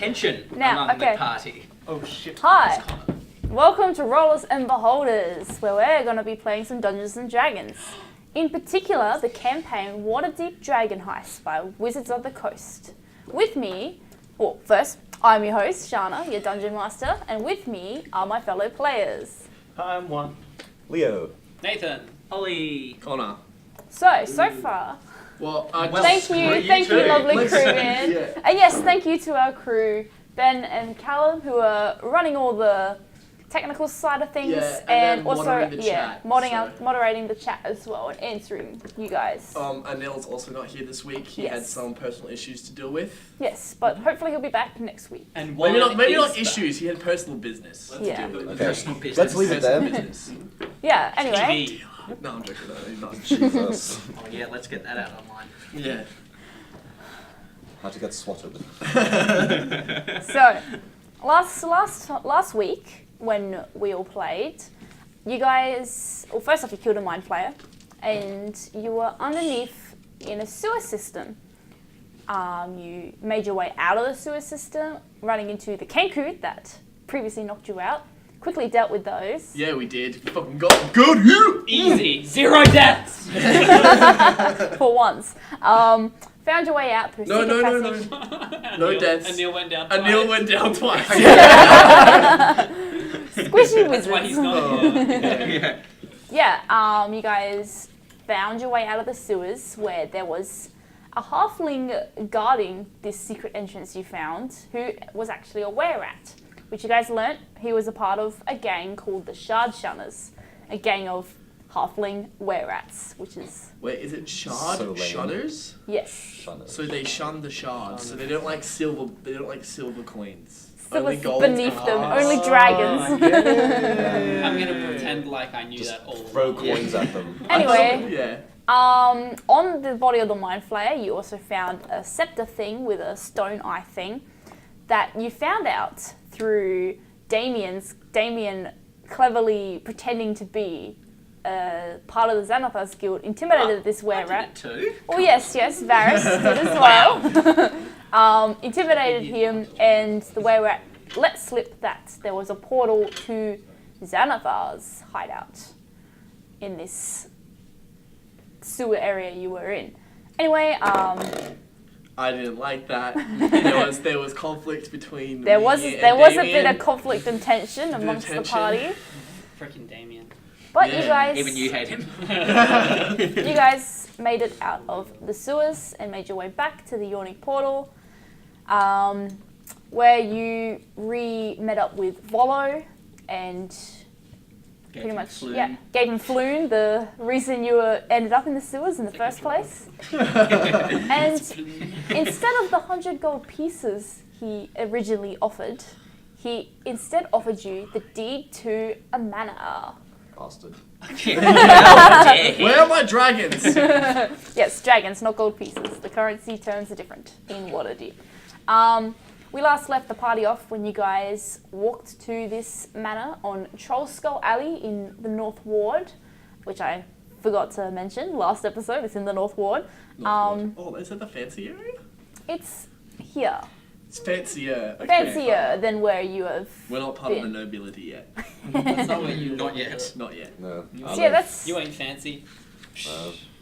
Tension Now, among okay. the party. Oh shit. Hi, welcome to Rollers and Beholders, where we're going to be playing some Dungeons and Dragons. In particular, the campaign Waterdeep Dragon Heist by Wizards of the Coast. With me, well, first, I'm your host, Shana, your Dungeon Master, and with me are my fellow players. Hi, I'm Juan. Leo. Nathan. Ollie. Connor. So far, Well, thank you, lovely crewmen. Yeah. And yes, thank you to our crew, Ben and Callum, who are running all the technical side of things, Yeah, and then also moderating the chat, moderating the chat as well and answering you guys. Anil's also not here this week. He had Yes. some personal issues to deal with. Yes, but hopefully he'll be back next week. And Maybe not is issues. He had personal business Yeah. to deal with. Okay. Personal business. Let's leave it Personal there. business. Yeah. Anyway, TV. No, I'm joking. No, he's not. Jesus. Oh yeah, let's get that out online. Yeah. How to get swatted. so last week when we all played, you guys. Well, first off, you killed a mind flayer, and you were underneath in a sewer system. You made your way out of the sewer system, running into the Kenku that previously knocked you out. Quickly dealt with those. Yeah, we did. Fucking got good here. Easy. 0 deaths. For once. Found your way out through No. No deaths. Anil went down twice. Anil went down twice. Squishy That's why he's wizards. not here. Yeah, you guys found your way out of the sewers where there was a halfling guarding this secret entrance you found, who was actually a were-rat, which you guys learnt he was a part of a gang called the Shard Shunners, a gang of halfling were-rats, which is... Wait, is it shard So lame. shunners? Yes. So they shun the shards. So they don't like silver. They don't like silver coins. So Only what's gold. beneath them, only dragons. I'm gonna pretend like I knew Just that all throw along. coins at them. Anyway, Yeah. on the body of the Mind Flayer, you also found a scepter thing with a stone eye thing that you found out through Damien cleverly pretending to be part of the Xanathar's guild, intimidated this were-rat. Too? Oh yes, Varys did as well. Intimidated him, and the were-rat let slip that there was a portal to Xanathar's hideout in this sewer area you were in. Anyway, I didn't like that. There was conflict between there was me a and bit Damien. of conflict and tension amongst the party, Frickin' Damien. but Yeah, you guys, Even you hate him. you guys made it out of the sewers and made your way back to the Yawning Portal, where you met up with Volo and pretty much gave him Floon, the reason you ended up in the sewers in the first place. And instead of the 100 gold pieces he originally offered, he instead offered you the deed to a manor. Bastard. Where are my dragons? Yes, dragons, not gold pieces. The currency terms are different in Waterdeep. We last left the party off when you guys walked to this manor on Troll Skull Alley in the North Ward, which I forgot to mention last episode. It's in the North Ward. Oh, is that the fancy area? It's here. It's fancier. Okay, Fancier than where you have We're not part of the been. nobility yet. That's not what you Not yet. Not yet. No. So yeah, that's... You ain't fancy.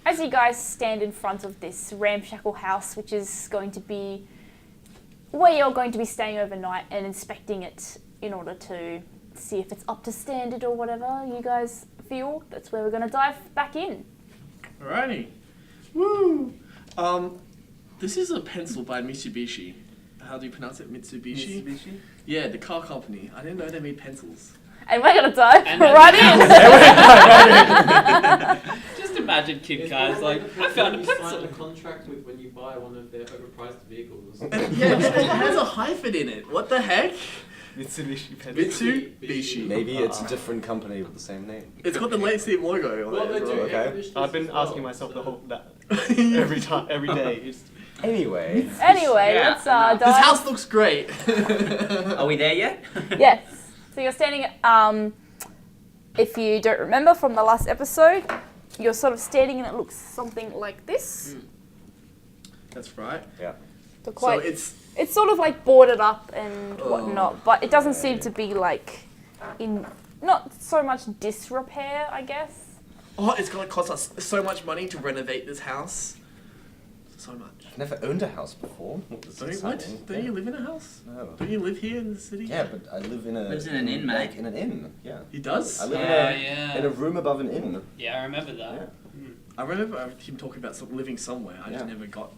As you guys stand in front of this ramshackle house, which is going to be where you're going to be staying overnight and inspecting it in order to see if it's up to standard or whatever you guys feel, that's where we're going to dive back in. Alrighty. Woo! This is a pencil by Mitsubishi. How do you pronounce it? Mitsubishi? Yeah, the car company. I didn't know they made pencils. And we're going to dive And right in. Just imagine Kid Guys like, I found a You sign pencil. a contract with when you buy one of their overpriced vehicles. Yeah, it has a hyphen in it. What the heck? Mitsubishi pencil. Mitsubishi. Maybe it's a different company with the same name. It's got the same logo on Well, it. they as do. well. Okay. air conditioners I've been as well, asking myself the whole that This every day. It's, Anyway. Anyway, Yeah, let's dive. house looks great. Are we there yet? Yes. So you're standing, if you don't remember from the last episode, you're sort of standing and it looks something like this. That's right. Yeah. So quite. So It's sort of like boarded up and Oh, whatnot, but it doesn't seem to be like in not so much disrepair, I guess. it's gonna cost us so much money to renovate this house. So much. I've never owned a house before. This is exciting. Don't you live in a house? No. Don't you live here in the city? Yeah, but I live in a... Lives in an inn, like, mate. in an inn, yeah. He does? I live Yeah. in a room above an inn. Yeah, I remember that. Yeah. I remember him talking about living somewhere. I just Yeah. never got...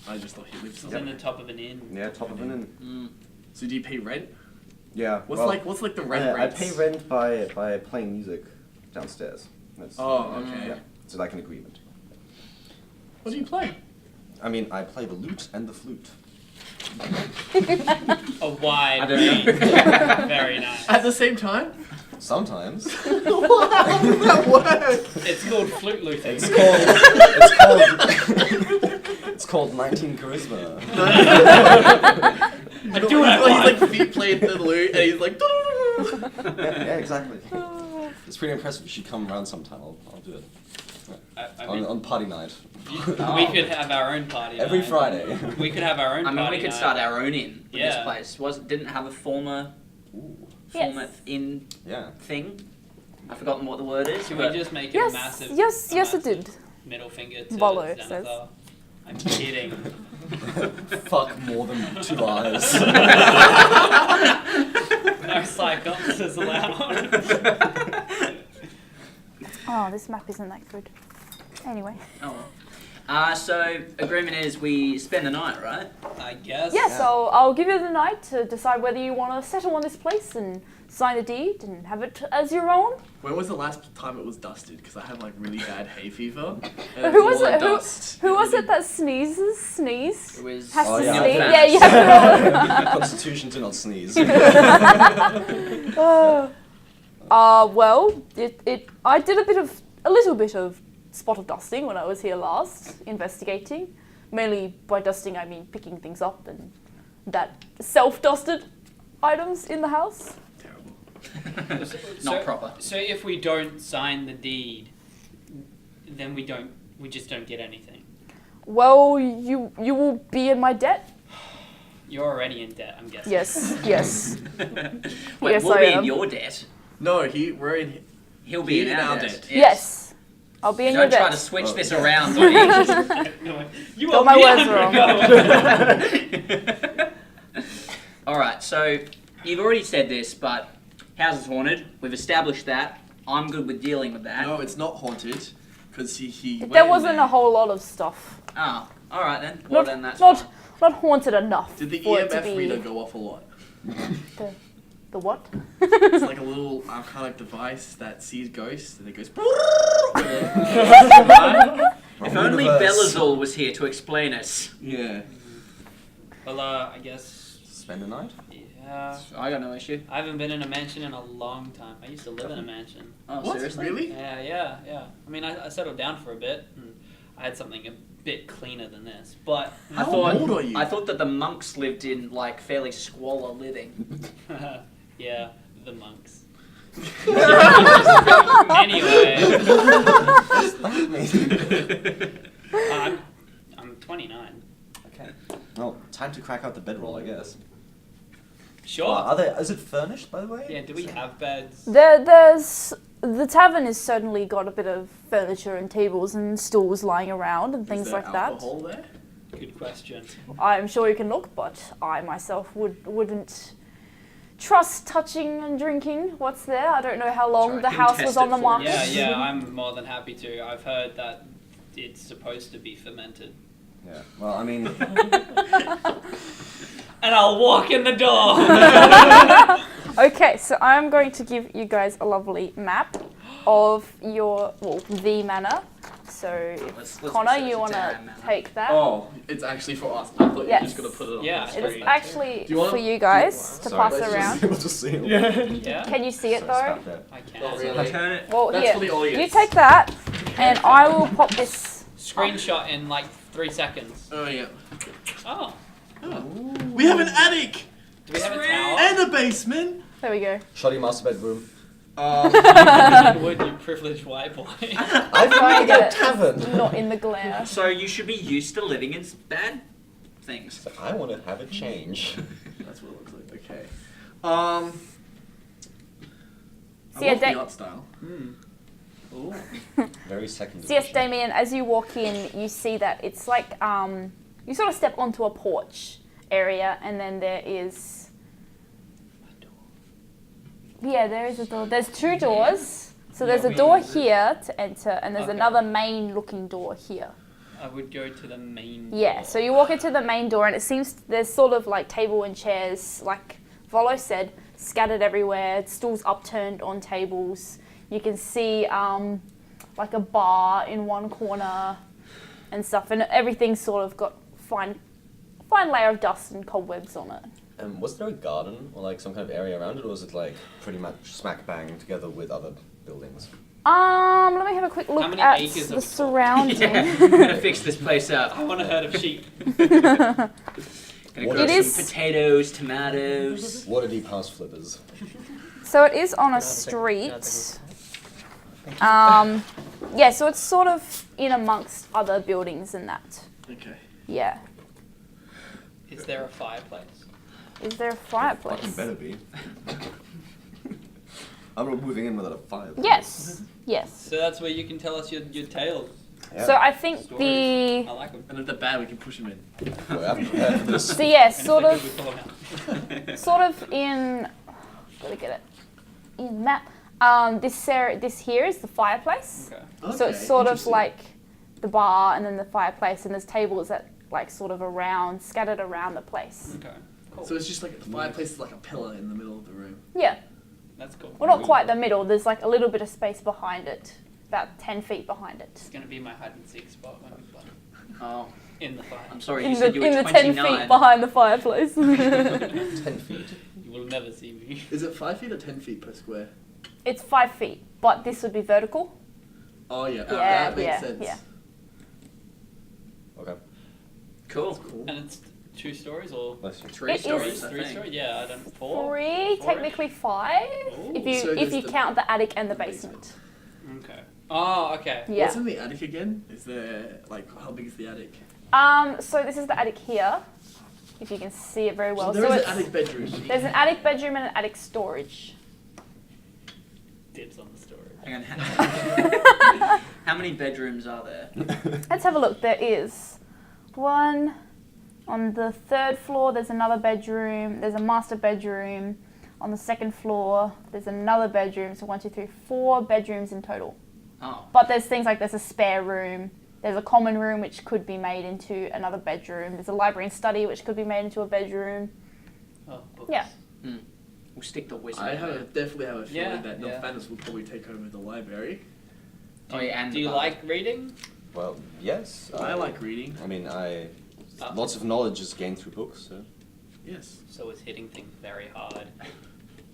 I just thought he lived It's somewhere. in the top of an inn. Yeah, top of an inn. Mm. So do you pay rent? Yeah. What's well, like the rent I rates? pay rent by playing music downstairs. That's, Oh, okay. Yeah, it's like an agreement. What do you play? I mean, I play the lute and the flute. A wide I don't range. know. Very nice. At the same time? Sometimes. How does that work? It's called flute looting. It's called 19 charisma. I do it. He's like feet playing the lute and he's like. Yeah, exactly. It's pretty impressive. You should come around sometime. I'll do it. I mean, On party night. we could have our own party Every night. Friday. We could have our own I mean, party we could night. start our own inn with Yeah. this place. Didn't have a former Yes. inn Yeah. thing. I've forgotten what the word is. Should but we just make it Yes, a massive... yes, a yes, it massive did. Middle finger to Volo, it Xanathar? says. I'm kidding. Fuck more than 2 eyes. No psychops allowed. Oh, this map isn't that good. Anyway. Oh well. So agreement is we spend the night, right? I guess. Yes, Yeah. I'll give you the night to decide whether you want to settle on this place and sign a deed and have it as your own. When was the last time it was dusted? Because I had like really bad hay fever. Who And was all the it? dust. Who was it that sneezed? It was Has Oh, to yeah. sneeze. Fast. Yeah, you have to. Constitution to not sneeze. Well, I did a little bit of spot dusting when I was here last, investigating. Mainly by dusting, I mean picking things up and that self-dusted items in the house. Terrible. not proper. So if we don't sign the deed, then we just don't get anything. Well, you will be in my debt. You're already in debt, I'm guessing. Yes, yes. Wait, Yes, we'll I be am. in your debt. No, we're in. He'll be in our debt. debt. Yes. I'll be in your Don't try to debt. switch Oh. this around, Donnie. You Got owe my me words $100. Alright, so you've already said this, but house is haunted. We've established that. I'm good with dealing with that. No, it's not haunted. Because he went There in wasn't there. a whole lot of stuff. Oh, alright then. Well Not, then that's not, fine. not haunted enough Did the for it to EMF be reader go off a lot? the what? It's like a little archaic device that sees ghosts and it goes. If only Universe. Belazul was here to explain it. Yeah. Well, I guess... Spend the night? Yeah. I got no issue. I haven't been in a mansion in a long time. I used to live in a mansion. Oh, What? seriously? Really? Yeah. I mean, I settled down for a bit, and I had something a bit cleaner than this. But How old are you? I thought that the monks lived in like fairly squalor living. yeah, the monks. Anyway, I'm 29. Okay. Well, time to crack out the bedroll, I guess. Sure. Is it furnished, by the way? Yeah. Do we have beds? The tavern has certainly got a bit of furniture and tables and stools lying around and things Is there like that. alcohol there? Good question. I'm sure you can look, but I myself wouldn't trust touching and drinking what's there. I don't know how long Sorry, the can house test was it on the for market. Yeah. I'm more than happy to. I've heard that it's supposed to be fermented. Yeah. Well, I mean, And I'll walk in the door. Okay, so I'm going to give you guys a lovely map of the manor. So if Let's Connor, research you the want to Terran manor. take that? Oh, it's actually for us. I thought you Yes. were just going to put it on Yeah, the It is screen. actually Do you wanna- for you guys to sorry, pass let's around. We'll just see it. Yeah. Can you see it So though? stop there. I can. Not really. Turn it. Well, That's here, for the audience. you take that, and I will pop this. Screenshot in like 3 seconds. Oh, yeah. Oh. We have an attic! Do we have a tower? And a basement! There we go. Shoddy master bedroom. Would you privileged white boy? I've Try been and at a get it tavern. not in the glare. So you should be used to living in bad things. So I want to have a change. That's what it looks like. Okay. So I yeah, love the art style. Ooh. Very second So yes, edition. Damien, as you walk in, you see that it's like you sort of step onto a porch area, and then there is there is a door. There's two doors. So there's a door here to enter, and there's another main-looking door here. I would go to the main Yeah, door. so you walk into the main door, and it seems there's sort of like table and chairs, like Volo said, scattered everywhere, stools upturned on tables. You can see like a bar in one corner and stuff, and everything's sort of got fine layer of dust and cobwebs on it. Was there a garden or like some kind of area around it, or was it like pretty much smack bang together with other buildings? Let me have a quick How look many at acres the of- surrounding. I'm gonna fix this place up. I want a herd of sheep. Gonna grow It some is- potatoes, tomatoes. Waterdeep house flippers. So it is on a street. So it's sort of in amongst other buildings and that. Okay. Yeah. Is there a fireplace? Is there a Fucking fireplace? better be. I'm not moving in without a fireplace. Yes. Yes. So that's where you can tell us your tales. Yeah. So I think Stories. I like them. And if they're bad, we can push them in. Well, I'm prepared for this. So yeah, And if sort they do, of we pull them out. sort of in gotta get it in the map. This here is the fireplace. Okay. So it's sort of like the bar and then the fireplace, and there's tables that like sort of scattered around the place. Okay. Cool. So it's just like the fireplace is like a pillar in the middle of the room. Yeah. That's cool. Well, not quite the middle. There's like a little bit of space behind it, about 10 feet behind It's it. gonna be my hide and seek spot when we play. Oh, In the fire. I'm sorry, In you the, said you were in the 29. 10 feet behind the fireplace. 10 feet. You will never see me. Is it 5 feet or 10 feet per square? It's 5 feet, but this would be vertical. Oh yeah, Yeah, that makes yeah, sense. yeah. Okay. Cool. Cool. And it's 2 stories or Bless you. Three It is- stories, I 3 think. stories? Yeah, I don't. 4. 3, Four-ish? technically 5, if you So if there's you the count the attic and the basement. Okay. Oh, okay. Yeah. What's in the attic again? Is there like how big is the attic? So this is the attic here, if you can see it very well. So there is it's, an attic bedroom. there's an attic bedroom and an attic storage. Dibs on the story. Hang on. How many bedrooms are there? Let's have a look. There is one on the 3rd floor. There's another bedroom. There's a master bedroom. On the 2nd floor, there's another bedroom. So 1, 2, 3, 4 bedrooms in total. Oh, But there's things like there's a spare room. There's a common room which could be made into another bedroom. There's a library and study which could be made into a bedroom. Oh, books. Yeah. we'll stick the wizard. I in there. definitely have a feeling Yeah, that yeah. Northanis will probably take over the library. Oh, yeah, and Do the you bar. like reading? Well, yes. I like reading. I mean, lots of knowledge is gained through books. So. Yes. So it's hitting things very hard.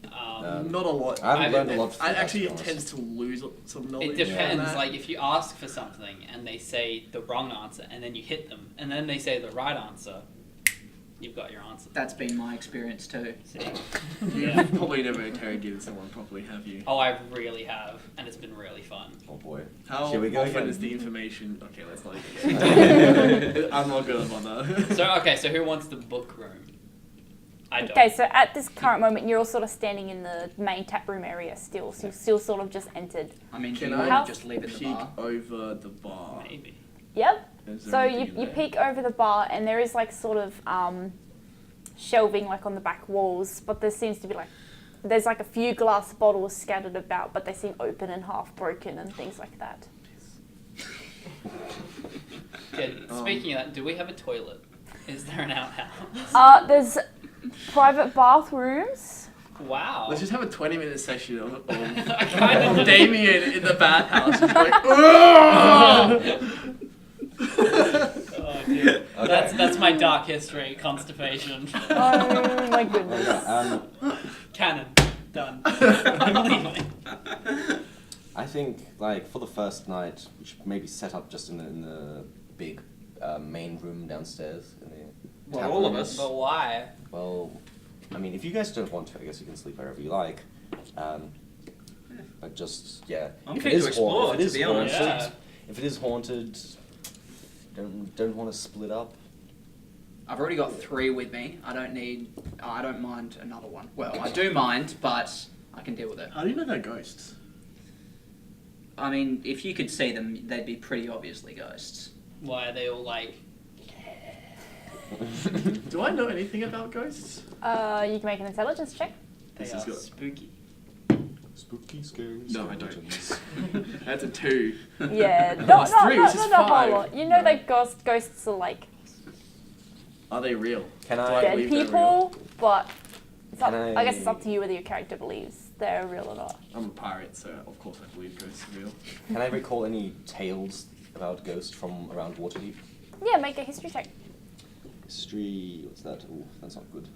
Not a lot. I haven't learned a lot. I from that, actually to be honest. tends to lose some knowledge. It depends. on that. Like if you ask for something and they say the wrong answer, and then you hit them, and then they say the right answer, you've got your answer. That's been my experience too. See? You've Yeah. probably never interrogated someone properly, have you? Oh, I really have, and it's been really fun. Oh boy. How Here we go often again. is the information? Okay, let's not. Even I'm not gonna bother. So who wants the book room? I don't. Okay, so at this current moment, you're all sort of standing in the main tap room area still. So you've still sort of just entered. I mean, do Can you I want to just leave in the peek bar? over the bar? Maybe. Yep. Is there So anything in you there? peek over the bar, and there is like sort of shelving like on the back walls, but there seems to be there's like a few glass bottles scattered about, but they seem open and half broken and things like that. Okay, speaking of that, do we have a toilet? Is there an outhouse? There's private bathrooms. Wow. Let's just have a 20-minute session of kind of Damien in the bathhouse. Just like, Oh, dear. That's my dark history. Constipation. Oh my goodness. Canon. Done. I'm leaving. I think, like, for the first night, we should maybe set up just in the big main room downstairs. In the Well, tap all of room. us. But why? Well, I mean, if you guys don't want to, I guess you can sleep wherever you like. But just, yeah. I'm if keen it is to explore, haunted, to if it is be honest. haunted, Yeah. if it is haunted, don't want to split up. I've already got 3 with me. I don't mind another one. Well, I do mind, but I can deal with it. How do you know they're ghosts? I mean, if you could see them, they'd be pretty obviously ghosts. Why are they all like? Do I know anything about ghosts? You can make an intelligence check. They This are is good. spooky. Spooky, scary. No, I don't. skeletons. That's a 2. Yeah, That's 3, which is not a whole 5. lot. You know that ghosts are like Are they real? Can Do I? dead believe they're real? people, but it's up, Can I guess it's I- up to you whether your character believes they're real or not. I'm a pirate, so of course I believe ghosts are real. Can I recall any tales about ghosts from around Waterdeep? Yeah, make a history check. History. What's that? Oh, that's not good.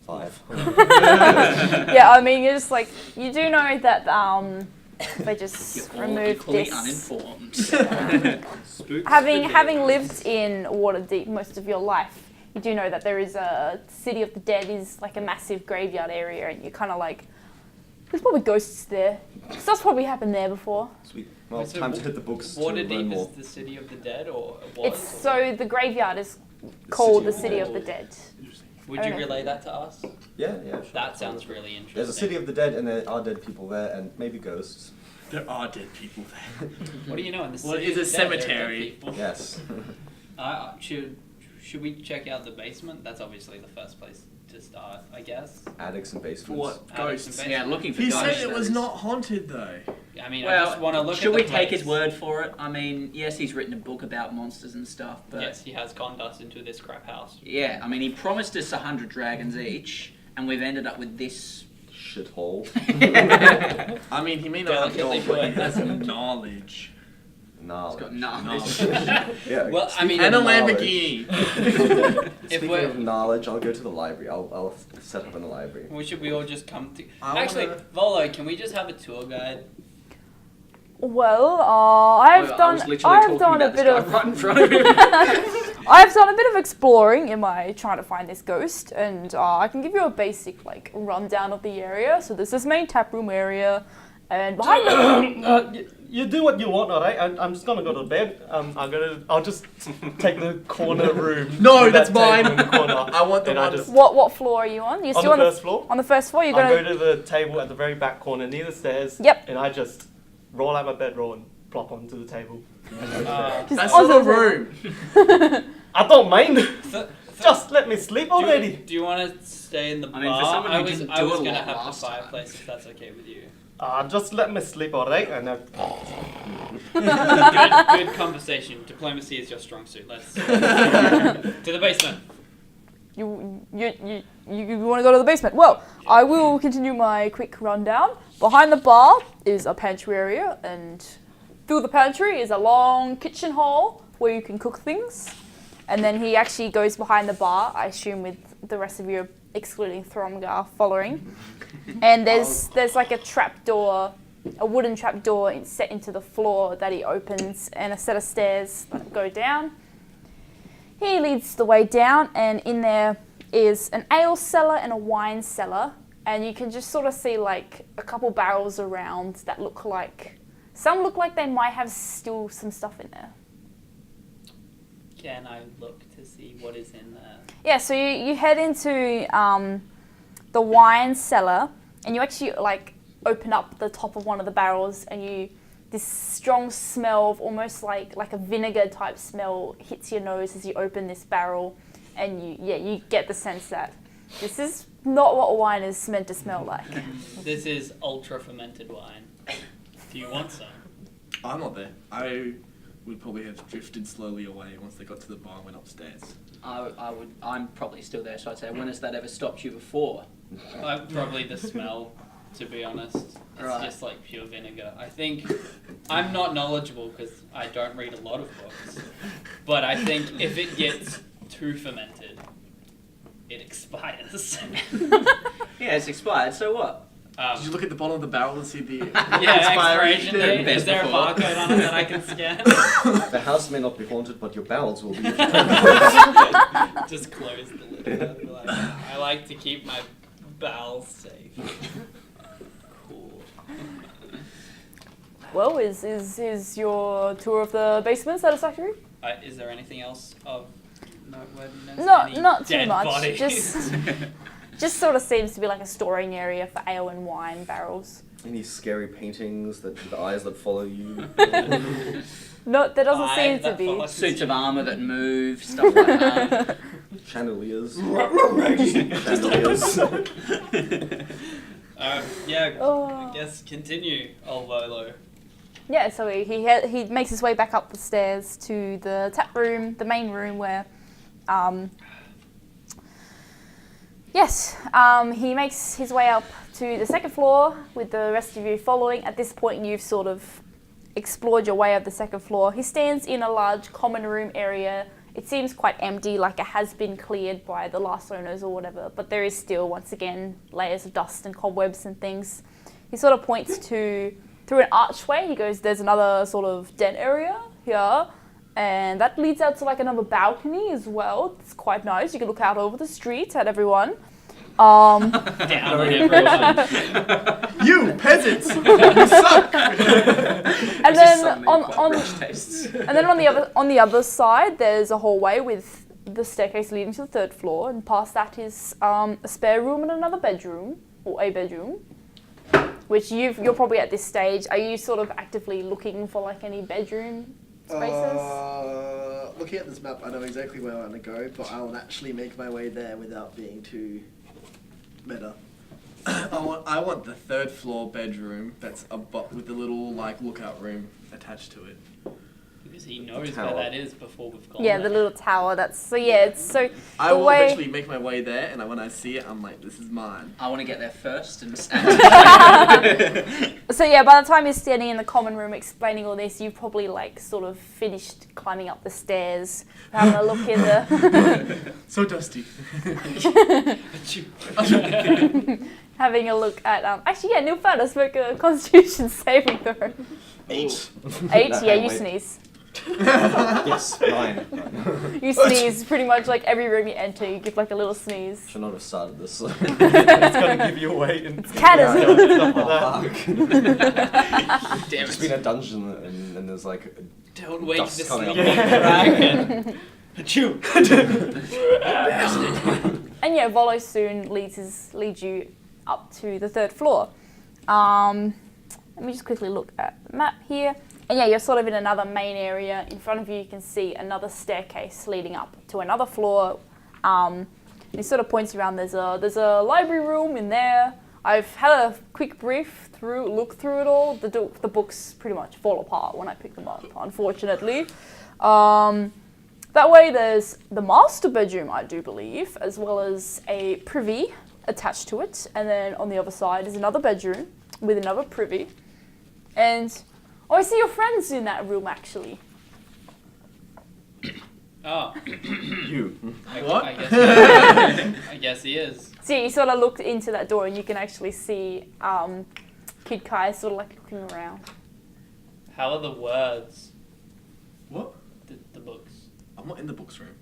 5. Yeah, I mean, you're just like, you do know that they just You're all removed equally this. uninformed. Having lived in Waterdeep most of your life, you do know that there is a City of the Dead is like a massive graveyard area, and you're kind of like, there's probably ghosts there. Stuff's probably happened there before. Sweet. Well, Wait, so time to hit the books to learn Waterdeep more. is the city of the dead, or it was? It's so the graveyard is called the City of the Dead. Would I you don't know. relay that to us? Yeah, yeah. Sure. That sounds really interesting. There's a city of the dead, and there are dead people there, and maybe ghosts. There are dead people there. What do you know in the city? Well, of it's the a dead, there are dead cemetery. people? Yes. Should we check out the basement? That's obviously the first place to start, I guess. Attics and basements. For what? Attics and Ghosts? basements. Yeah, looking for He ghosts. said it was not haunted though. I mean, I Well, just want to look at should the we take place. his word for it? I mean, yes, he's written a book about monsters and stuff, but Yes, he has conned us into this crap house. yeah, I mean, he promised us 100 dragons each, and we've ended up with this. Shithole. I mean, he may not have Delicately gold, but he put. has knowledge. Knowledge. Got knowledge. Yeah. Well, I mean, speaking And a of knowledge- Lamborghini. Speaking we're- of knowledge, I'll go to the library. I'll set up in the library. should we all just come to? I Actually, wanna- Volo, can we just have a tour guide? Well, I was literally I've talking done a about this bit guy of right in front of him. I've done a bit of exploring in my trying to find this ghost, and I can give you a basic like rundown of the area. So there's this main tap room area, and behind the You do what you want, alright? I'm just gonna go to bed. I'll just take the corner room. No, with that's that table mine. in the corner. I want the And I one. just- what floor are you on? You're on still the first floor. on the first floor. You're I'll gonna go to the table at the very back corner near the stairs. Yep. And I just roll out my bedroll and plop onto the table. Uh, just That's onto not a the room. I don't mind. so, Just let me sleep already. do you want to stay in the bar? I mean, for someone who I was didn't I do was a gonna lot have the last time. fireplace if that's okay with you. Just let me sleep, alright? And Good conversation. Diplomacy is your strong suit. Let's to the basement. You want to go to the basement? Well, I will continue my quick rundown. Behind the bar is a pantry area, and through the pantry is a long kitchen hall where you can cook things. And then he actually goes behind the bar, I assume with the rest of you, excluding Thromgar, following. And there's like a trap door, a wooden trap door set into the floor that he opens, and a set of stairs that go down. He leads the way down, and in there is an ale cellar and a wine cellar, and you can just sort of see like a couple barrels around that look like, some look like they might have still some stuff in there. Can I look to see what is in there? Yeah, so you head into the wine cellar, and you actually like open up the top of one of the barrels, and this strong smell of almost like a vinegar type smell hits your nose as you open this barrel, and you get the sense that this is not what wine is meant to smell like. This is ultra fermented wine. Do you want some? I'm not there. I would probably have drifted slowly away once they got to the bar and went upstairs. I'm probably still there, so I'd say, when has that ever stopped you before? Probably the smell, to be honest. It's Right. just like pure vinegar. I think I'm not knowledgeable because I don't read a lot of books, but I think if it gets too fermented, it expires. Yeah, it's expired, so what? Did you look at the bottom of the barrel and see the Yeah, expiration expiration date. Best Is there a before. barcode on it that I can scan? The house may not be haunted, but your barrels will be. Just close the lid. I'll be like, I like to keep my bowels safe. Cool. Well, is your tour of the basement satisfactory? Is there anything else of noteworthiness? Not too Dead much. body? Just sort of seems to be like a storing area for ale and wine barrels. Any scary paintings that the eyes that follow you? No, there doesn't Eye seem to that be. follows Suits of armour that move, stuff like that. Chandeliers. Chandeliers. Yeah, Oh. I guess continue, old Volo. Yeah, so he makes his way back up the stairs to the tap room, the main room where, he makes his way up to the second floor with the rest of you following. At this point, you've sort of explored your way up the second floor. He stands in a large common room area. It seems quite empty, like it has been cleared by the last owners or whatever, but there is still, once again, layers of dust and cobwebs and things. He sort of points to, through an archway, he goes, there's another sort of den area here, and that leads out to like another balcony as well. It's quite nice. You can look out over the street at everyone. Down on everyone. You peasants! You suck! And then on the other side, there's a hallway with the staircase leading to the third floor, and past that is a spare room and another bedroom, or a bedroom. Which you're probably at this stage. Are you sort of actively looking for like any bedroom spaces? Looking at this map, I know exactly where I want to go, but I will actually make my way there without being too meta. I want the third floor bedroom that's with the little like lookout room attached to it. Because he knows where that is before we've gone Yeah, there. the little tower. That's so. Yeah, it's so. I the will way. eventually make my way there, and when I see it, I'm like, this is mine. I want to get there first and So yeah, by the time you're standing in the common room explaining all this, you've probably like sort of finished climbing up the stairs, having a look in the. So dusty. Having a look at actually yeah, Nilfana, make a Constitution saving throw. 8. 8, No, yeah, you wait. sneeze. Yes, 9. You sneeze pretty much like every room you enter. You give like a little sneeze. Should not have started this. It's gonna give you away. And Caddis. stuff like that. Oh, fuck. Damn Just it. been a dungeon and there's like Don't wake dust the coming up. sleeping dragon. Achoo! And yeah, Volo soon leads you up to the third floor. Let me just quickly look at the map here. And yeah, you're sort of in another main area. In front of you, you can see another staircase leading up to another floor. And it sort of points around. There's a library room in there. I've had a quick look through it all. The books pretty much fall apart when I pick them up, unfortunately. That way, there's the master bedroom, I do believe, as well as a privy attached to it. And then on the other side is another bedroom with another privy. And I see your friends in that room, actually. Oh, You. What? I guess he is. So you sort of look into that door and you can actually see Kid Kai sort of like looking around. How are the words? What? The books. I'm not in the books room.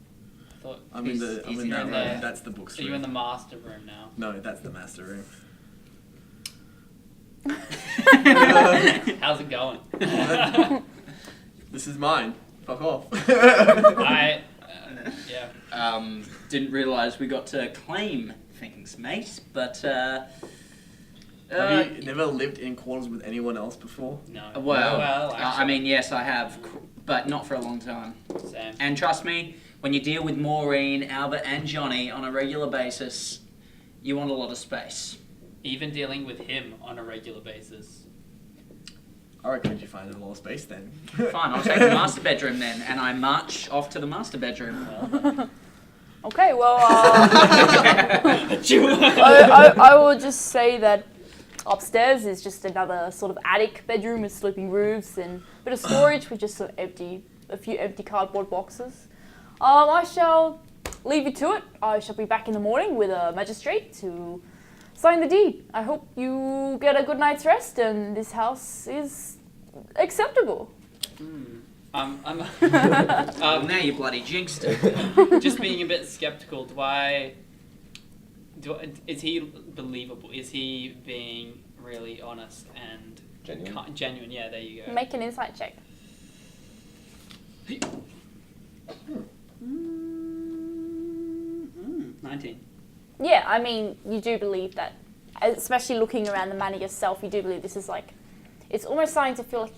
I thought I'm in that in room. there. That's the books Are room. you in the master room now? No, that's the master room. How's it going? This is mine. Fuck off. Yeah. didn't realise we got to claim things, mate. But Have you never lived in quarters with anyone else before? No. well, I actually, mean, yes, I have, but not for a long time. Same. And trust me, when you deal with Maureen, Albert, and Johnny on a regular basis, you want a lot of space. Even dealing with him on a regular basis. I recommend you find a lot of space then. Fine, I'll take the master bedroom then, and I march off to the master bedroom. Okay, well, I will just say that upstairs is just another sort of attic bedroom with sloping roofs and a bit of storage with just a few empty cardboard boxes. I shall leave you to it. I shall be back in the morning with a magistrate to sign the deed. I hope you get a good night's rest and this house is acceptable. Now you bloody jinxed it. Just being a bit skeptical. Is he believable? Is he being really honest and Genuine. genuine? Yeah, there you go. Make an insight check. 19. Yeah, I mean, you do believe that, especially looking around the manor yourself, you do believe this is like, it's almost starting to feel like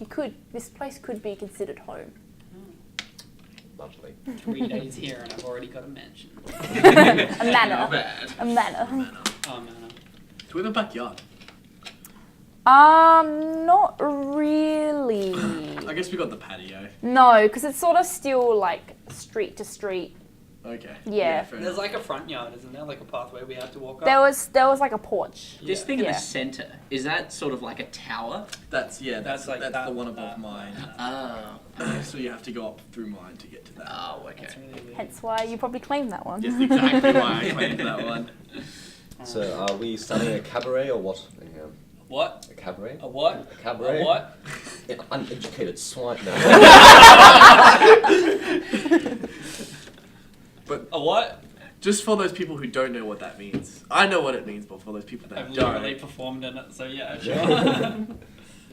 this place could be considered home. Lovely. 3 days here and I've already got a mansion. A manor. Not bad. A manor. Oh man. Do we have a backyard? Not really. I guess we got the patio. No, because it's sort of still like street to street. Okay. Yeah. fair There's enough. like a front yard, isn't there? Like a pathway we have to walk up. There was like a porch. This Yeah. thing in Yeah. the center, is that sort of like a tower? That's That's like that's that- the one above that- mine. Oh. So you have to go up through mine to get to that. Oh, okay. That's really weird. Hence why you probably claimed that one. That's exactly why I claimed that one. So are we starting a cabaret or what in here? What? A cabaret? A what? A cabaret? A what? Yeah, uneducated swine now. A what? Just for those people who don't know what that means. I know what it means, but for those people that I've don't. literally performed in it, so yeah, sure.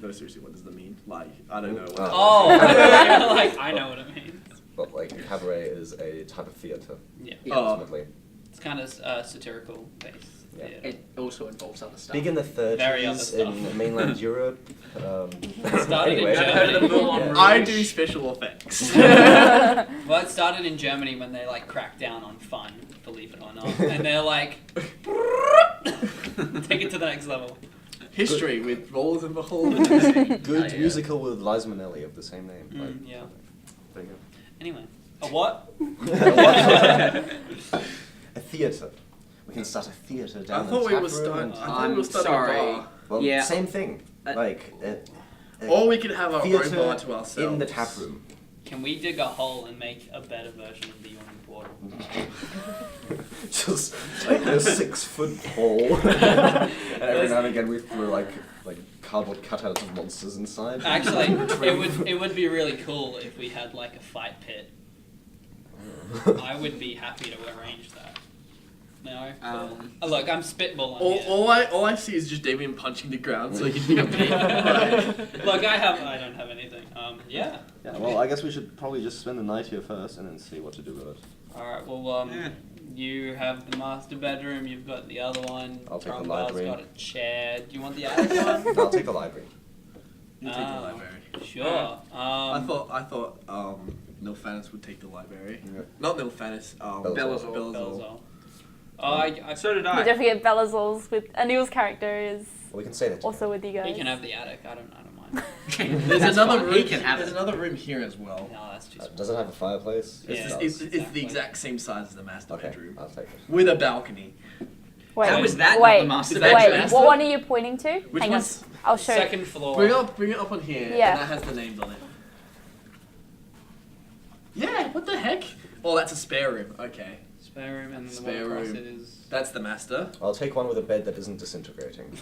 No, seriously, what does that mean? Like, I don't know what Oh, that like I know what it means. But like a cabaret is a type of theatre. Yeah, Oh. Ultimately. it's kind of satirical based. Yeah. It also involves other stuff. Big in the Very other 30s stuff. in mainland Europe. Started Anyway. in Never heard of the Germany. Moulin Yeah. Rouge? I do special effects. Well, it started in Germany when they like cracked down on fun, believe it or not, and they're like, take it to the next level. History with roles and beholders. Good Oh, yeah. musical with Liza Minnelli of the same name. Mm, yeah. There you Anyway, a what? go. A theatre. We can start a theatre I down thought the we tap were room starting. and- I thought we were I'm starting sorry. a bar. Well, Yeah. same thing. Like Or we could have our own theatre bar to ourselves. in the tap room. Can we dig a hole and make a better version of the yawning portal? Just like a 6-foot hole, and every now and again we throw like cardboard cutouts of monsters inside. Actually, it would be really cool if we had like a fight pit. I would be happy to arrange that. No. Look, I'm spitballing here. All I see is just Damien punching the ground so he can dig a pit. Like, Look, I don't have anything. Yeah. Yeah, well, I guess we should probably just spend the night here first and then see what to do with it. All right. Well, you have the master bedroom. You've got the other one. I'll take the Trumbal's library. got a chair. Do you want the attic one? I'll take the library. you take the library. Sure. I thought Nilfanis would take the library. Yeah. Not Nilfanis. Belazor. Belzol. Oh, So did But I. don't forget Belazor's with Anil's character is Well, we can say that. also with you guys. he can have the attic. I don't mind. There's That's another fine. room. He can have There's it. another room here as well. No, that's too small. Does it have a fireplace? Yeah. Yes, it It's, does. it's Exactly. the exact same size as the master Okay, bedroom I'll take it. with a balcony. Wait, How is that not wait, the master Is that wait, bedroom? master? what one are you pointing to? Which Hang on, one's- I'll show you. Second floor. Bring it up on here, Yeah. and that has the names on it. Yeah, what the heck? Oh, that's a spare room. Okay, Spare room and the Spare one across room. it is that's the master. I'll take one with a bed that isn't disintegrating.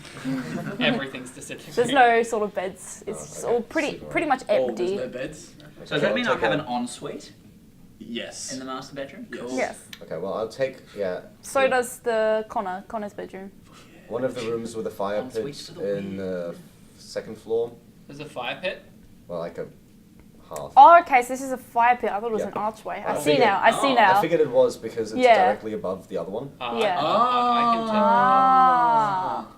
everything's disintegrating. There's no sort of beds. It's okay. all pretty much Oh, there's empty. no beds. So does that mean I have an ensuite Yes. in the master bedroom? Yes. Yes. Okay, well, I'll take, So does the Connor's bedroom. one of the rooms with a fire Ensuite pit to the in the second floor. There's a fire pit. Well, like a half. Oh, okay. So this is a fire pit. I thought it was Yeah. an archway. I I see figured- now. I see Oh, now. I figured it was because it's Yeah. directly above the other one. Yeah. I can take. Ah,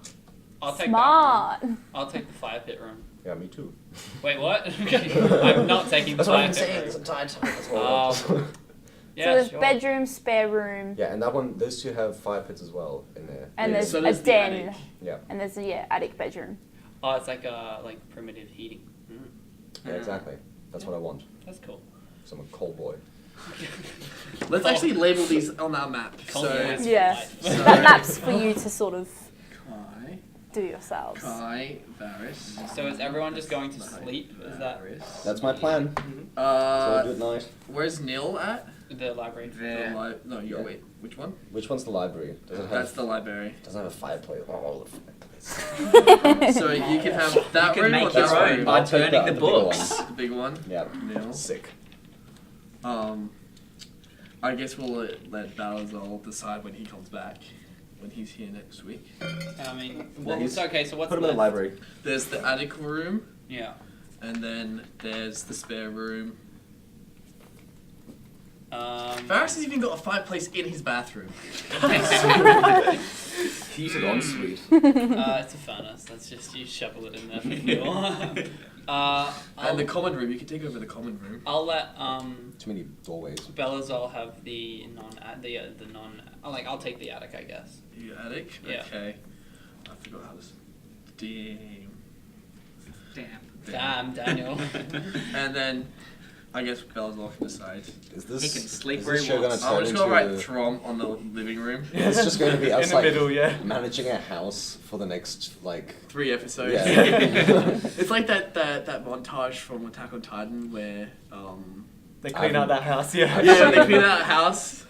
I'll take smart. that one. I'll take the fire pit room. Yeah, me too. Wait, what? I'm not taking the That's what fire I've been saying pit this room. entire time. That's what I Oh. want. Yeah, So there's sure. bedroom, spare room, Yeah, and that one, those two have fire pits as well in there. and Yeah, there's so a does the den, attic. Yeah, and there's a attic bedroom. Oh, it's like primitive heating. yeah, exactly. That's what I want. That's cool. So I'm a coal boy. Let's actually label these on our map. Cold So boys. Yeah. So- That map's for you to sort of Kai, do yourselves. Varys. So is everyone just going to sleep? Is that Varys. That's my plan. So I'll do Uh, it at night. where's Nil at? the library? There. No, Yeah. wait. Which one? Which one's the library? Does it have? That's the library. Doesn't have a fireplace. Oh, the fireplace. So you can have that You can room make or your that own room. by I'll take burning that, the the bigger books. The big one. Yeah. Nil. Sick. I guess we'll let Balazol decide when he comes back. When he's here next week. I mean, well, he's- it's okay. So what's Put him in the left? library. There's the attic room, Yeah. and then there's the spare room. Varys has even got a fireplace in his bathroom. Heated ensuite. It's a furnace. That's just you shovel it in there for fuel. And the common room, you can take over the common room. I'll let Too many doorways. Belazol have the non. I'll take the attic, I guess. The attic? Yeah. Okay. I forgot how this. Damn, Daniel. And then, I guess Belazol can decide. Is this? He can sleep is where this he show wants. gonna I'm turn just gonna write into? Throm on the living room. It's just going to be us In the like middle, yeah. managing a house for the next like. 3 episodes. Yeah. It's like that montage from Attack on Titan where They clean out that house, yeah. yeah, they clean out a house.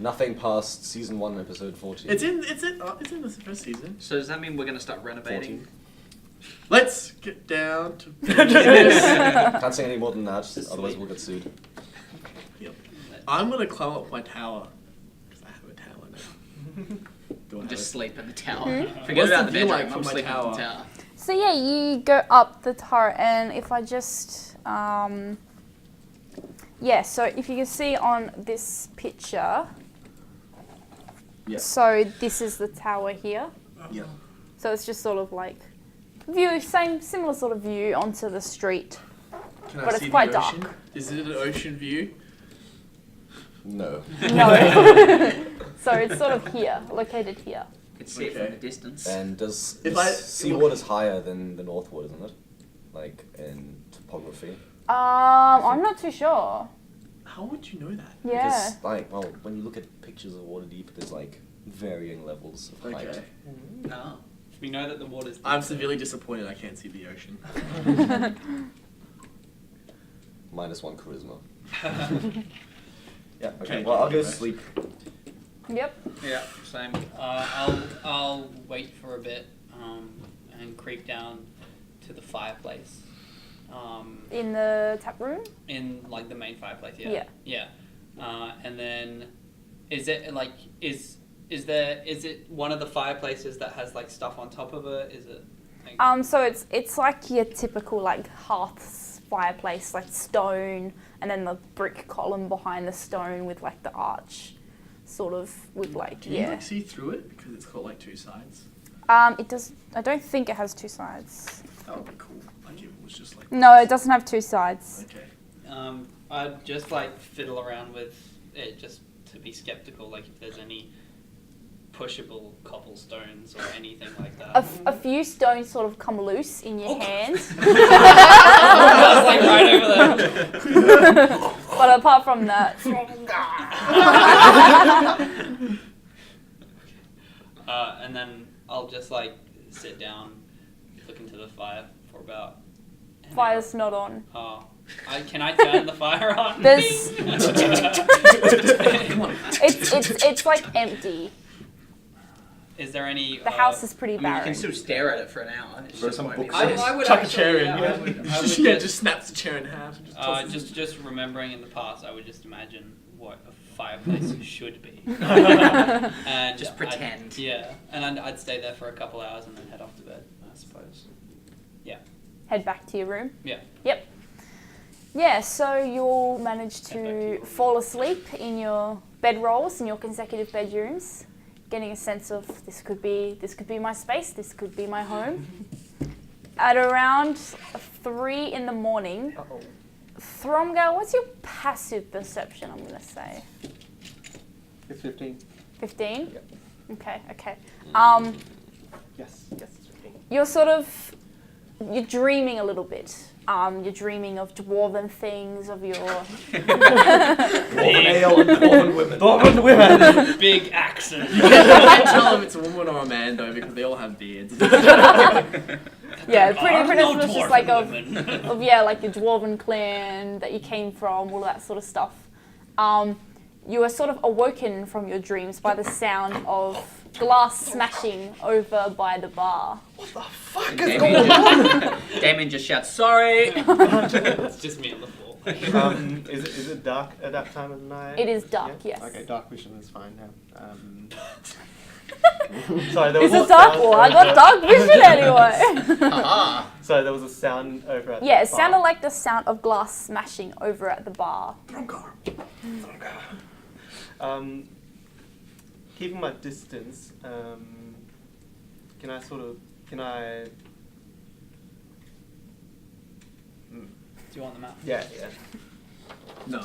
Nothing past season 1, episode 14. It's in the first season. So does that mean we're going to start renovating? 14. Let's get down to business. Can't say any more than that, otherwise we'll get sued. Yep. I'm gonna climb up my tower because I have a tower now. Do I have Just it? sleep in the tower. Hmm? Forget What's about the the view bedroom. like I'm from my sleeping in tower? the tower. So yeah, you go up the tower, and if I just so if you can see on this picture, Yeah. so this is the tower here. Yeah. So it's just sort of like similar sort of view onto the street. Can But I it's see quite the ocean? dark. Is it an ocean view? No. No. So it's sort of here, located here. You can see it Okay. from a distance. And does If I- seawater's higher than the Northwood, isn't it? Like in topography. I'm not too sure. How would you know that? Yeah. Because like, well, when you look at pictures of Waterdeep, there's like varying levels of height. Okay. Oh. We know that the water's. I'm severely disappointed I can't see the ocean. -1 charisma. Yeah. Okay. Okay, Well, I'll go okay. sleep. Yep. Yeah, same. I'll wait for a bit and creep down to the fireplace. In the tap room. In like the main fireplace, yeah. Yeah. Yeah. And then, is it like is it one of the fireplaces that has like stuff on top of it? Is it? Like, So it's like your typical like hearth fireplace, like stone, and then the brick column behind the stone with like the arch, sort of with like Can you like see through it because it's got like 2 sides? It does. I don't think it has 2 sides. That would be cool. Like if it was just like. No, it doesn't have 2 sides. Okay. I'd just like fiddle around with it just to be skeptical, like if there's any pushable cobblestones or anything like that. A few stones sort of come loose in your hand. I was like right over there. But apart from that, And then I'll just like sit down, look into the fire for about. an fire's not on. hour. Can I turn the fire on? There's- Come on. It's like empty. Is there any? The house is pretty I mean, you barren. can still stare at it for an hour. It's Throw just some won't be books lit. in. I would Chuck a actually, chair in, yeah, yeah. I would Yeah, just, just snaps the chair in half. And just tosses it. just remembering in the past, I would just imagine what a fireplace should be, and Just pretend. and I'd stay there for a couple hours and then head off to bed, I suppose. Head back to your room. Yeah. Yep. Yeah, so you'll manage Head back to to your room. fall asleep in your bedrolls in your consecutive bedrooms, getting a sense of this could be my space, this could be my home. At around 3 in the morning, Thromgar, what's your passive perception, I'm gonna say? 15. 15? Yep. Okay. Yes, it's 15. You're dreaming a little bit. You're dreaming of dwarven things, of your Dwarven ale and dwarven women. Dwarven women! Big accent. You can't tell if it's a woman or a man though because they all have beards. yeah, pretty no much just dwarven like women. of like your dwarven clan that you came from, all that sort of stuff. You are sort of awoken from your dreams by the sound of glass smashing over by the bar. What the fuck And is going on? Damien just shouts, sorry! It's just me on the floor. Is it dark at that time of the night? It is dark, yes. Okay, dark vision is fine now. Sorry, there was Is a it dark? sound Well, I over- got dark vision anyway. Sorry, there was a sound over at Yeah, the it sounded bar. like the sound of glass smashing over at the bar. Keeping my distance, can I? Do you want the map? Yeah. No.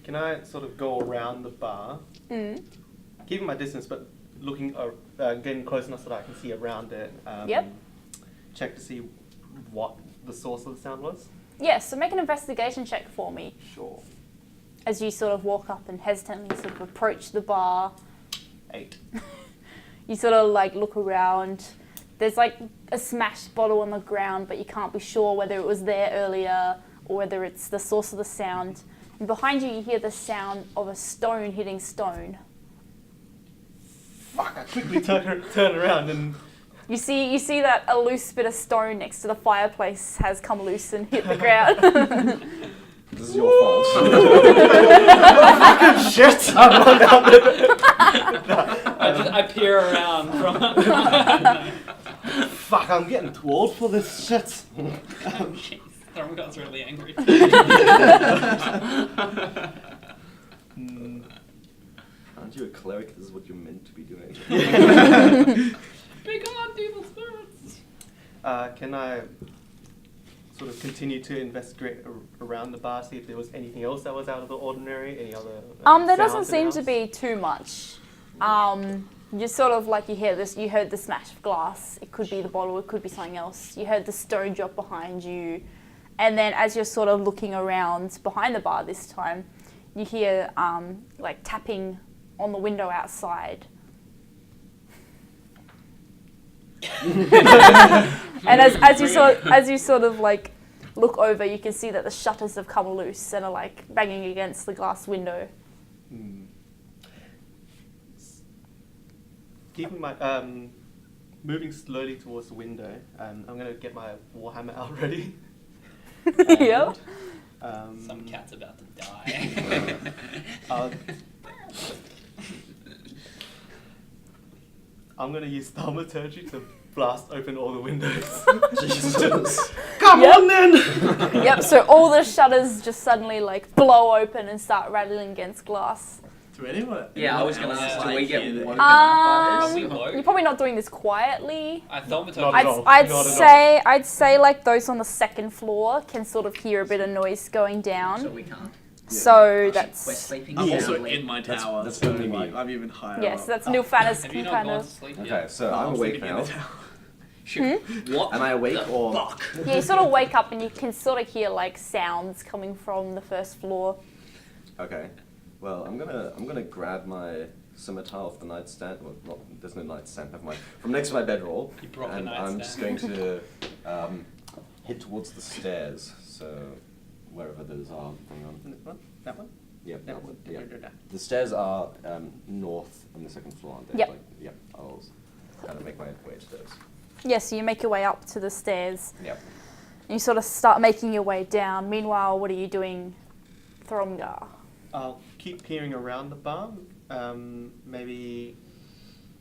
Can I sort of go around the bar, keeping my distance, but looking, getting close enough so that I can see around it? Yep. Check to see what the source of the sound was. Yeah, so make an investigation check for me Sure. as you sort of walk up and hesitantly sort of approach the bar. 8. You sort of like look around. There's like a smashed bottle on the ground, but you can't be sure whether it was there earlier or whether it's the source of the sound. And behind you, you hear the sound of a stone hitting stone. Fuck! I quickly turn around and You see that a loose bit of stone next to the fireplace has come loose and hit the ground. This is your fault. shit! I run down I peer around from. Fuck! I'm getting too old for this shit. Jeez, Thermogot's really angry. Aren't you a cleric? This is what you're meant to be doing. Big on evil spirits. Can I sort of continue to investigate around the bar, see if there was anything else that was out of the ordinary? Any other? There doesn't sounds in seem the to house? be too much. You sort of like you heard the smash of glass. It could be the bottle, it could be something else. You heard the stone drop behind you. And then as you're sort of looking around behind the bar this time, you hear like tapping on the window outside. And as you sort of like look over, you can see that the shutters have come loose and are like banging against the glass window. Keeping my moving slowly towards the window. I'm gonna get my warhammer out ready. Yep. Some cat's about to die. I'm gonna use thaumaturgy to blast open all the windows. Jesus. Come Yep. on then! Yep, so all the shutters just suddenly like blow open and start rattling against glass. Do anyone? Yeah, I was gonna else, ask, like, do we get hear that? woken Are we woke? You're probably not doing this quietly. I thought Not at all. I'd say like those on the second floor can sort of hear a bit of noise going So down. we can't. So We're that's sleeping. I'm Yeah. also soundly. in my That's- tower. that's so, only me. like, I'm even higher. yes, up. that's Nilfanis Have can you not kind gone to of sleep Okay, yet? so I'm I'm awake sleeping in now. the tower. What? Am I awake the or? fuck? yeah, you sort of wake up and you can sort of hear like sounds coming from the first floor. Okay. Well, I'm gonna grab my scimitar off the nightstand. Well, there's no nightstand. Never mind. From next to my bedroll, You brought the and I'm just going nightstand. to head towards the stairs. So wherever those are. Hang on. This one? That one? Yep. That one? Yeah. Da. The stairs are north on the second floor, aren't they? Yep. Like, yep. I'll kind of make my way to those. Yeah, so you make your way up to the stairs Yep. and you sort of start making your way down. Meanwhile, what are you doing, Thromgar? I'll keep peering around the bar. Maybe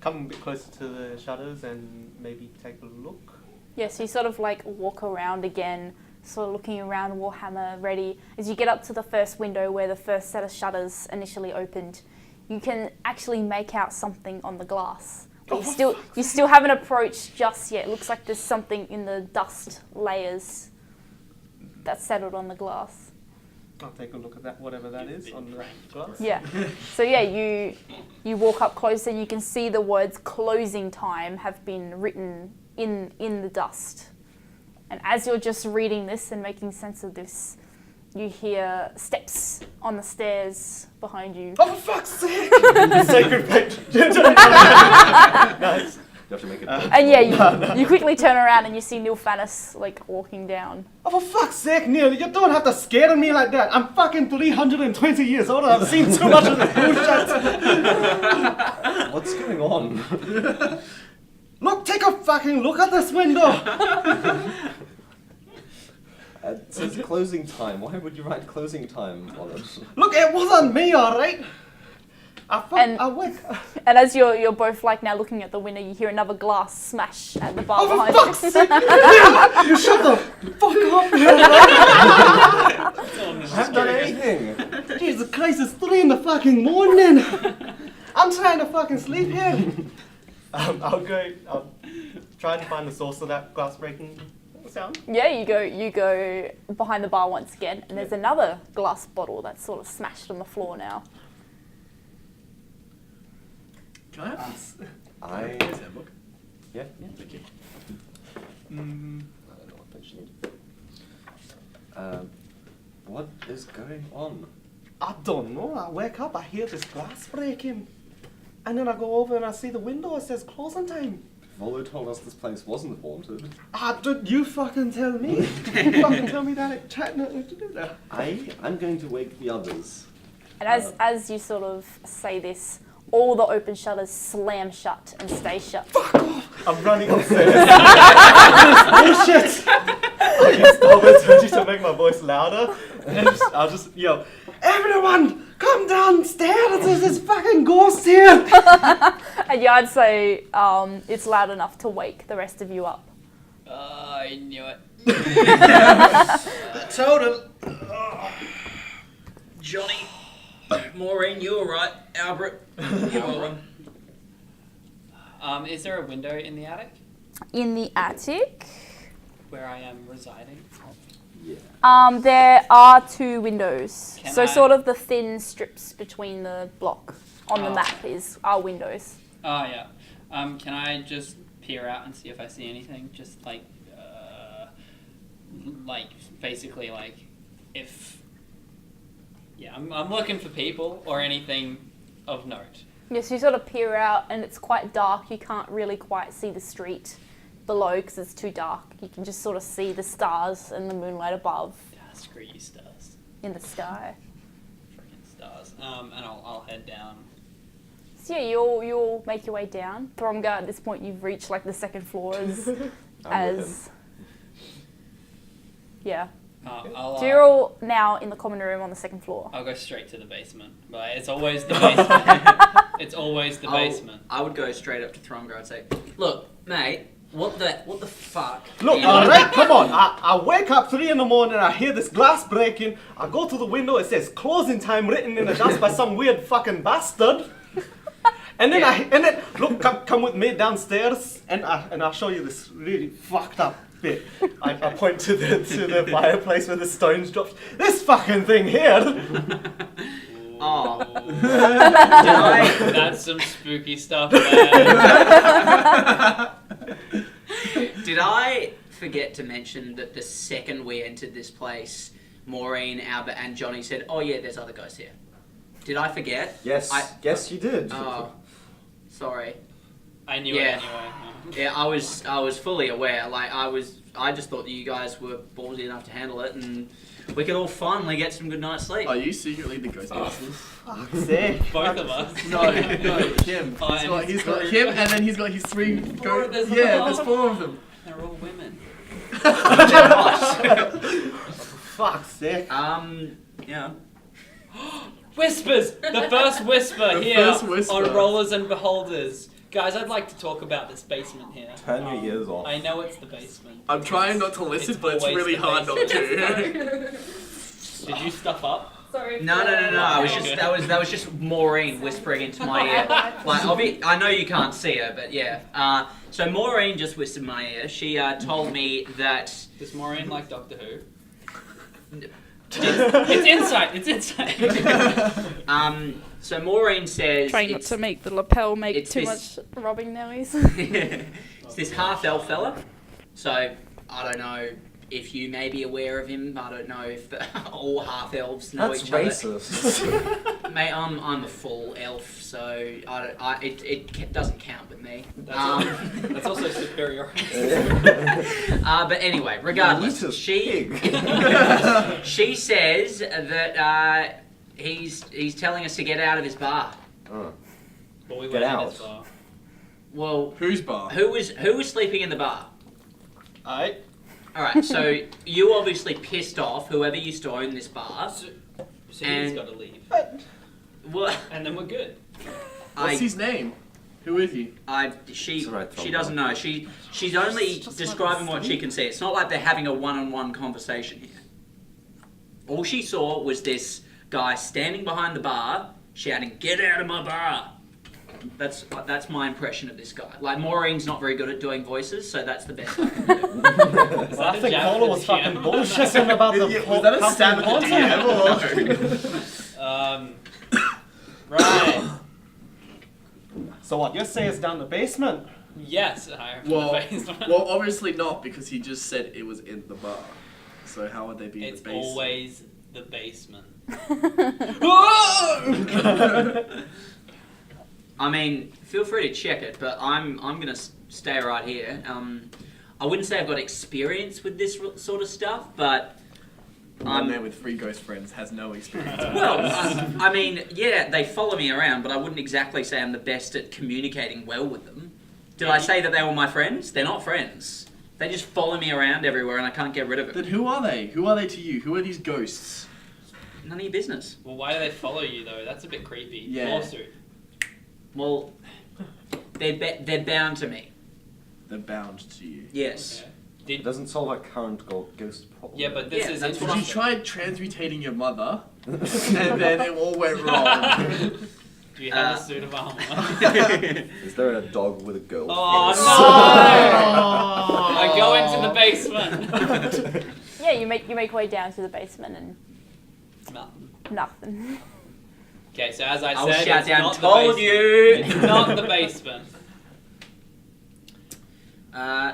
come a bit closer to the shutters and maybe take a look. Yeah, so you sort of like walk around again, sort of looking around, Warhammer ready. As you get up to the first window where the first set of shutters initially opened, you can actually make out something on the glass. But you still haven't approached just yet. It looks like there's something in the dust layers that's settled on the glass. I'll take a look at that, whatever that is, on the glass. Yeah. So yeah, you walk up close and you can see the words "closing time" have been written in the dust. And as you're just reading this and making sense of this, you hear steps on the stairs behind you. Oh, for fuck's sake! Sacred page. Nice. You have to make it. And yeah, you quickly turn around and you see Nilfanis like walking down. Oh, for fuck's sake, Neil, you don't have to scare me like that. I'm fucking 320 years old and I've seen too much of this bullshit. What's going on? Look, take a fucking look at this window. It says closing time. Why would you write closing time on it? Look, it wasn't me, alright? I went. And as you're both like now looking at the window, you hear another glass smash at the bar Oh, for behind fuck's sake! Liam, you shut the fuck up! I haven't done anything. Jesus Christ, it's 3 in the fucking morning! I'm trying to fucking sleep here! I'll try to find the source of that glass breaking sound. Yeah, you go behind the bar once again, and there's another glass bottle that's sort of smashed on the floor now. Can I have this? I... Book. Yeah. Thank you. I don't know what page you need. What is going on? I don't know. I wake up, I hear this glass breaking. And then I go over and I see the window, it says closing time. Volo told us this place wasn't haunted. Did you fucking tell me? You fucking tell me that it had nothing to do with that. I'm going to wake the others. And as you sort of say this, all the open shutters slam shut and stay shut. I'm running upstairs. Bullshit! I'll turn to make my voice louder. And I'll just yell, everyone, come downstairs, there's this fucking ghost here! And yeah, I'd say it's loud enough to wake the rest of you up. I knew it. I told him. Johnny, Maureen, you were right. Albert, you're wrong. Is there a window in the attic In the attic, where I am residing? Yeah. there are 2 windows. Can So I- sort of the thin strips between the block on the Oh. map are windows. Oh yeah. Can I just peer out and see if I see anything? Just like basically like if. Yeah, I'm looking for people or anything of note. Yes, you sort of peer out and it's quite dark. You can't really quite see the street below because it's too dark. You can just sort of see the stars and the moonlight above Screw you, stars. in the sky. Freaking stars. And I'll head down. So yeah, you'll make your way down. Thronga, at this point you've reached like the second floor as I'll, so you're all now in the common room on the second floor. I'll go straight to the basement. But it's always the basement. It's always the basement. I would go straight up to Throngar and say, "Look, mate, what the fuck?" Look, you- alright, come on. I wake up 3 in the morning, I hear this glass breaking, I go to the window, it says closing time written in the dust by some weird fucking bastard. And then look, come with me downstairs, and I'll show you this really fucked up bit. I point to the fireplace where the stones dropped. This fucking thing here. Oh. That's some spooky stuff, man. Did I forget to mention that the second we entered this place, Maureen, Albert, and Johnny said, "Oh yeah, there's other ghosts here." Did I forget? Yes. Yes, you did. Oh, sorry. I knew Yeah. it anyway. Yeah, I was fully aware. I just thought that you guys were ballsy enough to handle it, and we could all finally get some good night's sleep. Are you secretly the Ghostbusters? Fuck's sake. Both of us. No, him. Fine. He's got him, and then he's got his 3 there's there's 4 of them. They're all women. Fuck's sake. Yeah. Whispers! The first whisper The here first whisper. on Rollers and Beholders. Guys, I'd like to talk about this basement here. Turn your ears off. I know it's the basement. I'm trying not to listen, but it's always really the hard not basement. to. Did you stuff up? Sorry. No. I was Okay. just that was just Maureen whispering into my ear. Like, I know you can't see her, but yeah. So Maureen just whispered in my ear. She told me that. Does Maureen like Doctor Who? It's insight. It's insight. So Maureen says. Trying not it's- to make the lapel make it's too this- much rubbing noise. It's this half-elf fella. So I don't know if you may be aware of him. I don't know if all half-elves know That's each other. racist. Mate, I'm a full elf, so it doesn't count with me. That's also superior. But anyway, regardless, Elitist she pig. she says that he's telling us to get out of his bar. Oh. But we Get went in out. as well. Well, Whose bar? who was sleeping in the bar? Aye. All right, so you obviously pissed off whoever used to own this bar. So he's And- got to leave, What? and then we're good. What's his name? Who is he? She It's alright, Tom. doesn't know. She's only Just describing let what us she sleep. can see. It's not like they're having a one-on-one conversation here. All she saw was this guy standing behind the bar shouting, "Get out of my bar!" That's my impression of this guy. Like, Maureen's not very good at doing voices, so that's the best I can do. Is I that a think jab Volo at was the fucking GM? bullshitting about the Was that a stab at the DM? Right. So what you say is down the basement? Yes, I am Well, the basement. well, obviously not, because he just said it was in the bar. So how would they be in It's the basement? always the basement. I mean, feel free to check it, but I'm gonna stay right here. I wouldn't say I've got experience with this sort of stuff, but One man with 3 ghost friends has no experience. well, I mean, yeah, they follow me around, but I wouldn't exactly say I'm the best at communicating well with them. Did I say that they were my friends? They're not friends. They just follow me around everywhere, and I can't get rid of Then it. who are they? Who are they to you? Who are these ghosts? None of your business. Well, why do they follow you though? That's a bit creepy. Yeah. Lawsuit. Well, they're bound to me. They're bound to you. Yes. Okay. It Did doesn't solve our current ghost problem. yeah, but this Yeah, is that's what Did you interesting. try transmutating your mother, and then it all went wrong? Do you have a suit of armor? Is there a dog with a girl? Oh face? no! I go into the basement. Yeah, you make your way down to the basement and Nothing. nothing. Okay, so as I I'll said, shout it's down, not the "Told basement. you!" It's not the basement.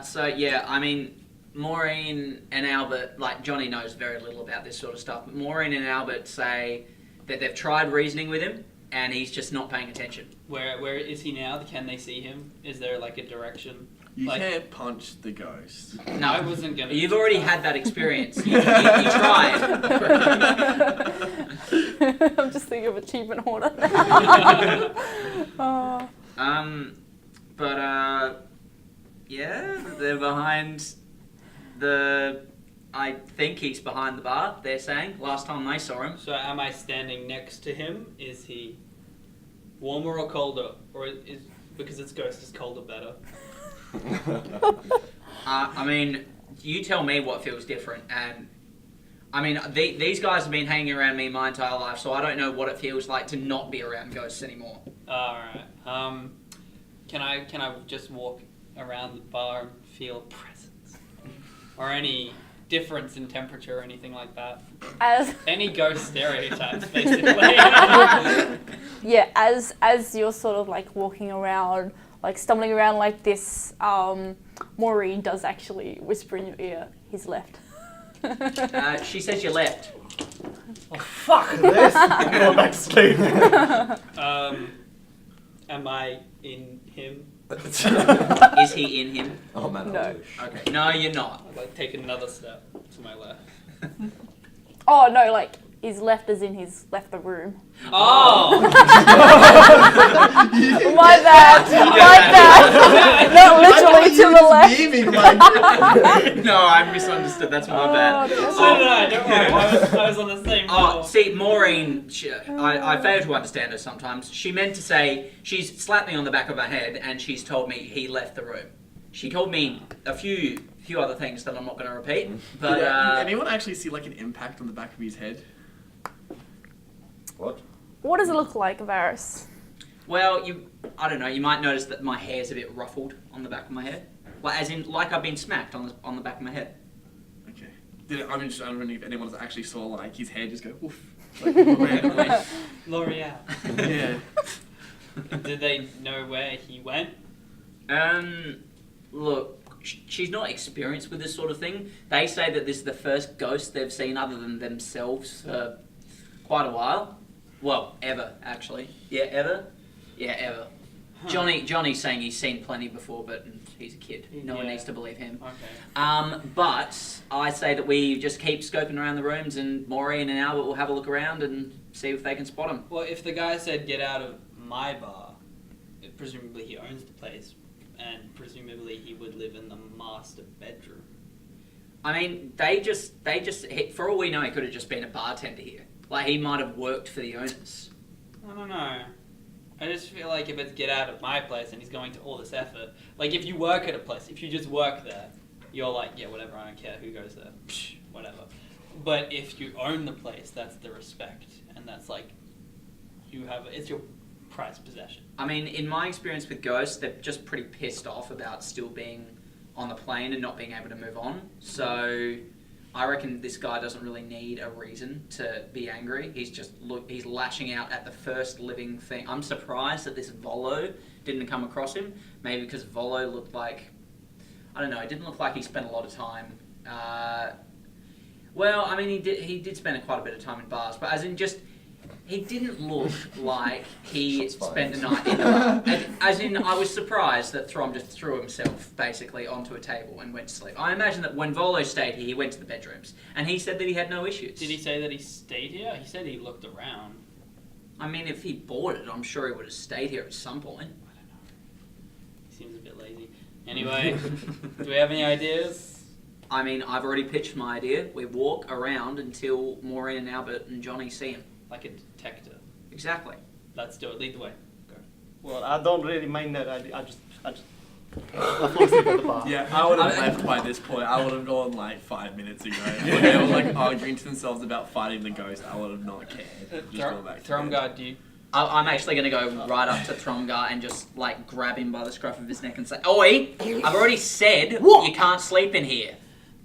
So yeah, I mean, Maureen and Albert, like Johnny knows very little about this sort of stuff, but Maureen and Albert say that they've tried reasoning with him and he's just not paying attention. Where is he now? Can they see him? Is there like a direction? You Like- can't punch the ghost. No, I wasn't gonna. You've do already that. had that experience. You tried. I'm just thinking of achievement order now. Oh. Yeah, they're behind I think he's behind the bar, they're saying. Last time they saw him. So am I standing next to him? Is he warmer or colder? Or is because it's ghost is colder better? I mean, you tell me what feels different. And I mean, these guys have been hanging around me my entire life, so I don't know what it feels like to not be around ghosts anymore. Alright. Can I just walk around the bar and feel presence? Or any difference in temperature or anything like that? As Any ghost stereotypes, basically. yeah, as you're sort of like walking around, like stumbling around like this, Maureen does actually whisper in your ear, "He's left." She says you left. Oh, fuck this! I'm going back to sleep. Am I in him? Is he in him? Oh man. No. Okay. No, you're not. I'd like take another step to my left. Oh no, like he's left as in he's left the room. Oh! My bad. My bad. Not literally to the left. Memeing like, No, I misunderstood. That's my bad. So did I, don't worry. I was on the same Oh, level. see, Maureen, I fail to understand her sometimes. She meant to say, she's slapped me on the back of my head and she's told me he left the room. She told me a few other things that I'm not going to repeat, but did anyone actually see like an impact on the back of his head? What? What does it look like, Varys? well, I don't know, you might notice that my hair's a bit ruffled on the back of my head. Like, as in, like I've been smacked on the back of my head. Okay. I don't know if anyone's actually saw like his hair just go woof. Like, randomly. L'Oreal. Yeah. Did they know where he went? Look, she's not experienced with this sort of thing. They say that this is the first ghost they've seen other than themselves for quite a while. Well, ever, actually. Yeah, ever? Yeah, ever. Huh. Johnny's saying he's seen plenty before, but he's a kid. No one Yeah. needs to believe him. Okay. But I say that we just keep scoping around the rooms and Maureen and Albert will have a look around and see if they can spot him. Well, if the guy said get out of my bar, presumably he owns the place. and presumably he would live in the master bedroom. I mean, they just for all we know, he could have just been a bartender here. Like, he might have worked for the owners. I don't know. I just feel like if it's get out of my place and he's going to all this effort, like if you work at a place, if you just work there, you're like, yeah, whatever, I don't care who goes there, psh, whatever. But if you own the place, that's the respect, and that's like, it's your prized possession. I mean, in my experience with ghosts, they're just pretty pissed off about still being on the plane and not being able to move on. So I reckon this guy doesn't really need a reason to be angry. He's lashing out at the first living thing. I'm surprised that this Volo didn't come across him. Maybe because Volo looked like, I don't know, it didn't look like he spent a lot of time. Well, I mean, he did spend quite a bit of time in bars, but as in just, he didn't look like he spent the night in the bar. As in, I was surprised that Throm just threw himself basically onto a table and went to sleep. I imagine that when Volo stayed here, he went to the bedrooms, and he said that he had no issues. Did he say that he stayed here? He said he looked around. I mean, if he bought it, I'm sure he would have stayed here at some point. I don't know. He seems a bit lazy. Anyway, do we have any ideas? I mean, I've already pitched my idea. We walk around until Maureen and Albert and Johnny see him. Like a detective. Exactly. Let's do it. Lead the way. Go. Well, I don't really mind that idea. I fall asleep at the bar. Yeah, I would have left by this point. I would have gone like 5 minutes ago. When they were like arguing to themselves about fighting the ghost, I would have not cared. Just gone back to bed. Thромgar, do you? I'm actually going to go right up to Thромgar and just like grab him by the scruff of his neck and say, "Oi! I've already said What? you can't sleep in here."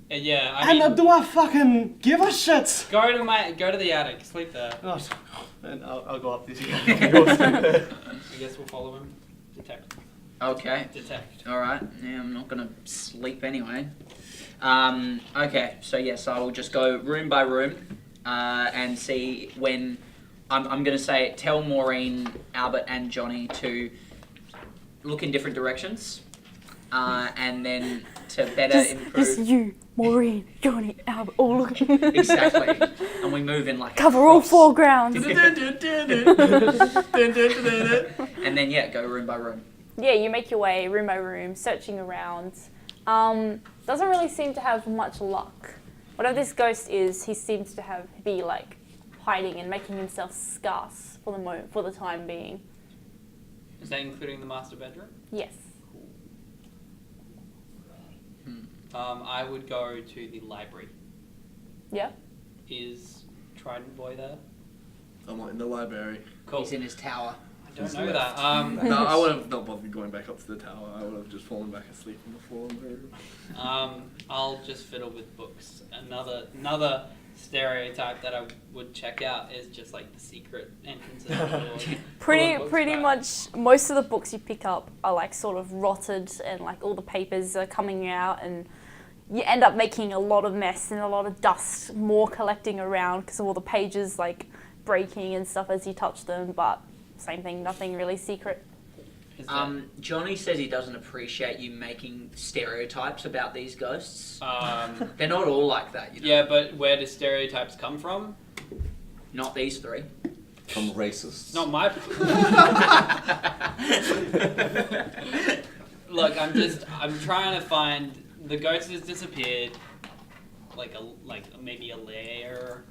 Yeah, I mean, And do I fucking give a shit? go to the attic. Sleep there. Oh, and I'll go up this here. I guess we'll follow him. Detect. Okay. Detect. All right. Yeah, I'm not going to sleep anyway. Okay. So yes, I will just go room by room and see when. I'm going to say, tell Maureen, Albert, and Johnny to look in different directions, and then to better improve. Just you, Maureen, Johnny, Albert, all looking. Exactly. And we move in like Cover all across. foregrounds. And then yeah, go room by room. Yeah, you make your way room by room, searching around. Doesn't really seem to have much luck. Whatever this ghost is, he seems to be like hiding and making himself scarce for the time being. Is that including the master bedroom? Yes. I would go to the library. Yeah. Is Trident Boy there? I'm not in the library. Cool. He's in his tower. I don't know that. No, I would have not bothered going back up to the tower. I would have just fallen back asleep on the floor in the room. I'll just fiddle with books. Another stereotype that I would check out is just like the secret entrances. Pretty much most of the books you pick up are like sort of rotted and like all the papers are coming out and you end up making a lot of mess and a lot of dust more collecting around because of all the pages like breaking and stuff as you touch them, but same thing, nothing really secret. Johnny says he doesn't appreciate you making stereotypes about these ghosts. They're not all like that, you know. Yeah, but where do stereotypes come from? Not these three. From racists. Not my. Look, I'm trying to find the ghost has disappeared, like maybe a lair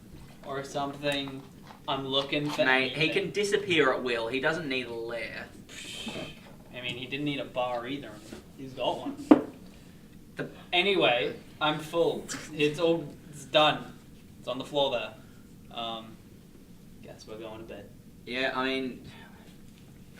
or something. I'm looking for. Mate, he can disappear at will. He doesn't need a lair. I mean, he didn't need a bar either. He's got one. Anyway, I'm full. It's done. It's on the floor there. Guess we're going to bed. Yeah, I mean,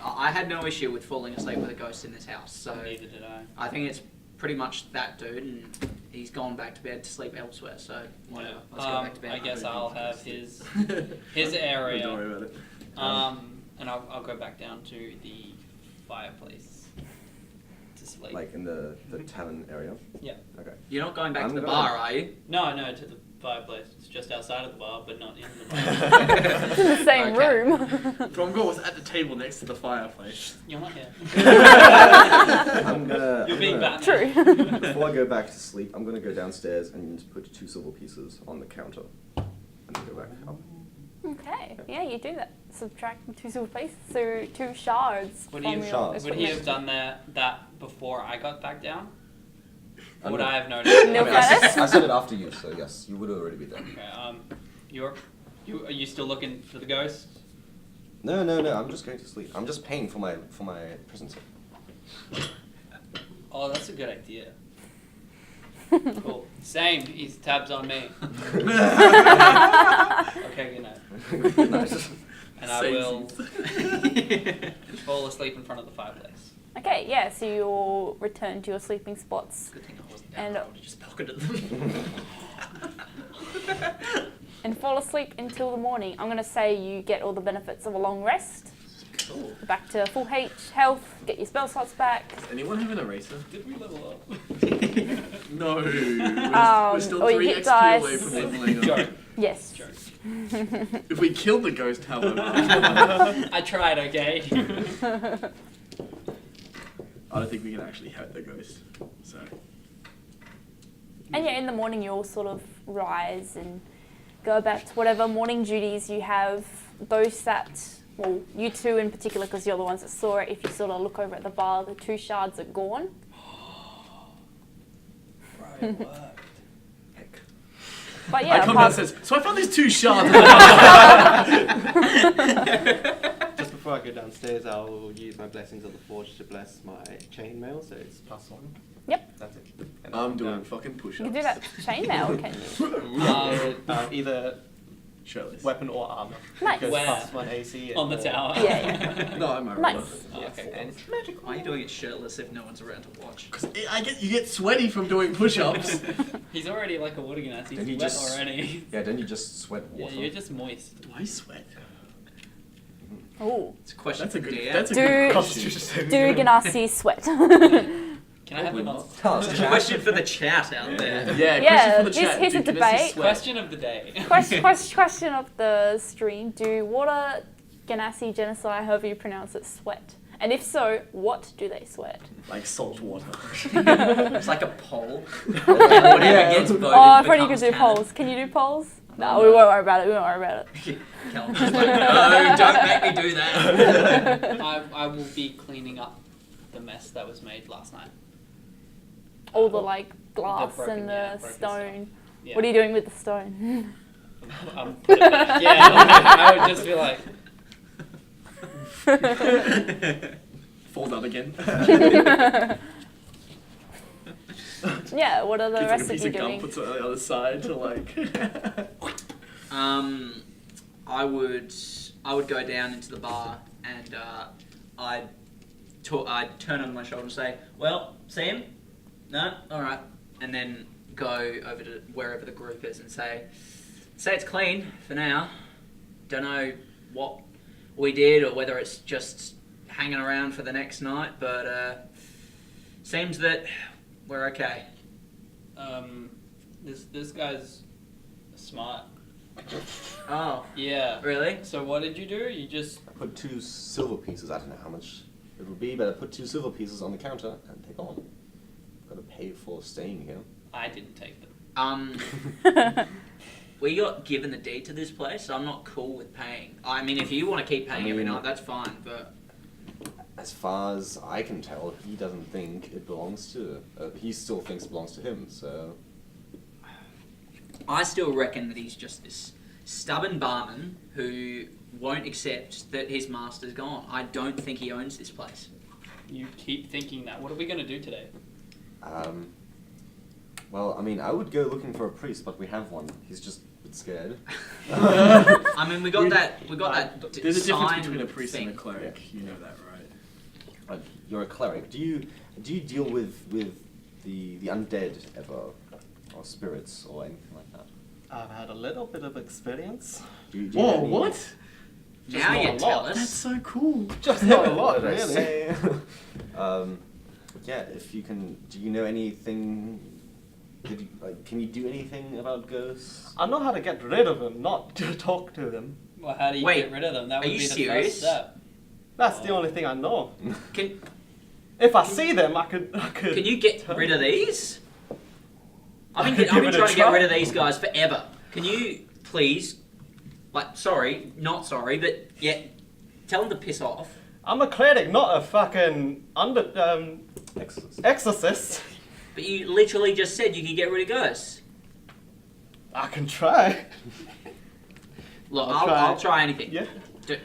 I had no issue with falling asleep with a ghost in this house, so Neither did I. I think it's pretty much that dude, and he's gone back to bed to sleep elsewhere. So whatever. Let's go back to bed. I guess I'll have his Don't area. worry about it. And I'll go back down to the fireplace to sleep. Like in the tavern area? Yeah. Okay. You're not going back I'm to the gonna- bar, are you? No, to the fireplace. It's just outside of the bar, but not in the bar. It's in the same Okay. room. Dromgor was at the table next to the fireplace. You're not here. I'm gonna... You're being bad. True. Before I go back to sleep, I'm gonna go downstairs and put 2 silver pieces on the counter. And then go back up. Okay, yeah, you do that. subtract 2 silver pieces, so 2 shards. Would from he, your shards. would he equipment. have done that before I got back down? I Would know. I have noticed? No. I said it after you, so yes, you would already be there. Okay, are you still looking for the ghost? No, I'm just going to sleep. I'm just paying for my presence. Oh, that's a good idea. Cool. Same. He's tabs on me. Okay, good night. Nice. And I will fall asleep in front of the fireplace. Okay, yeah, so you'll return to your sleeping spots Good thing I wasn't down. And- I would have just pocketed them. and fall asleep until the morning. I'm going to say you get all the benefits of a long rest. Cool. Back to full health, get your spell slots back. Does anyone have an eraser? Did we level up? No. We're still or you 3 hit XP dice. away from leveling up. Joke. Yes. Joke. If we kill the ghost, however. I tried, okay? I don't think we can actually hurt the ghost. So. And yeah, in the morning you'll sort of rise and go about whatever morning duties you have. Those that, well, you two in particular, because you're the ones that saw it, if you sort of look over at the bar, the 2 shards are gone. Right, it worked. Heck. But I yeah, come apart, down and says, so I found these 2 shards. Just before I go downstairs, I'll use my blessings of the forge to bless my chainmail, so it's +1. Yep. That's it. And I'm doing fucking you push-ups. can do that chainmail, can you? either Shirtless. weapon or armor. Nice. Because Where? +1 AC. On the or- tower. Yeah, No, I'm alright. Nice. Oh, Yes, okay. and it's magical. Why are you doing it shirtless if no one's around to watch? You get sweaty from doing push-ups. He's already like a water gnat. He's Then you wet just- already. Yeah, then you just sweat Yeah, water. you're just moist. Do I sweat? Ooh. It's a question That's a for good. DM. That's a Do- good Constitution question. Do Ganassi sweat? Can I have Probably an not. Tell us, It's a chat. question for the chat out there. Yeah. Yeah, Question for the chat. here's a Do Guinness debate. sweat? question of the day? Question of the stream. Do Water Ganassi Genocide, however you pronounce it, sweat? And if so, what do they sweat? Like salt water. It's like a poll. And whatever gets voted Oh, Freddie could becomes do canon. polls. Can you do polls? No, we won't worry about it. We won't worry about it. Callum's just like, no, don't make me do that. I will be cleaning up the mess that was made last night. All the like glass broken- and yeah, the broken stone. Yeah. What are you doing with the stone? Put it back. Yeah, I would just be like, Fall down again. Yeah, what are the Gets like a rest of piece you of gum, doing? puts it on the other side to like. I would go down into the bar and I'd turn on my shoulder and say, well, see him? No? Alright. And then go over to wherever the group is and say it's clean for now. Don't know what we did or whether it's just hanging around for the next night, but seems that we're okay. this guy's smart. Oh, Yeah. really? So what did you do? You just I put 2 silver pieces. I don't know how much it would be, but I put 2 silver pieces on the counter and they're gone. Got to pay for staying here. I didn't take them. We got given the deed to this place, so I'm not cool with paying. I mean, if you want to keep paying every night, that's fine, but... As far as I can tell, he doesn't think it belongs to. He still thinks it belongs to him. So I still reckon that he's just this stubborn barman who won't accept that his master's gone. I don't think he owns this place. You keep thinking that. What are we gonna do today? well, I mean, I would go looking for a priest, but we have one. He's just a bit scared. I mean, we got that There's a difference sign between a priest thing. and a cleric. You know that, right? You're a cleric. Do you deal with the undead ever, or spirits, or anything like that? I've had a little bit of experience. Do you Whoa, have any- what? Now not you a tell lot. us. That's so cool. Just not a lot, What did I really. say? Yeah, if you can, do you know anything? Can you do anything about ghosts? I know how to get rid of them, not to talk to them. Well, how do you Wait, get rid of them? That are would you be the serious? first step. That's the only thing I know. Can If I see them, I could. can you get rid of these? I've been Give trying it a to get try. rid of these guys forever. Can you please Like, sorry, not sorry, but yeah, tell him to piss off. I'm a cleric, not a fucking exorcist. But you literally just said you could get rid of ghosts. I can try. Look, I'll try. I'll try anything. Yeah.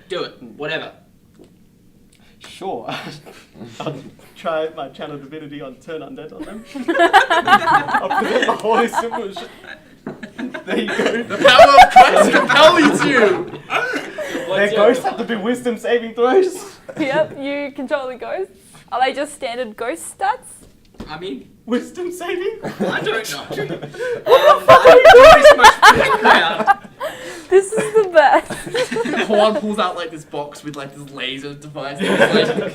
Do it. Whatever. Sure. I'll try my channel divinity on turn undead on them. I'll present my holy symbol. There you go. The power of Christ compels you! Their ghosts have to be wisdom saving throws. Yep, you control the ghosts. Are they just standard ghost stats? I mean, Wisdom saving? I don't know. This is the best. Juan pulls out like this box with like this laser device. And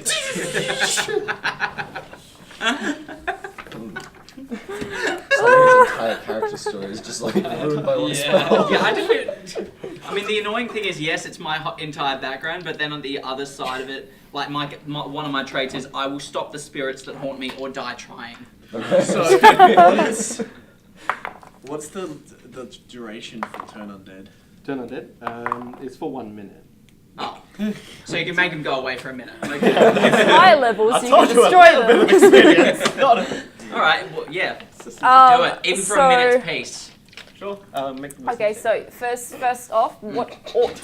Someone's entire character story is just like ruined by one spell. Yeah, I mean, the annoying thing is, yes, it's my entire background, but then on the other side of it, like one of my traits is I will stop the spirits that haunt me or die trying. So, what's the duration for turn undead? Turn undead is for 1 minute. Oh, so you can make them go away for a minute. Okay. It's high level, I so you told can you destroy a little bit of them. experience. Not a... All right, well, yeah, do it, even for so- a minute's pace. Sure. Make the Okay, so first off,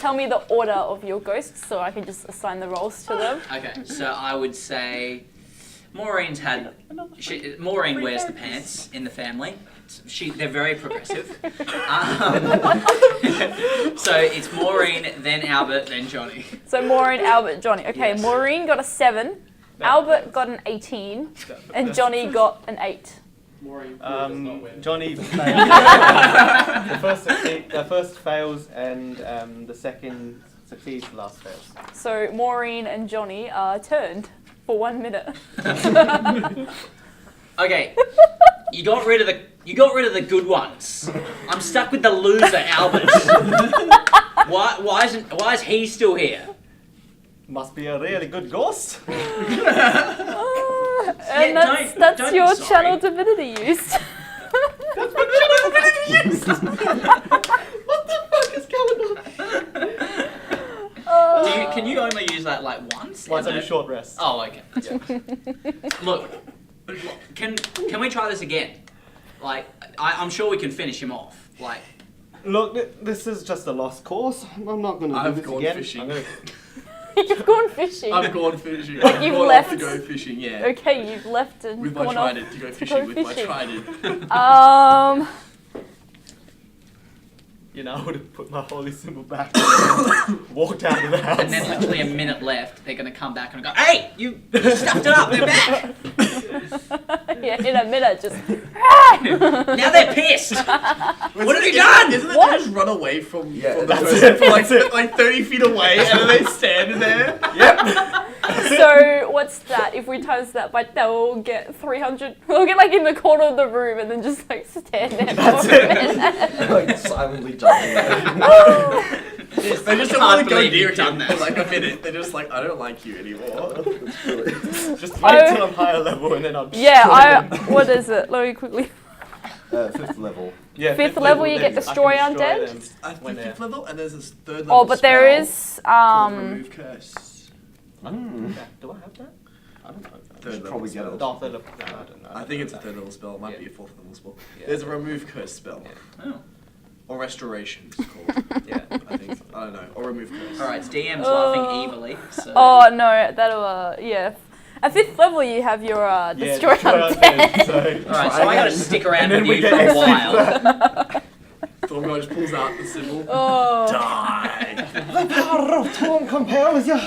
tell me the order of your ghosts so I can just assign the roles to them. Okay, so I would say Maureen's had. Maureen wears the pants in the family. They're very progressive. So it's Maureen, then Albert, then Johnny. So Maureen, Albert, Johnny. Okay, Yes. Maureen got a 7, Albert got an 18, and Johnny got an 8. Maureen does not win. Johnny fails. the first fails and the second succeeds, the last fails. So Maureen and Johnny are turned for 1 minute. Okay, you got rid of the good ones. I'm stuck with the loser, Albert. Why is he still here? Must be a really good ghost. And Yeah, that's don't your be sorry. channel divinity used. That's my channel divinity use. What the fuck is going on? Can you only use that like once? Once And every short rest. Oh, okay. That's fine. Look, can we try this again? Like, I'm sure we can finish him off. Like, Look, this is just a lost cause. I'm not going to do I've this gone again. fishing. You've gone fishing. I've gone fishing. Like I've you've gone left- off to go fishing, yeah. Okay, you've left and With my gone off trident to go to fishing go with fishing. my trident. You know, I would have put my holy symbol back. Walked out of the house. and then literally a minute left, they're gonna come back and go, "Hey, you stuffed it up. They're back. Yeah, in a minute, just. Now they're pissed. What have you done?" Isn't it What? they just run away from the that's person it, for that's it. like 30 feet away and then they stand there? Yep. So what's that? If we times that by that, we'll get 300. We'll get like in the corner of the room and then just like stand there That's for a minute. Like silently jumping there. They just don't Can't want to go believe near you've done him that. for like a minute. They're just like, I don't like you anymore. Just wait till I'm higher level and then I'll Yeah, what is it? Let me quickly. 5th level. Yeah, Fifth level, you get then destroy I can undead? them I think when they're- 5th level, and there's this 3rd level Oh, but there spell is called remove curse. Mm. Do I have that? I don't know. Third level Probably get spell. it. Oh, third level. No, I don't know. I think it's a 3rd level spell. It might Yeah. be a 4th level spell. Yeah. There's a remove curse spell. Oh. Or restoration, it's called. Yeah. I think. I don't know. Or remove curse. All right, DM's laughing evilly. So. Oh no, that'll yeah. At 5th level, you have your destroy undead. So, All right, so I gotta stick around And with then we you get for a XP while. Thornguy just pulls out the symbol. Oh. Die! the power of Tom compels you.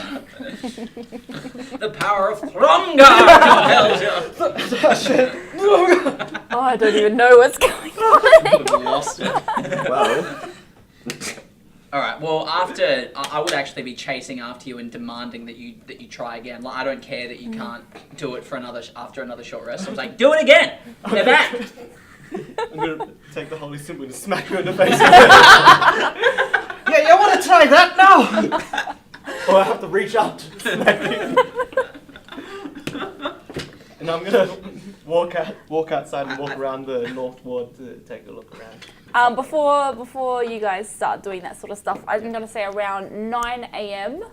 The power of Thromgar compels you. Oh, I don't even know what's going on. Lost it. Well, All right. Well, after I would actually be chasing after you and demanding that you try again. Like, I don't care that you can't do it for after another short rest. I was like, do it again. They're back. I'm gonna take the holy symbol and smack you in the face. Yeah, you want to try that now? Or I have to reach out to smack you. And I'm gonna walk walk outside and walk around the north ward to take a look around. Before you guys start doing that sort of stuff, I'm going to say around 9 a.m.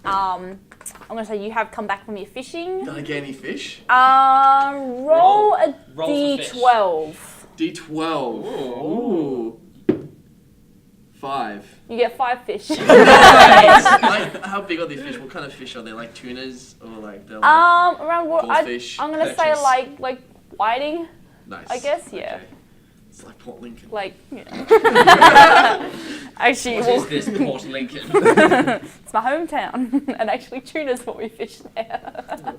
I'm going to say you have come back from your fishing. Did I get any fish? Roll a Roll for fish. d12. D12. Ooh. 5. You get 5 fish. Like, how big are these fish? What kind of fish are they? Like tunas or like they're like around what? goldfish, I'm going to say perches? like whiting, Nice. I guess, yeah. Okay. It's like Port Lincoln. Like, yeah. Actually, What well, is this, Port Lincoln? it's my hometown, and actually tuna's what we fish there.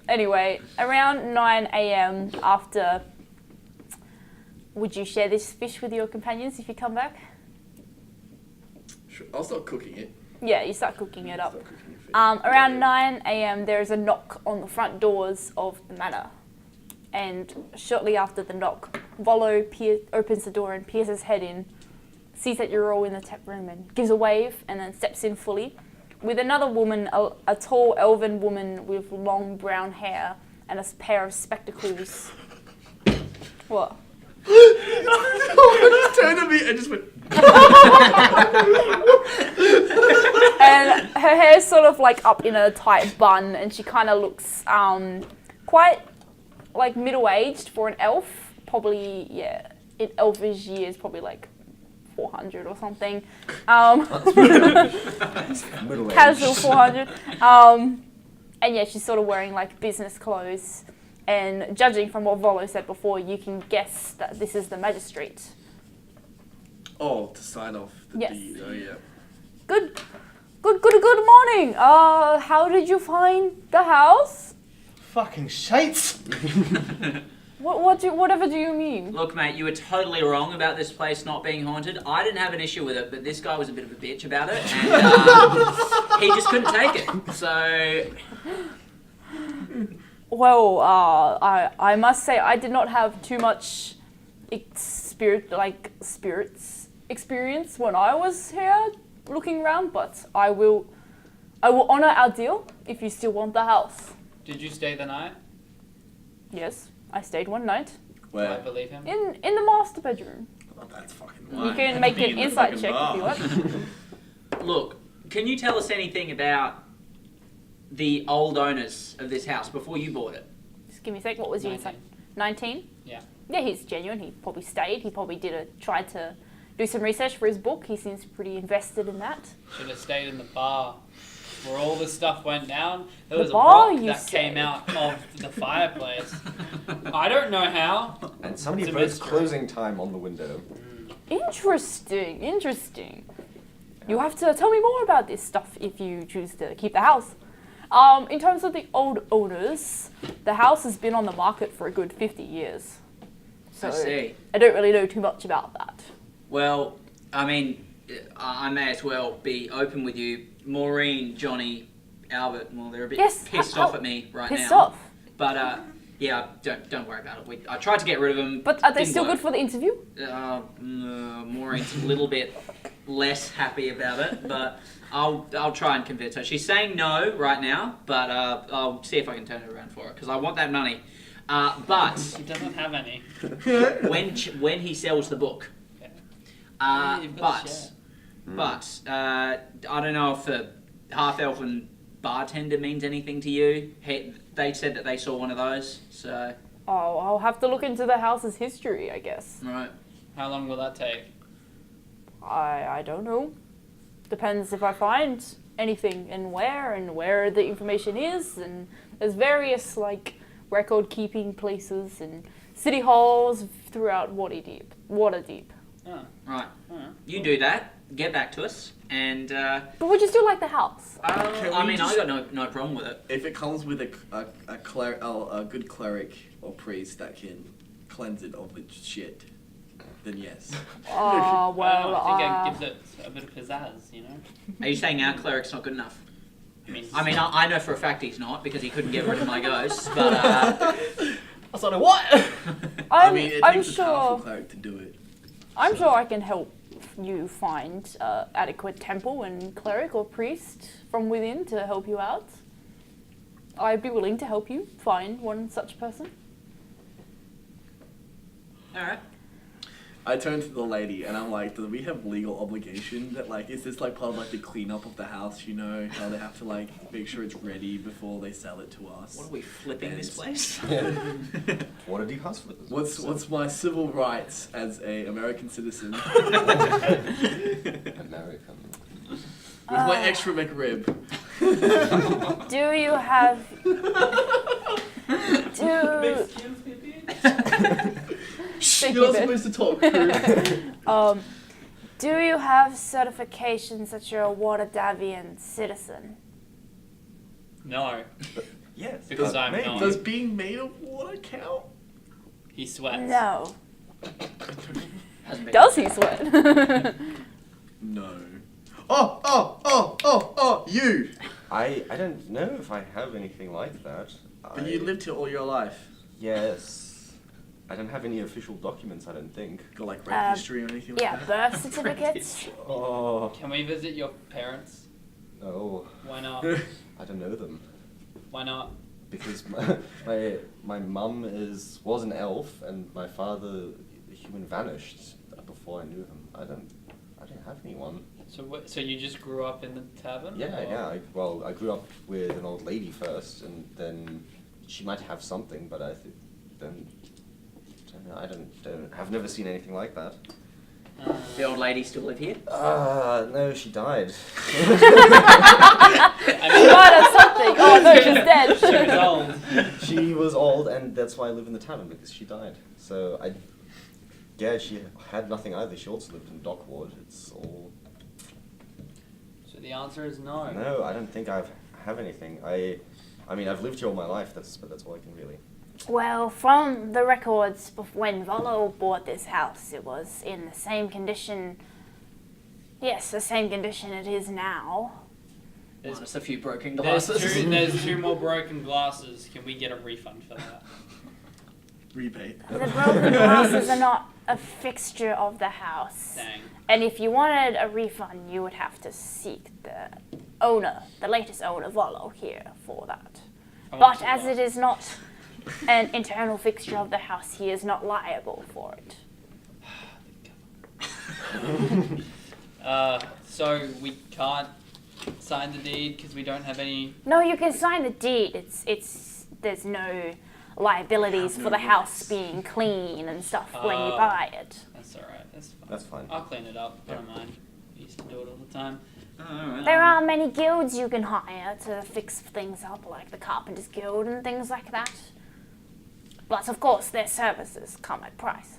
Anyway, around 9 a.m. after, would you share this fish with your companions if you come back? Sure. I'll start cooking it. Yeah, you start cooking it up. Start cooking the fish. Around 9 a.m. there is a knock on the front doors of the manor. And shortly after the knock, Volo opens the door and peers his head in, sees that you're all in the tap room and gives a wave and then steps in fully. With another woman, a tall elven woman with long brown hair and a pair of spectacles. What? Turned to me and just went. And her hair's sort of like up in a tight bun and she kind of looks quite like middle-aged for an elf. Probably, yeah, in elfish years, probably like 400 or something. Casual 400. And yeah, she's sort of wearing like business clothes. And judging from what Volo said before, you can guess that this is the magistrate. Oh, to sign off the Yes. deed. Oh yeah. Good morning. How did you find the house? Fucking shite! Whatever do you mean? Look, mate, you were totally wrong about this place not being haunted. I didn't have an issue with it, but this guy was a bit of a bitch about it, and he just couldn't take it. So, Well, I must say I did not have too much spirits experience when I was here looking around, but I will honor our deal if you still want the house. Did you stay the night? Yes, I stayed one night Do I Where? believe him? in the master bedroom. Oh, that's fucking You lying. can make Be an in the insight fucking check bar. if you want. look, can you tell us anything about the old owners of this house before you bought it? Just give me a sec. What was your 19. insight? 19? Yeah. Yeah, he's genuine. He probably stayed. He probably tried to do some research for his book. He seems pretty invested in that. Should have stayed in the bar where all the stuff went down. There The was a bar, rock you that say? came out of the fireplace. I don't know how. And somebody It's a wrote mystery. closing time on the window. Interesting. You have to tell me more about this stuff if you choose to keep the house. In terms of the old owners, the house has been on the market for a good 50 years. So I see. I don't really know too much about that. Well, I mean, I may as well be open with you. Maureen, Johnny, Albert, well, they're a bit Yes, pissed off at me right Pissed now. off. But, yeah, don't worry about it. I tried to get rid of them. But are they didn't still work. good for the interview? Maureen's a little bit less happy about it, but I'll try and convince her. She's saying no right now, but I'll see if I can turn it around for her because I want that money. But He doesn't have any. when he sells the book, Yeah, you've got to share. but I don't know if the half-elven bartender means anything to you. They said that they saw one of those, so Oh, I'll have to look into the house's history, I guess. right. How long will that take? I don't know. Depends if I find anything and where the information is, and there's various like record keeping places and city halls throughout Waterdeep. Oh, Right. alright. You do that. Get back to us, and But would you still like the house? Can I we mean, just- I got no problem with it. If it comes with a good cleric or priest that can cleanse it of the shit, then yes. Oh, well, I think it gives it a bit of pizzazz, you know? Are you saying our cleric's not good enough? I mean, I know for a fact he's not because he couldn't get rid of my ghosts. But I sort of what? I mean, it I'm takes a powerful sure. cleric to do it. I'm sure I can help you find adequate temple and cleric or priest from within to help you out. I'd be willing to help you find one such person. Alright. I turn to the lady and I'm like, do we have legal obligation that like, is this like part of like the cleanup of the house, you know, how they have to like make sure it's ready before they sell it to us? What are we flipping this place? Waterdeep house flippers. What's my civil rights as a American citizen with American. my extra McRib? Do you have... Shh, you're not supposed to talk. Do you have certifications that you're a Waterdavian citizen? No, Yes. because I'm not. Does being made of water count? He sweats. No. Hasn't been- Does he sweat? No. You! I don't know if I have anything like that. But you lived here all your life. Yes. I don't have any official documents, I don't think. Got like rape history or anything like Yeah, that? birth certificates. Oh, Can we visit your parents? no. Why not? I don't know them. Why not? Because my mum was an elf and my father, the human, vanished before I knew him. I don't have anyone. So you just grew up in the tavern? Yeah. I grew up with an old lady first, and then she might have something, but I've never seen anything like that. The old lady still live here? No, she died. She might have something. Oh no, she's dead. She was old. She was old, and that's why I live in the tavern, because she died. So she had nothing either. She also lived in Dock Ward. It's all. So the answer is no. No, I don't think I have anything. I mean, I've lived here all my life. But that's all I can really. Well, from the records when Volo bought this house, it was in the same condition. Yes, the same condition it is now. Minus a few broken There's glasses. there's two more broken glasses. Can we get a refund for that? Rebate. The broken glasses are not a fixture of the house. Dang. And if you wanted a refund, you would have to seek the owner, the latest owner, Volo, here for that. I want But to as laugh. it is not an internal fixture of the house, he is not liable for it. So we can't sign the deed because we don't have any. No, you can sign the deed. There's no liabilities for the house being clean and stuff when you buy it. That's alright. That's fine. That's fine. I'll clean it up. I don't mind. I used to do it all the time. Alright. There are many guilds you can hire to fix things up, like the Carpenters Guild and things like that. But of course, their services come at prices.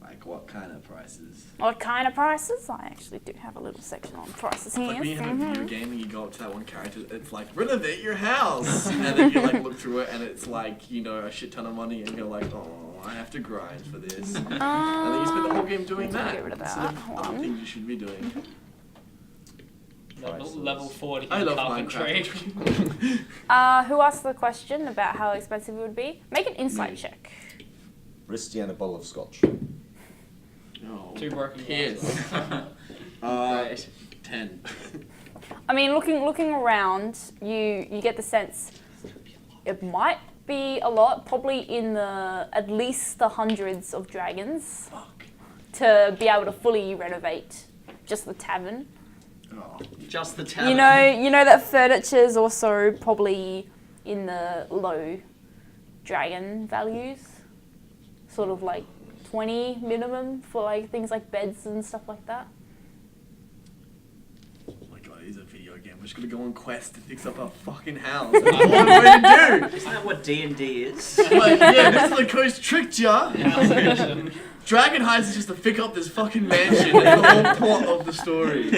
Like what kind of prices? What kind of prices? I actually do have a little section on prices here. Like when you have a video game and you go up to that one character, it's like, renovate your house! And then you like look through it and it's like, you know, a shit ton of money and you're like, oh, I have to grind for this. And then you spend the whole game doing that. Get rid of instead that. of Hold other on. things you should be doing. Level 40 I love carpentry. Minecraft. Who asked the question about how expensive it would be? Make an insight Me. check. Risty and a bottle of scotch. No. 2 broken Yes. glasses. 10. I mean, looking around, you get the sense it might be a lot, probably in the at least the hundreds of dragons to be able to fully renovate just the tavern. Oh. Just the tavern. You know that furniture's also probably in the low dragon values, sort of like 20 minimum for like things like beds and stuff like that. Oh my god, it is a video game. We're just gonna go on quest to fix up our fucking house. That's all I'm going to do! Isn't that what D&D is? Like, yeah, this is the coast tricked ya! House edition. Dragon Heist is just to pick up this fucking mansion. That's the whole plot of the story.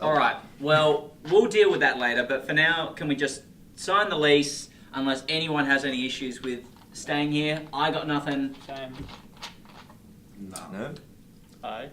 Alright, well, we'll deal with that later, but for now, can we just sign the lease unless anyone has any issues with staying here? I got nothing. Same. No? Aye.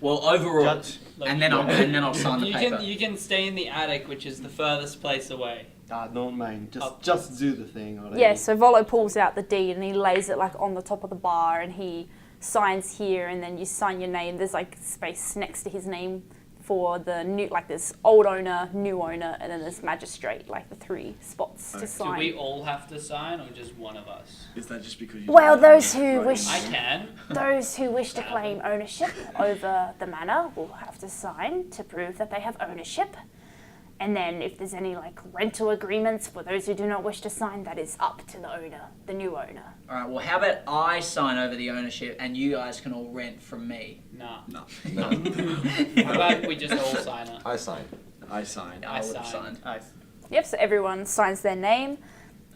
Well, overall, Judge. and then I'll sign the You paper. can can stay in the attic, which is the furthest place away. Don't mind. Oh. Just do the thing already. Yeah, so Volo pulls out the deed and he lays it like on the top of the bar and he signs here and then you sign your name. There's like space next to his name for the new, like there's old owner, new owner, and then there's magistrate, like the 3 spots to Do sign. we all have to sign, or just one of us? Is that just because you? Well, don't have those any who voting? wish- I can. Those who wish to claim ownership over the manor will have to sign to prove that they have ownership. And then if there's any like rental agreements for those who do not wish to sign, that is up to the owner, the new owner. All right. Well, how about I sign over the ownership and you guys can all rent from me? Nah. No. How about we just all sign it? I sign. I signed. I would have signed. signed. Yep, so everyone signs their name,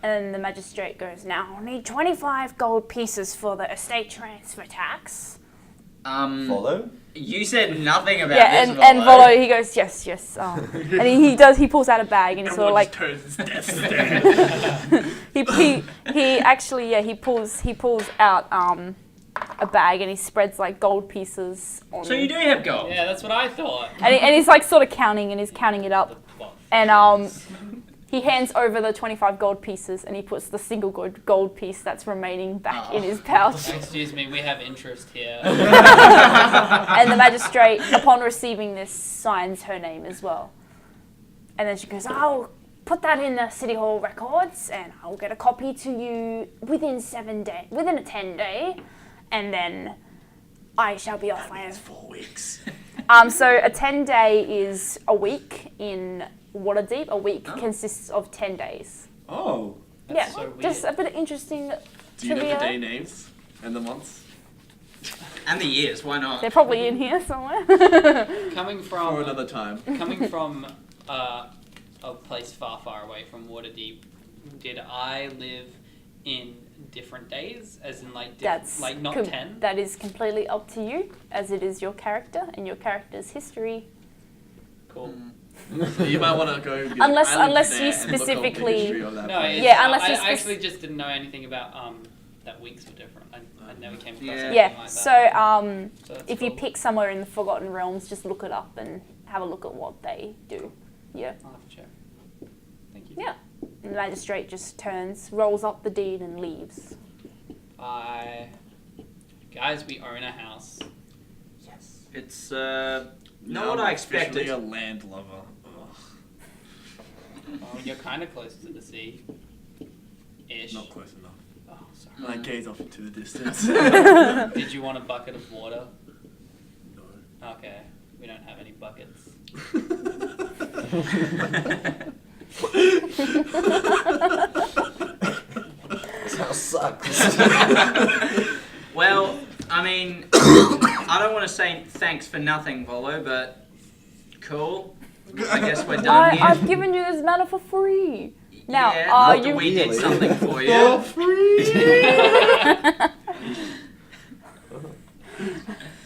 and the magistrate goes, now I'll need 25 gold pieces for the estate transfer tax. Follow? You said nothing about Yeah, this. and Volo, he goes, yes. And he pulls out a bag, and he sort of like, turns his death stare. he pulls out a bag, and he spreads like gold pieces on. So you do have gold. Yeah, that's what I thought. And he's like sort of counting, and he's counting it up, and he hands over the 25 gold pieces, and he puts the single gold piece that's remaining back in his pouch. Excuse me, we have interest here. And the magistrate, upon receiving this, signs her name as well. And then she goes, I'll put that in the City Hall records, and I'll get a copy to you within a 10-day, and then I shall be off my own. 4 weeks. So a 10-day is a week in Waterdeep. A week consists of 10 days. Oh. Yeah, so weird. just a bit of interesting Do you know trivia. the day names and the months? And the years. Why not? They're probably in here somewhere. Coming For from another time. coming from a place far, far away from Waterdeep, did I live in different days, as in like like not 10? That is completely up to you, as it is your character and your character's history. Cool. So you might want to go. Be Unless- like, I lived unless there you and look up the specifically- history of that No, place. it's, Yeah, unless you I actually just didn't know anything about that weeks were different. I never came across anything Yeah, like that. so So that's if you cool. pick somewhere in the Forgotten Realms, just look it up and have a look at what they do. Yeah. I'll have to check. Thank you. Yeah. And the magistrate just turns, rolls up the deed, and leaves. Guys, we own a house. Yes. It's Now not what I'm I expected. officially a land lover. Ugh. Oh, you're kind of close to the sea. Ish. Not close enough. Oh, sorry. And I gaze off into the distance. Did you want a bucket of water? No. Okay, we don't have any buckets. This house sucks. Well, I mean, I don't want to say thanks for nothing, Volo, but cool. I guess we're done here. I've given you this manor for free. Now, yeah, are not that you? we did Really? something for you.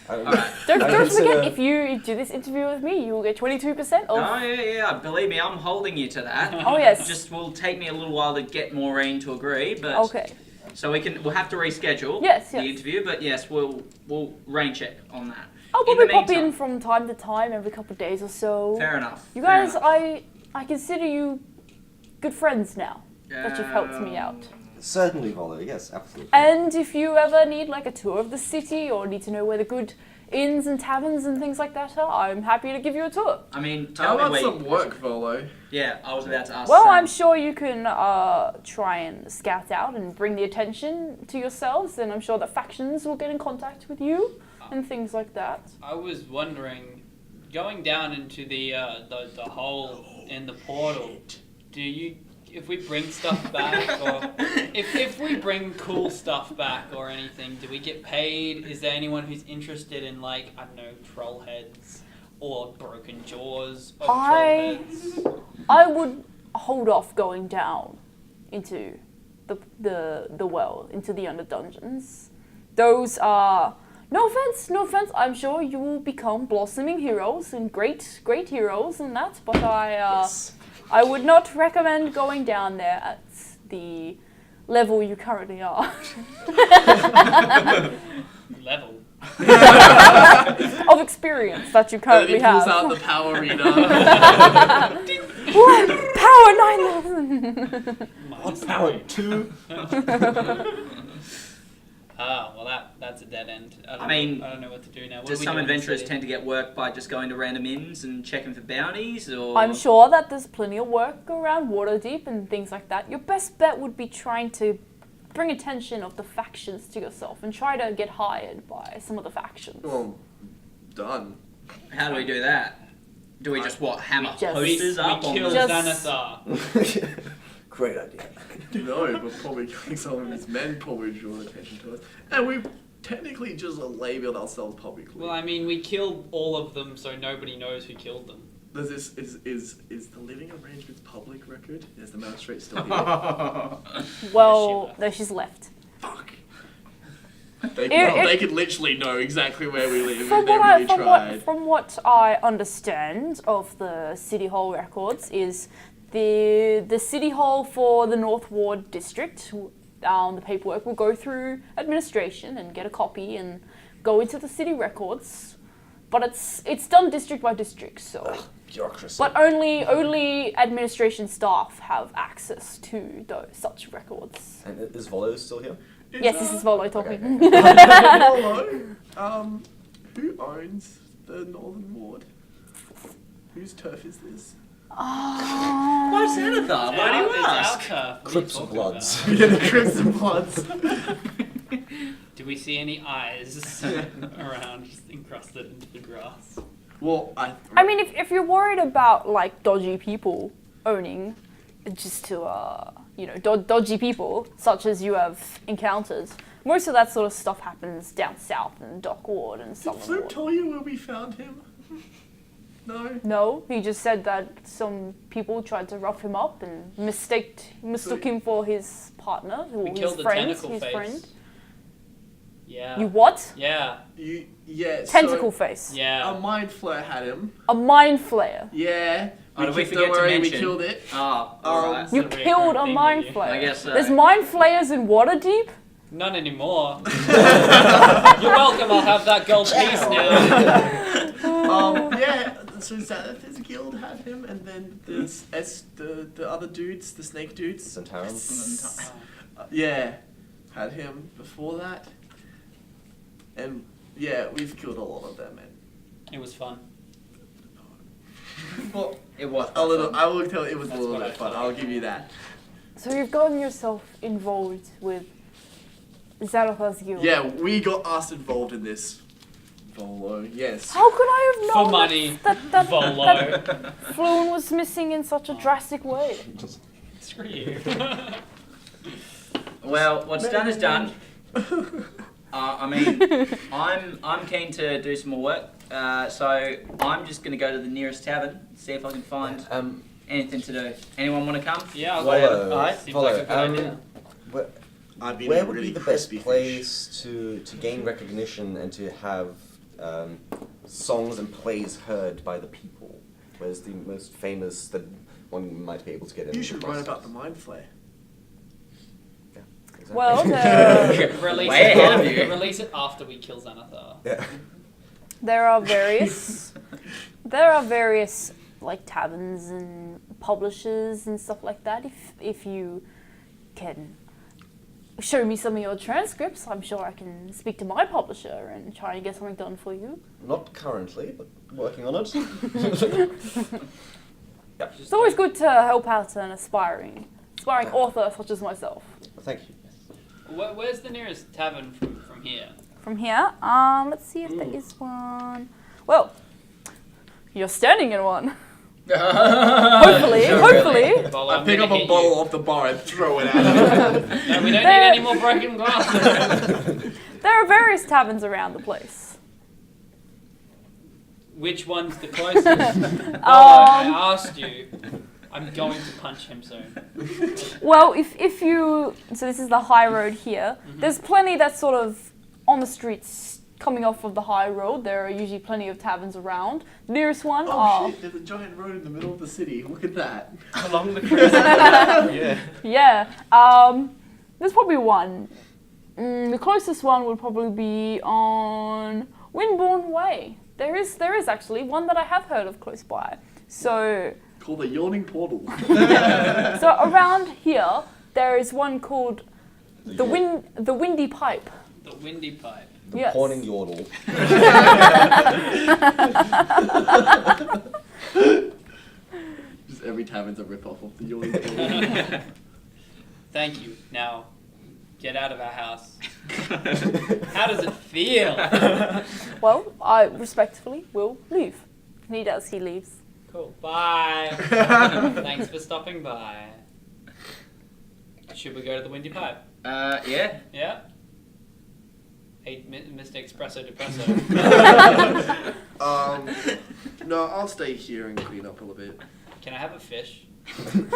Alright. Don't I forget, consider- if you do this interview with me, you will get 22% Oh off. yeah, believe me, I'm holding you to that. Oh, yes. It just will take me a little while to get Maureen to agree, but Okay. so we'll have to reschedule Yes, the yes. interview, but yes, we'll rain check on that. I'll In the probably pop in meantime- from time to time, every couple of days or so. Fair enough. You fair guys, enough. I consider you good friends now that you've helped me out. Certainly, Volo. Yes, absolutely. And if you ever need like a tour of the city or need to know where the good inns and taverns and things like that are, I'm happy to give you a tour. I mean, How tell me about where. some work, Volo? Yeah, I was about to ask. Well, Sam. I'm sure you can try and scout out and bring the attention to yourselves, and I'm sure that factions will get in contact with you and things like that. I was wondering, going down into the hole in the portal, if we bring stuff back, or if we bring cool stuff back or anything, do we get paid? Is there anyone who's interested in, like, I don't know, troll heads or broken jaws of troll heads? I would hold off going down into the well, into the under dungeons. Those are no offense. I'm sure you will become blossoming heroes and great heroes and that. But I would not recommend going down there at the level you currently are. Level. Of experience that you And currently he pulls have. out the power reader. What? Power 9000. Minus Power 3. 2. Oh, well, that's a dead end. I mean, I don't know what to do now. What Do do we some do in the adventurers city? tend to get work by just going to random inns and checking for bounties, or? I'm sure that there's plenty of work around Waterdeep and things like that. Your best bet would be trying to bring attention of the factions to yourself and try to get hired by some of the factions. Well, done. How do we do that? Do we just hammer Just- posters up We on kill the... Just- Xanathar. Great idea. No, but probably killing some of his men probably drew attention to us. And we technically just labeled ourselves publicly. Well, I mean, we killed all of them, so nobody knows who killed them. Does this is the living arrangements public record? Is the magistrate still here? Well, no, she's left. Fuck. They, If- they could literally know exactly where we live From if they what, really tried. from what I understand of the City Hall records is the City Hall for the North Ward District, the paperwork will go through administration and get a copy and go into the city records. But it's done district by district, so. Bureaucracy. But only administration staff have access to such records. And is Volo still here? Yes, this is Volo talking. Hello. Who owns the Northern Ward? Whose turf is this? Why Xanathar? Why do you It's ask? our turf. What are you Crips and talking Bloods. about? Yeah, the Crimson Bloods. Do we see any eyes around just encrusted into the grass? Well, I mean, if you're worried about like dodgy people owning, just to dodgy people such as you have encountered, most of that sort of stuff happens down south in Dock Ward and did Southern Fluke Ward. tell you where we found him? No. No, he just said that some people tried to rough him up and mistook him for his partner or We his killed the friend. tentacle His face. friend. Yeah. You what? Yeah. Yeah. Tentacle So face. Yeah. a mind flare had him. A mind flayer. Yeah. Oh, did we don't forget to worry, we mention? killed it. Oh, alright. You That's a killed a recurring mind thing, flayer. I guess so. There's mind flayers in Waterdeep? Not anymore. You're welcome. I'll have that gold piece now. Yeah. So Xanath's guild had him, and then the other dudes, the snake dudes. Centaurans. Yeah, had him before that. And yeah, we've killed a lot of them, man. It was fun. Well, It was. a little. I will tell you, it was That's a little what bit I fun. thought. I'll give you that. So you've gotten yourself involved with Xanathar's guild. Yeah, we got us involved in this. Volo, yes. How could I have known For money. that Volo. Fluin was missing in such a drastic way? Screw you. Well, what's done is done. I mean, I'm keen to do some more work. So I'm just gonna go to the nearest tavern, see if I can find anything to do. Anyone want to come? Yeah, I'll Volo, go. Alright, seems like a good idea. Where would be the best place to gain recognition and to have songs and plays heard by the people? Where's the most famous that one might be able to get in? You should write about the mind flare. Yeah, exactly. Well, Release Way it ahead of after, you. release it after we kill Xanathar. Yeah. there are various like taverns and publishers and stuff like that. If you can show me some of your transcripts, I'm sure I can speak to my publisher and try and get something done for you. Not currently, but working on it. It's always good to help out an aspiring author such as myself. Thank you. Where's the nearest tavern from here? From here, let's see if there is one. Well, you're standing in one. Hopefully. Volo, I I'm pick gonna up a hit bottle you. off the bar and throw it at him. No, we don't need any more broken glasses. There are various taverns around the place. Which one's the closest? I asked you. I'm going to punch him soon. Well, if you... So this is the high road here. There's plenty that's sort of on the streets coming off of the high road. There are usually plenty of taverns around. The nearest one Oh shit, there's a giant road in the middle of the city. Look at that. Along the coast. Yeah. Yeah. There's probably one. The closest one would probably be on Windbourne Way. There is actually one that I have heard of close by. So Called the Yawning Portal. around here there is one called the Windy Pipe. The windy pipe. The Yes. pawning yodel. Just every tavern's a rip-off of the Yawning. Thank you. Now, get out of our house. How does it feel? Well, I respectfully will leave. And he does, he leaves. Cool. Bye. Thanks for stopping by. Should we go to the windy pipe? Yeah. Yeah? Hey, Mr. Espresso Depresso. No, I'll stay here and clean up a little bit. Can I have a fish?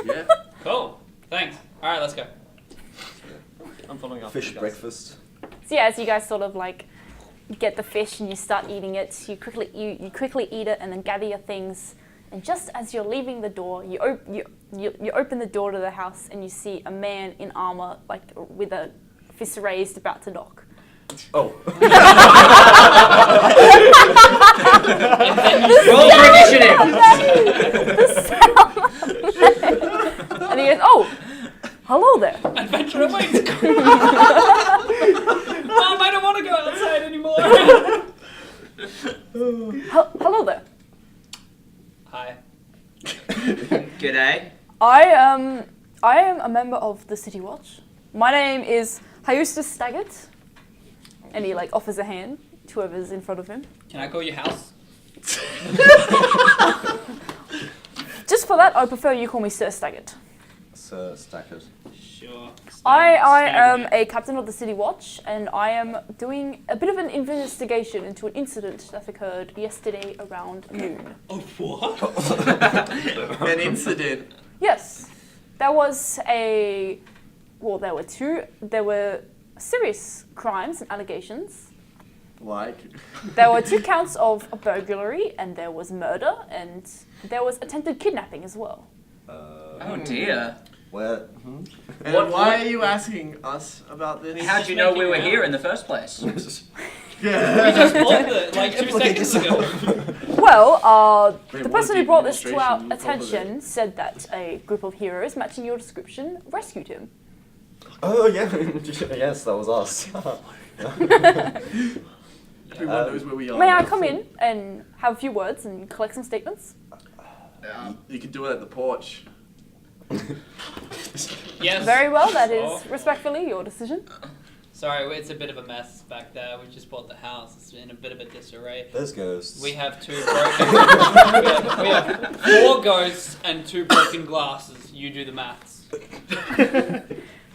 Yeah. Cool. Thanks. Alright, let's go. I'm following up. Fish you guys. breakfast. So yeah, as you guys sort of like get the fish and you start eating it, you quickly eat it and then gather your things. And just as you're leaving the door, you open the door to the house and you see a man in armor, like with a fist raised, about to knock. Oh. Roll for initiative. And he goes, "Oh, hello there." Adventure awaits. Mom, I don't want to go outside anymore. Hello there. Hi. G'day. I am a member of the City Watch. My name is Heist Staggart. And he like offers a hand to whoever's in front of him. Can I call your house? Just for that, I prefer you call me Sir Staggart. Sir Stackard. Sure. I am a captain of the City Watch, and I am doing a bit of an investigation into an incident that occurred yesterday around noon. Oh, what? An incident. Yes, there was there were serious crimes and allegations. Like. There were 2 counts of a burglary, and there was murder, and there was attempted kidnapping as well. Oh dear. Where? And What- why are you asking us about this? How'd you know we were here in the first place? We just bought it like 2 seconds ago. Well, Wait, the what person who did brought this to our administration cover attention said that a group of heroes matching your description rescued him. Oh yeah, yes, that was us. Everyone knows where we are. May I now, come so- in and have a few words and collect some statements? You can do it at the porch. Yes. Very well, that is Sure. respectfully your decision. Sorry, it's a bit of a mess back there. We just bought the house. It's in a bit of a disarray. There's ghosts. We have 2 broken... we have 4 ghosts and 2 broken glasses. You do the maths.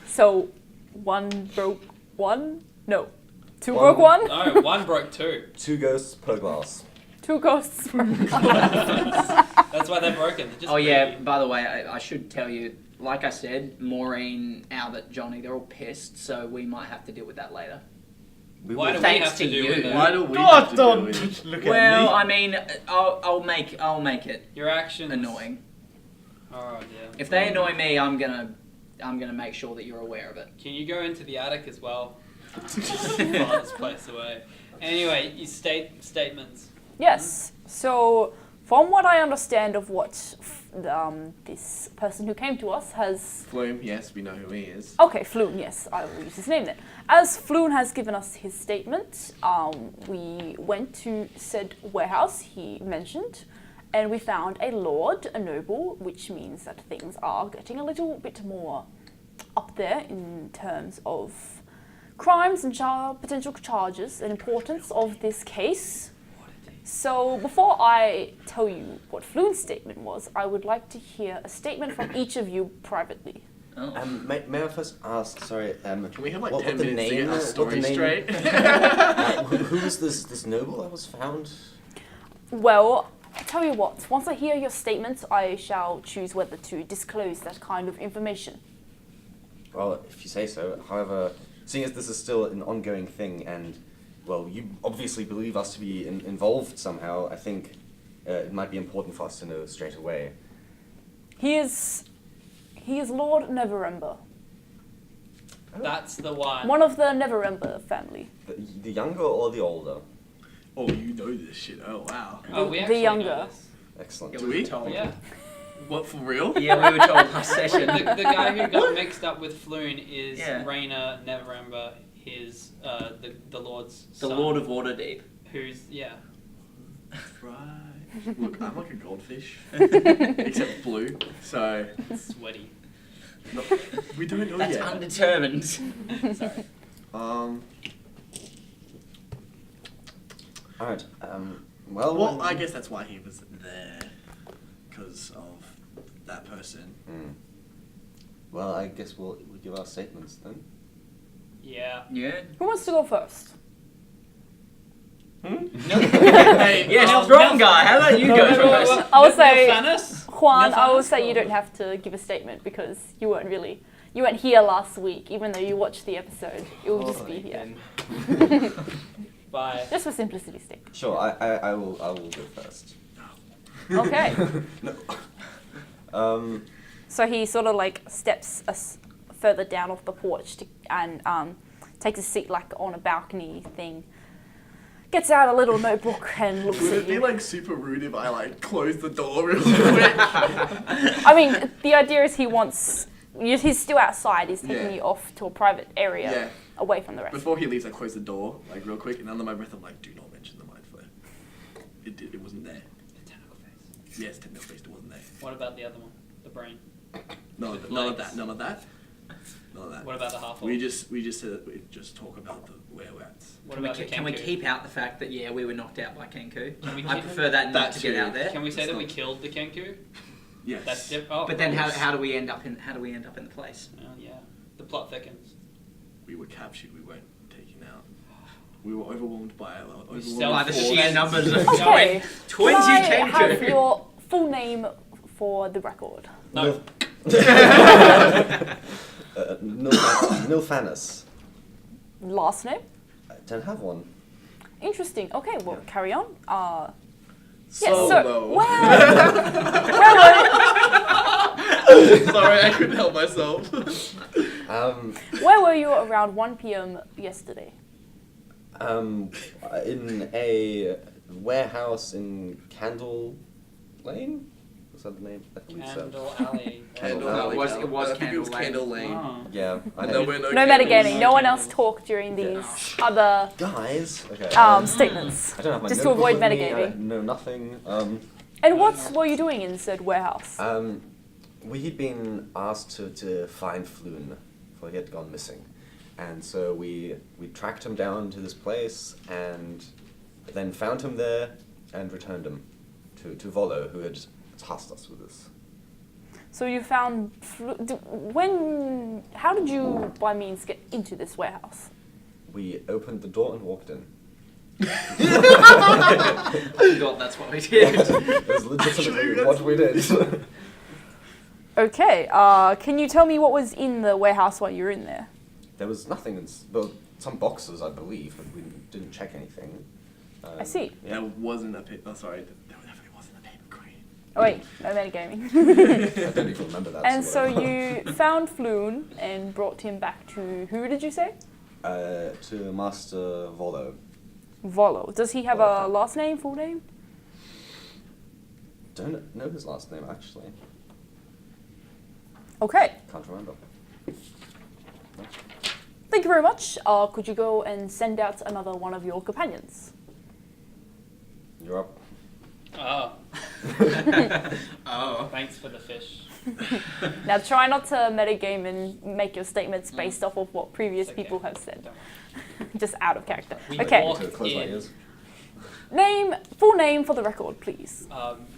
So, 1 broke 1? No. 2 broke 1? No, 1 broke 2. 2 ghosts per glass. 2 ghosts. That's why they're broken. They're just Oh yeah, creepy. by the way, I should tell you, like I said, Maureen, Albert, Johnny, they're all pissed, so we might have to deal with that later. We Why will- do we Thanks have to to do you. with it? Why do we God, have to don't do it? look Well, at I mean, I'll make it Your actions... annoying. Oh dear. If they annoy me, I'm gonna make sure that you're aware of it. Can you go into the attic as well? File this place away. Anyway, you statements. Yes. So, from what I understand of what this person who came to us has... Flume, yes, we know who he is. Okay, Floon, yes, I will use his name then. As Floon has given us his statement, we went to said warehouse he mentioned, and we found a lord, a noble, which means that things are getting a little bit more up there in terms of crimes and potential charges and importance of this case. So before I tell you what Floon's statement was, I would like to hear a statement from each of you privately. Oh. may I first ask, sorry, Can we have like what 10 the minutes name, to get our what the story name- straight? who is this noble that was found? Well, I tell you what, once I hear your statement, I shall choose whether to disclose that kind of information. Well, if you say so. However, seeing as this is still an ongoing thing, and well, you obviously believe us to be involved somehow, I think it might be important for us to know straight away. He is Lord Neverember, That's the one. one of the Neverember family. The younger or the older? Oh, you know this shit. Oh, wow. Oh, we the actually younger. know this. Excellent. Yeah, Do we we? were told. Yeah. What, for real? Yeah, we were told last session. The guy who got mixed up with Floon is Yeah. Rainer Neverember. his the Lord's The son, Lord of Waterdeep. who's Right. Look, I'm like a goldfish, except blue. So sweaty. no, we don't know That's yet. undetermined. Sorry. All right. Well. Well, I guess that's why he was there, because of that person. Well, I guess we'll give our statements then. Yeah. Yeah. Who wants to go first? Hey, yeah, strong guy. How about you go first? I would say Fairness? Juan. No I will offense, say you or- don't have to give a statement because you weren't here last week, even though you watched the episode. It will just be here. Bye. Just for simplicity's sake. Sure. I will go first. Okay. No. So he sort of like steps further down off the porch and takes a seat like on a balcony thing. Gets out a little notebook and looks Would at it be you. like super rude if I like closed the door real quick? I mean, the idea is he's still outside. He's taking Yeah. you off to a private area Yeah. away from the rest. Before he leaves, I close the door like real quick, and under my breath, I'm like, "Do not mention the mind flare. It wasn't there." The tentacle face. Yes, technical face, it wasn't there. What about the other one? The brain. None of that. None of that. None of that. None of that. What about the half We just said that we just talk about where we're at. What Can we, about the can we Kenku? keep out the fact that we were knocked out by Kenku? Can we I keep- prefer that not That to get too. out there. Can we say It's that we not- killed the Kenku? Yes. That's different. Oh, But then of how course. do we end up in the place? Well, yeah. The plot thickens. We were captured. We weren't taken out. We were overwhelmed by By the Force. sheer numbers of Okay. 20 Can I have Kenku. your full name for the record? No. Nilfanis. Last name? I don't have one. Interesting. Okay, well, Yeah. carry on. So so low. where Sorry, I couldn't help myself. were you around 1 p.m. yesterday? In a warehouse in Candle Lane. Was that the name? I think so. Candle Alley. Candle Oh, Alley. it was I think it was Candle Candle Lane. Oh. Yeah. I No, know. we're No candles. metagaming. No one else candles. talked during Yeah. these other Guys. Okay. statements. I don't have my just to notebook avoid with me, metagaming. I know nothing. And what were you doing in said warehouse? We'd been asked to find Floon, for he had gone missing, and so we tracked him down to this place and then found him there and returned him to Volo, who had tasked us with this. So you found how did you by means get into this warehouse? We opened the door and walked in. God, that's what we did. It was legitimately what we did. Okay, can you tell me what was in the warehouse while you were in there? There was nothing well, some boxes, I believe, but we didn't check anything. I see. Yeah. There wasn't a paper. Oh, sorry. There definitely wasn't a paper crane. Oh wait, no metagaming. I don't even remember that. And so whatever. you found Floon and brought him back to who did you say? To Master Volo. Volo. Does he have a last name, full name? Don't know his last name, actually. Okay. Can't remember. Thank you very much. Could you go and send out another one of your companions? You're up. Oh. Oh. Thanks for the fish. Now try not to metagame and make your statements based off of what previous It's okay. people have said. Don't Just out of character. We Okay. walk- To close my in. ears. Name, full name for the record, please.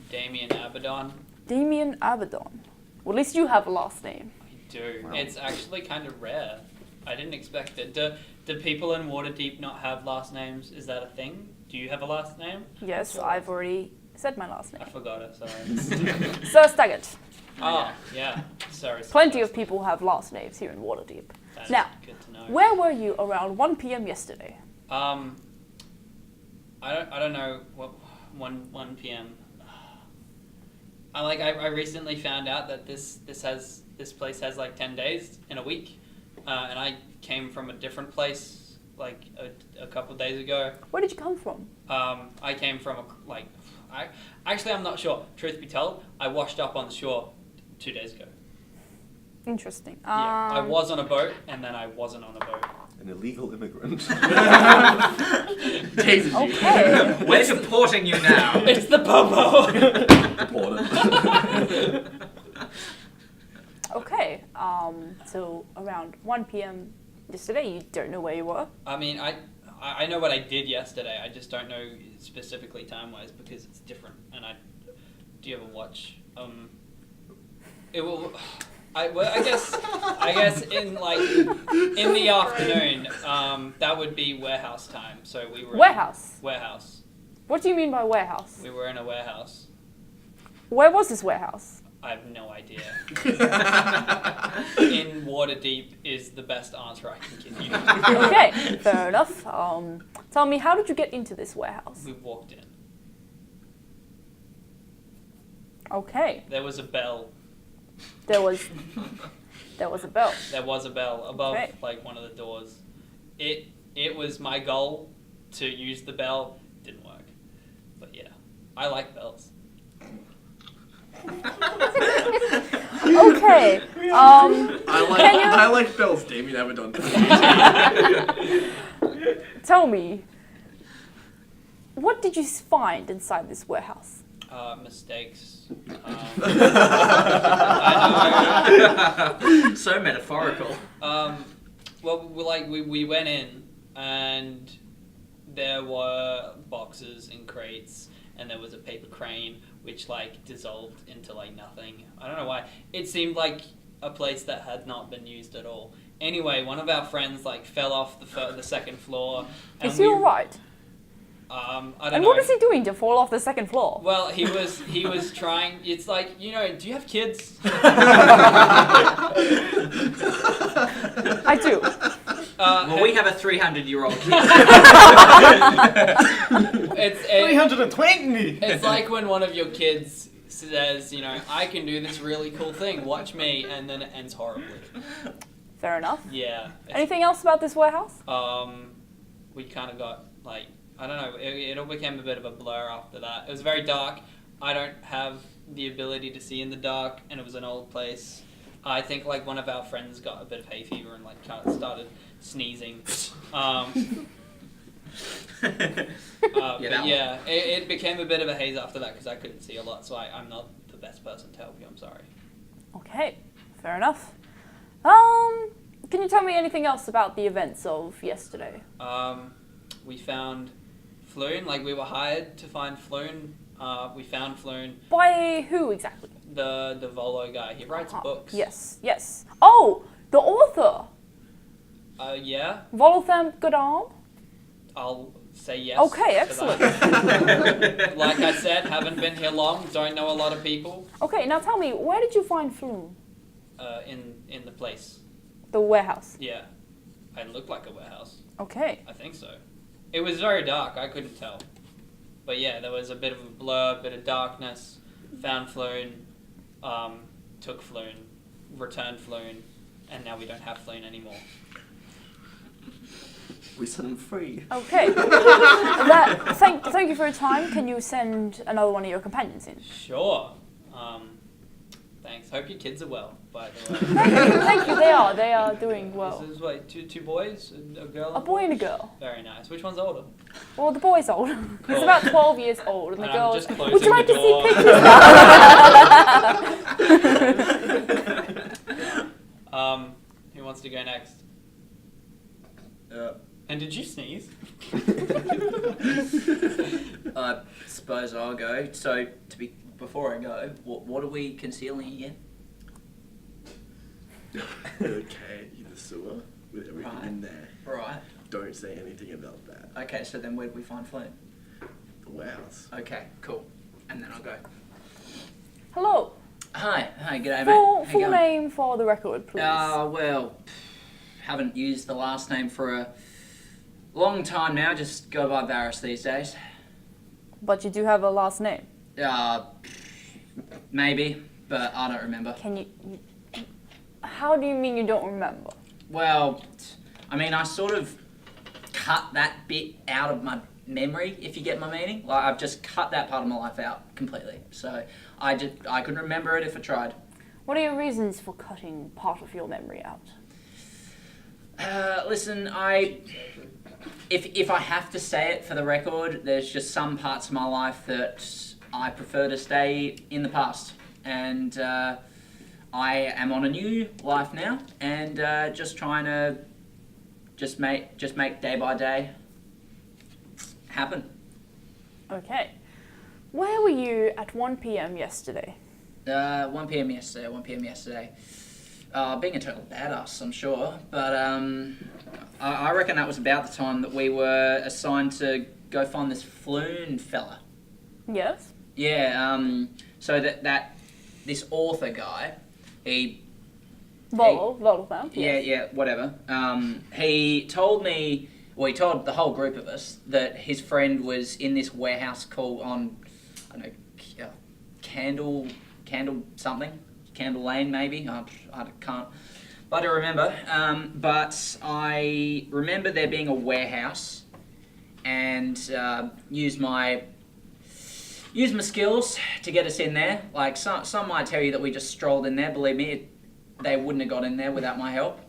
Damien Abaddon. Damien Abaddon. Well, at least you have a last name. I do. Wow. It's actually kind of rare. I didn't expect it. Do people in Waterdeep not have last names? Is that a thing? Do you have a last name? Yes, Sure. I've already said my last I name. forgot it, sorry. Sir Staggart. Oh, yeah. Sorry. Plenty of people have last names here in Waterdeep. That's Now, good to know. Where were you around 1 p.m. yesterday? I don't know what 1 p.m. I recently found out that this place has like 10 days in a week, and I came from a different place like a couple of days ago. Where did you come from? I came from I'm not sure. Truth be told, I washed up on the shore 2 days ago. Interesting. Yeah, I was on a boat and then I wasn't on a boat. an illegal immigrant. Jesus, you. Okay. We're deporting you now. It's the Popo. Okay. So around 1 p.m. yesterday, you don't know where you were? I mean, I know what I did yesterday. I just don't know specifically time-wise because it's different. And do you ever watch? It will. I guess in the afternoon. That would be warehouse time. So we were Warehouse? Warehouse. What do you mean by warehouse? We were in a warehouse. Where was this warehouse? I have no idea. In Waterdeep is the best answer I can give you. Okay, fair enough. Tell me, how did you get into this warehouse? We walked in. Okay. There was a bell. There was a bell. There was a bell above Okay. one of the doors. It was my goal to use the bell. Didn't work. But yeah, I like bells. Okay. I like bells, Damien. I haven't done Tell me, what did you find inside this warehouse? Mistakes. So metaphorical. Well, we went in and there were boxes and crates and there was a paper crane which dissolved into nothing. I don't know why. It seemed like a place that had not been used at all. Anyway, one of our friends fell off the second floor. And Is he alright? I don't know. And what is he doing to fall off the second floor? Well, he was trying. It's do you have kids? I do. Well, we have a 300-year-old kid. It's 320! It's like when one of your kids says, I can do this really cool thing, watch me, and then it ends horribly. Fair enough. Yeah. Anything else about this warehouse? We kind of got, I don't know, it all became a bit of a blur after that. It was very dark. I don't have the ability to see in the dark, and it was an old place. I think, one of our friends got a bit of hay fever and, started sneezing. It became a bit of a haze after that because I couldn't see a lot, so I'm not the best person to help you. I'm sorry. Okay, fair enough. Can you tell me anything else about the events of yesterday? We found Floon. We were hired to find Floon. We found Floon. By who exactly? The Volo guy. He writes books. Yes. Oh, the author. Yeah. Volo Godam? I'll say yes. Okay, to excellent. that. Like I said, haven't been here long. Don't know a lot of people. Okay, now tell me, where did you find Floon? In the place. The warehouse. Yeah. It looked like a warehouse. Okay. I think so. It was very dark. I couldn't tell. But yeah, there was a bit of a blur, a bit of darkness. Found Floon. Took Floon. Returned Floon. And now we don't have Floon anymore. We set him free. Okay. Thank you for your time. Can you send another one of your companions in? Sure. Thanks. Hope your kids are well, by the way. Thank you. They are doing well. This is two boys and a girl? A boy and a girl. Very nice. Which one's older? Well, the boy's old. He's about 12 years old, and the And girl. I'm just closing Would you like the to door. see pictures? Who wants to go next? And did you sneeze? I suppose I'll go. So, before I go, what are we concealing again? Okay, in the sewer with everything in there. Right. Don't say anything about that. Okay, so then where do we find Floon? The warehouse. Okay, cool. And then I'll go. Hello. Hi, g'day, mate. Full name for the record, please. Well, haven't used the last name for a long time now. Just go by Varys these days. But you do have a last name. Maybe, but I don't remember. Can you? How do you mean you don't remember? Well, I mean, I sort of cut that bit out of my memory, if you get my meaning. I've just cut that part of my life out completely. So I couldn't remember it if I tried. What are your reasons for cutting part of your memory out? Listen, if I have to say it for the record, there's just some parts of my life that I prefer to stay in the past, and I am on a new life now, and just trying to just make day by day happen. Okay. Where were you at 1 p.m. yesterday? 1 p.m. yesterday. Being a total badass, I'm sure, but I reckon that was about the time that we were assigned to go find this Floon fella. Yes. Yeah. So that this author guy, Volo found. Yeah, whatever. He told me, well, he told the whole group of us that his friend was in this warehouse called on, I don't know, Candle something. Candle Lane, maybe. I can't bloody remember. But I remember there being a warehouse, and use my skills to get us in there. Like some might tell you that we just strolled in there. Believe me, they wouldn't have got in there without my help.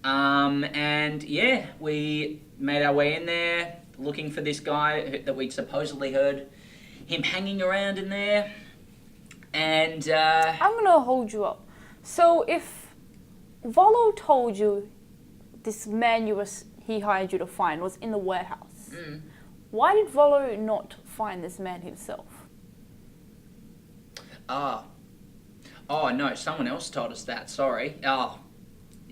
And yeah, we made our way in there, looking for this guy that we'd supposedly heard him hanging around in there. And I'm gonna hold you up. So if Volo told you this man he hired you to find was in the warehouse, why did Volo not find this man himself? Oh no, someone else told us that. Sorry.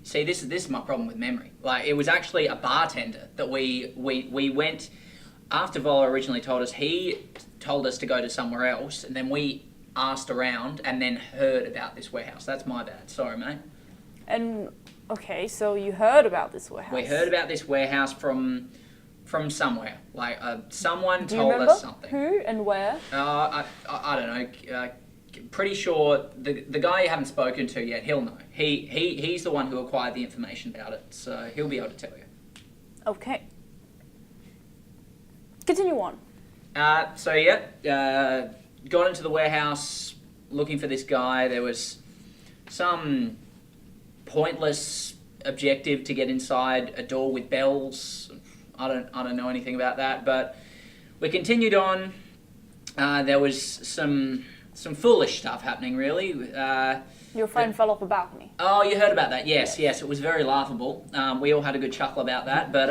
See, this is my problem with memory. Like, it was actually a bartender that we went after Volo originally told us. He told us to go to somewhere else, and then we asked around and then heard about this warehouse. That's my bad. Sorry, mate. And okay, so you heard about this warehouse. We heard about this warehouse from somewhere. Like someone Do you told remember us something. Who and where? I don't know. Pretty sure the guy you haven't spoken to yet, he'll know. He's the one who acquired the information about it, so he'll be able to tell you. Okay. Continue on. So yeah, got into the warehouse looking for this guy. There was some pointless objective to get inside a door with bells. I don't know anything about that, but we continued on. There was some foolish stuff happening, really. Your friend fell off a balcony. Oh, you heard about that? Yes. It was very laughable. We all had a good chuckle about that, but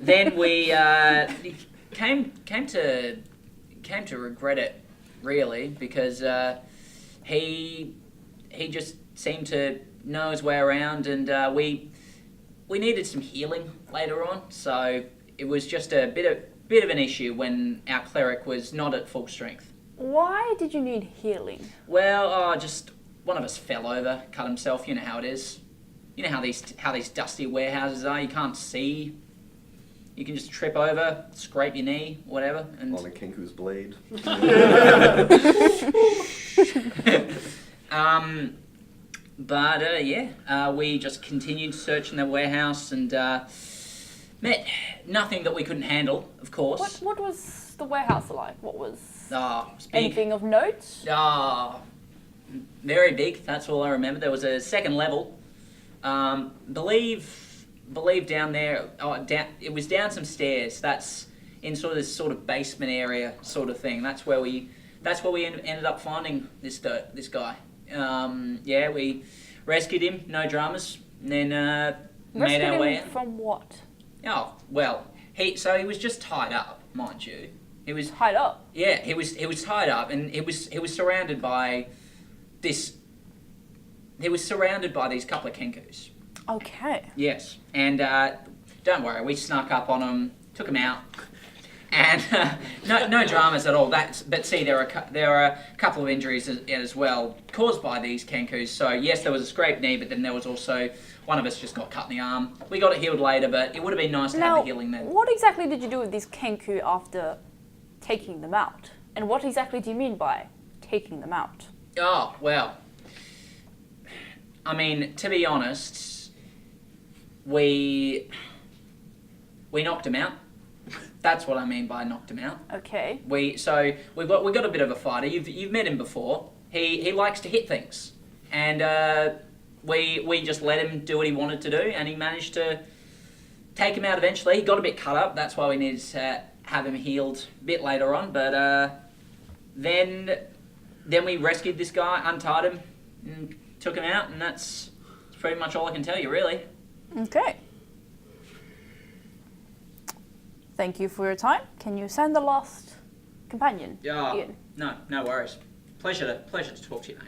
then we came to regret it, really, because he just seemed to know his way around, and we needed some healing later on. So it was just a bit of an issue when our cleric was not at full strength. Why did you need healing? Well, just one of us fell over, cut himself. You know how it is. You know how these dusty warehouses are. You can't see. You can just trip over, scrape your knee, whatever. And on a Kinku's blade. We just continued searching the warehouse and met nothing that we couldn't handle, of course. What was the warehouse like? What was It's big. anything of note? Very big. That's all I remember. There was a second level. Believe down there. It was down some stairs. That's in this sort of basement area sort of thing. That's where we ended up finding this guy. We rescued him. No dramas. And then made our way in. From what? Oh well, he was just tied up, mind you. He was tied up. Yeah, he was tied up, and he was surrounded by this. He was surrounded by these couple of Kenkus. Okay. Yes, and don't worry, we snuck up on him, took him out, and no dramas at all. But see, there are a couple of injuries as well caused by these Kenkus. So yes, there was a scraped knee, but then there was also one of us just got cut in the arm. We got it healed later, but it would have been nice to have the healing then. What exactly did you do with these Kenku after taking them out? And what exactly do you mean by taking them out? Oh, well, I mean, to be honest, we knocked him out. That's what I mean by knocked him out. Okay. We got a bit of a fighter. You've met him before. He likes to hit things, and we just let him do what he wanted to do, and he managed to take him out eventually. He got a bit cut up. That's why we needed to have him healed a bit later on. But then we rescued this guy, untied him, and took him out, and that's pretty much all I can tell you, really. Okay. Thank you for your time. Can you send the last companion? Yeah. Ian? No worries. Pleasure to talk to you, mate.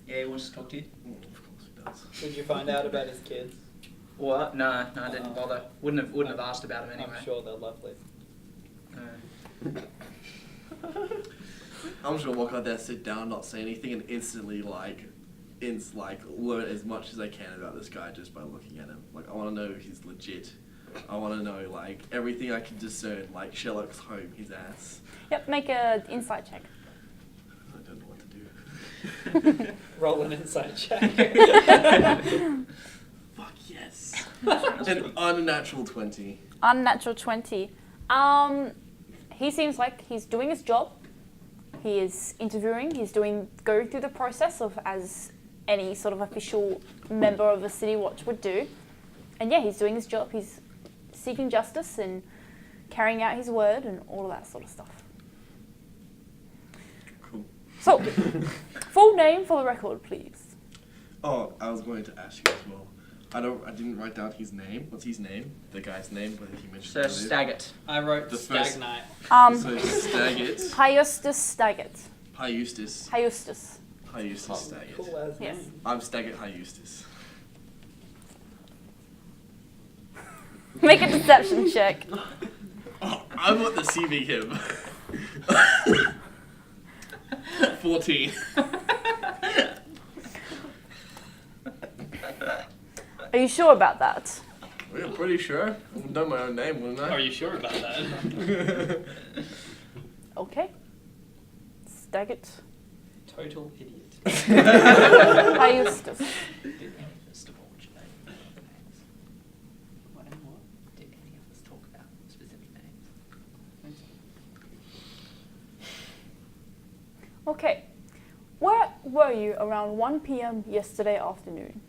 Yeah, he wants to talk to you. Of course he does. Did you find out about his kids? What? No, I didn't bother. Wouldn't have asked about him anyway. I'm sure they're lovely. I'm just gonna walk out there, sit down, not say anything, and instantly learn as much as I can about this guy just by looking at him. Like, I want to know he's legit. I want to know like everything I can discern, like Sherlock's Holmes, his ass. Yep, make an insight check. I don't know what to do. Roll an insight check. Fuck yes. An unnatural 20. Unnatural 20. He seems like he's doing his job. He is interviewing. He's going through the process of as any sort of official member of a City Watch would do. And yeah, he's doing his job. He's seeking justice and carrying out his word and all of that sort of stuff. Cool. So, full name for the record, please. Oh, I was going to ask you as well. I didn't write down his name. What's his name? The guy's name, whether he mentioned Sir Staggart. I wrote The first- Stagnite. So Staggart. Hyustus Staggart. Hyustus. Hyustus. Hyustus Staggart. Cool as Yes. name. I'm Staggart Hyustus. Make a deception check. Oh, I want to CV him. 14. Are you sure about that? Yeah, pretty sure. I would have done my own name, wouldn't I? Are you sure about that? Okay. Staggart. Total idiot. Hyustus. First of all, would you know names? What and what? Did any of us talk about specific names? Okay. Where were you around 1 p.m. yesterday afternoon?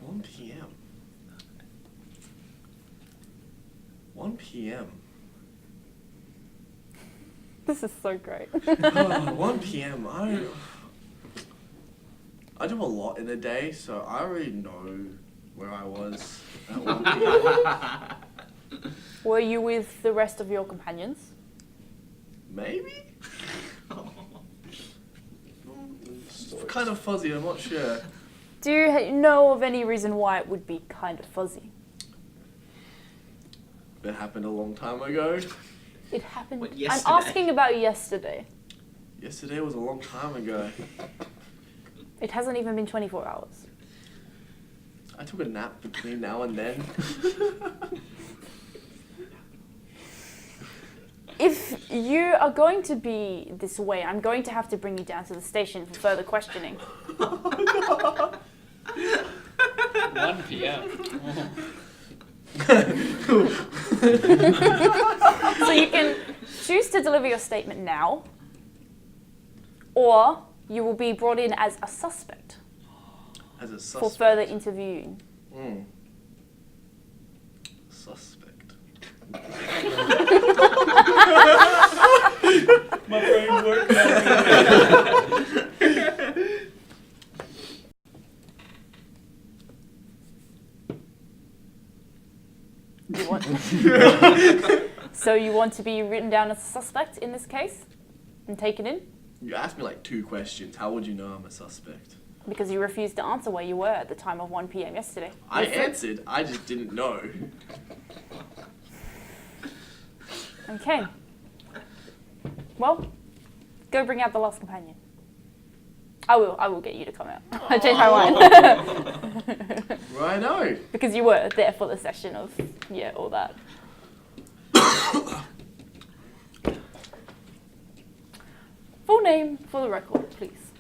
1 p.m. 1 p.m. This is so great. 1 p.m. I do a lot in a day, so I already know where I was at 1 p.m. Were you with the rest of your companions? Maybe? It's kind of fuzzy, I'm not sure. Do you know of any reason why it would be kind of fuzzy? It happened a long time ago. It happened. What, I'm yesterday? asking about yesterday. Yesterday was a long time ago. It hasn't even been 24 hours. I took a nap between now and then. If you are going to be this way, I'm going to have to bring you down to the station for further questioning. 1 p.m. So you can choose to deliver your statement now, or you will be brought in as a suspect As a for suspect. further interviewing. Suspect. My brain worked. You want So you want to be written down as a suspect in this case and taken in? You asked me like 2 questions. How would you know I'm a suspect? Because you refused to answer where you were at the time of 1 p.m. yesterday. I answered, I just didn't know. Okay. Well, go bring out the last companion. I will get you to come out. I changed my mind. Right, no. Because you were there for the session of, all that. Full name for the record, please.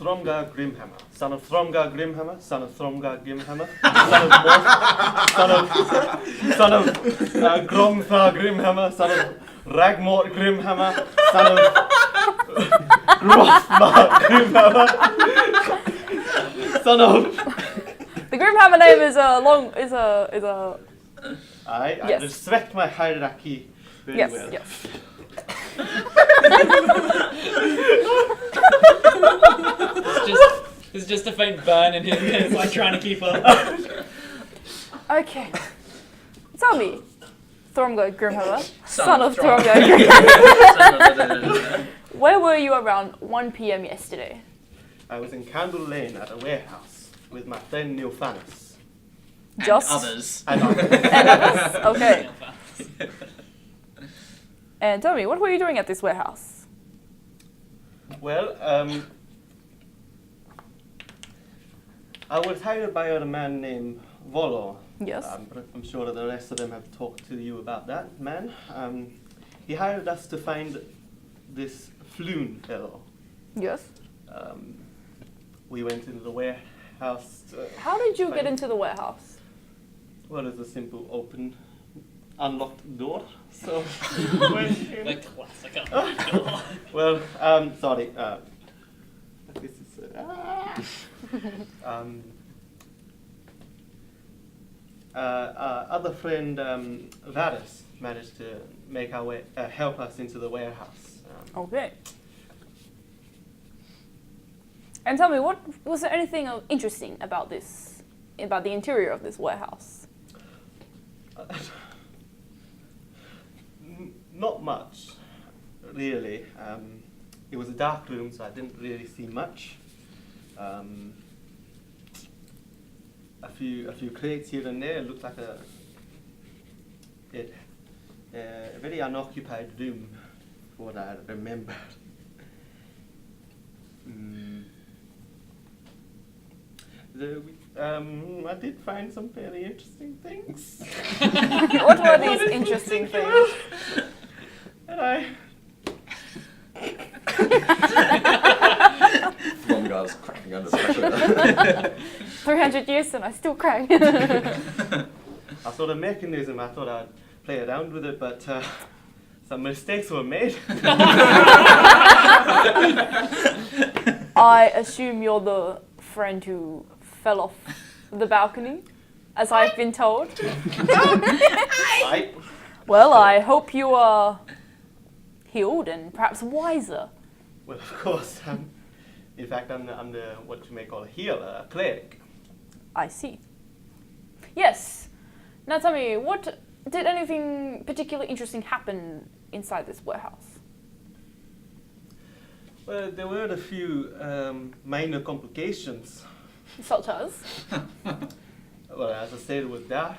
Thromgar Grimhammer, son of Thromgar Grimhammer, son of Thromgar Grimhammer, son of Gromthar Grimhammer, son of Ragmort Grimhammer, son of Grothmar Grimhammer, son of. The Grimhammer name is a I Yes. respect my hierarchy very yes, well. yes. It's just a faint burn in him. It's like trying to keep up. Okay. Tell me, Thormgo Grimhammer, son of Throm- Thormgo Grimhammer, Son of- where were you around 1 p.m. yesterday? I was in Candle Lane at a warehouse with my friend Neil Fannis. Just others. And I, and others? Okay. And tell me, what were you doing at this warehouse? well, I was hired by a man named Volo. Yes. I'm sure that the rest of them have talked to you about that man. He hired us to find this Floon fellow. Yes. We went into the warehouse. How did you get find- into the warehouse? Well, it's a simple open, unlocked door. So, went in. The classic. Well, sorry. This is. Other friend Varys managed to make our way, help us into the warehouse. Okay. And tell me, what was there anything interesting about this, about the interior of this warehouse? Not much, really. It was a dark room, so I didn't really see much. A few crates here and there. It looked like a very unoccupied room, for what I remember. I did find some very interesting things. What were these interesting things? And I. One guy's cracking under pressure. 300 years and I still cry. I saw the mechanism, I thought I'd play around with it, but some mistakes were made. I assume you're the friend who fell off the balcony, as I've been told. I, Well, I hope you are healed and perhaps wiser. well, of course, in fact, I'm the what you may call a healer, a cleric. I see. Yes. Now tell me, did anything particularly interesting happen inside this warehouse? Well, there were a few minor complications. Such as? Well, as I said, it was dark.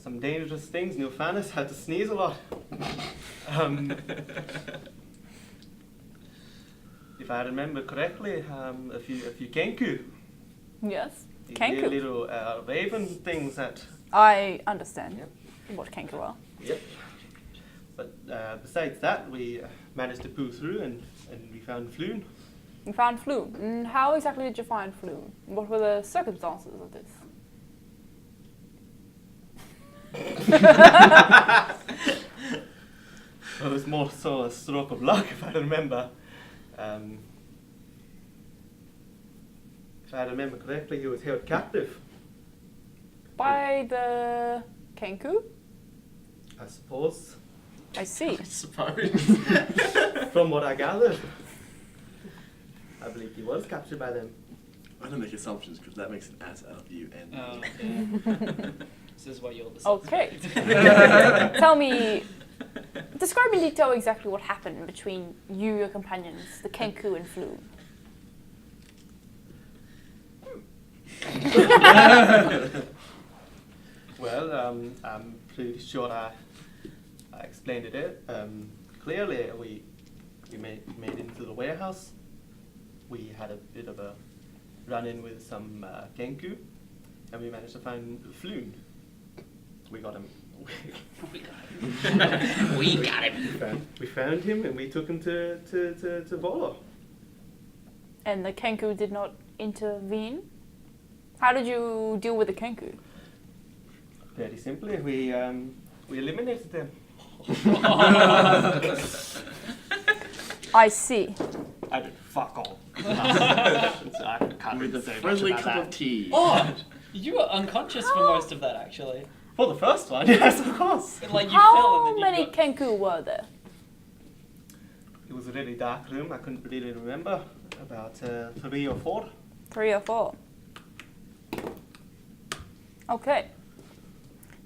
Some dangerous things. Neil Fannis had to sneeze a lot. If I remember correctly, a few kenku. Yes. These Kenku. little raven things that. I understand what Kenku are. Yep. But besides that, we managed to pull through and we found Floon. You found Floon. And how exactly did you find Floon? What were the circumstances of this? Well, it was more so a stroke of luck, if I remember. If I remember correctly, he was held captive, By the Kenku? I suppose, I see. I suppose. from what I gathered. I believe he was captured by them. I don't make assumptions because that makes an ass out of you and Oh, me. okay. This is what you're the Okay. suspect. Tell me, describe in detail exactly what happened between you, your companions, the Kenku and Floon. Well, I'm pretty sure I explained it. Clearly, we made into the warehouse. We had a bit of a run-in with some kenku, and we managed to find Floon. We got him. We got him. We found him, and we took him to Volo. And the Kenku did not intervene? How did you deal with the Kenku? Very simply, We eliminated them. I see. I did fuck all. So I can't With really a say much friendly about cup that. of tea. Oh, you were unconscious for most of that, actually. For the first one, yes, of course. Like you fell How and then many you got... Kenku were there? It was a really dark room. I couldn't really remember. About 3 or 4. 3 or 4. Okay.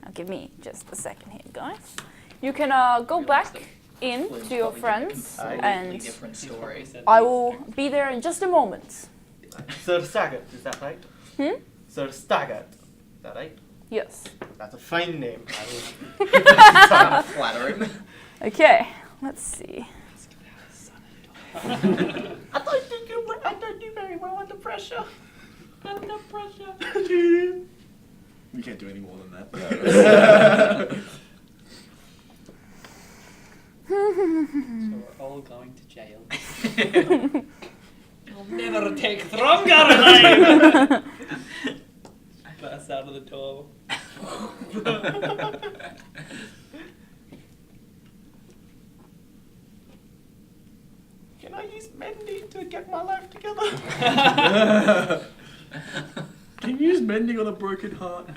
Now give me just a second here, guys. You can go back in to your friends, and different story. I will be there in just a moment. Sir Staggart, is that right? Sir Staggart, is that right? Yes. That's a fine name. Flattering. Okay. Let's see. I don't do very well under pressure. Under pressure. We can't do any more than that. So we're all going to jail. I'll never take Throngar alive! Burst out of the door. Can I use mending to get my life together? Can you use mending on a broken heart?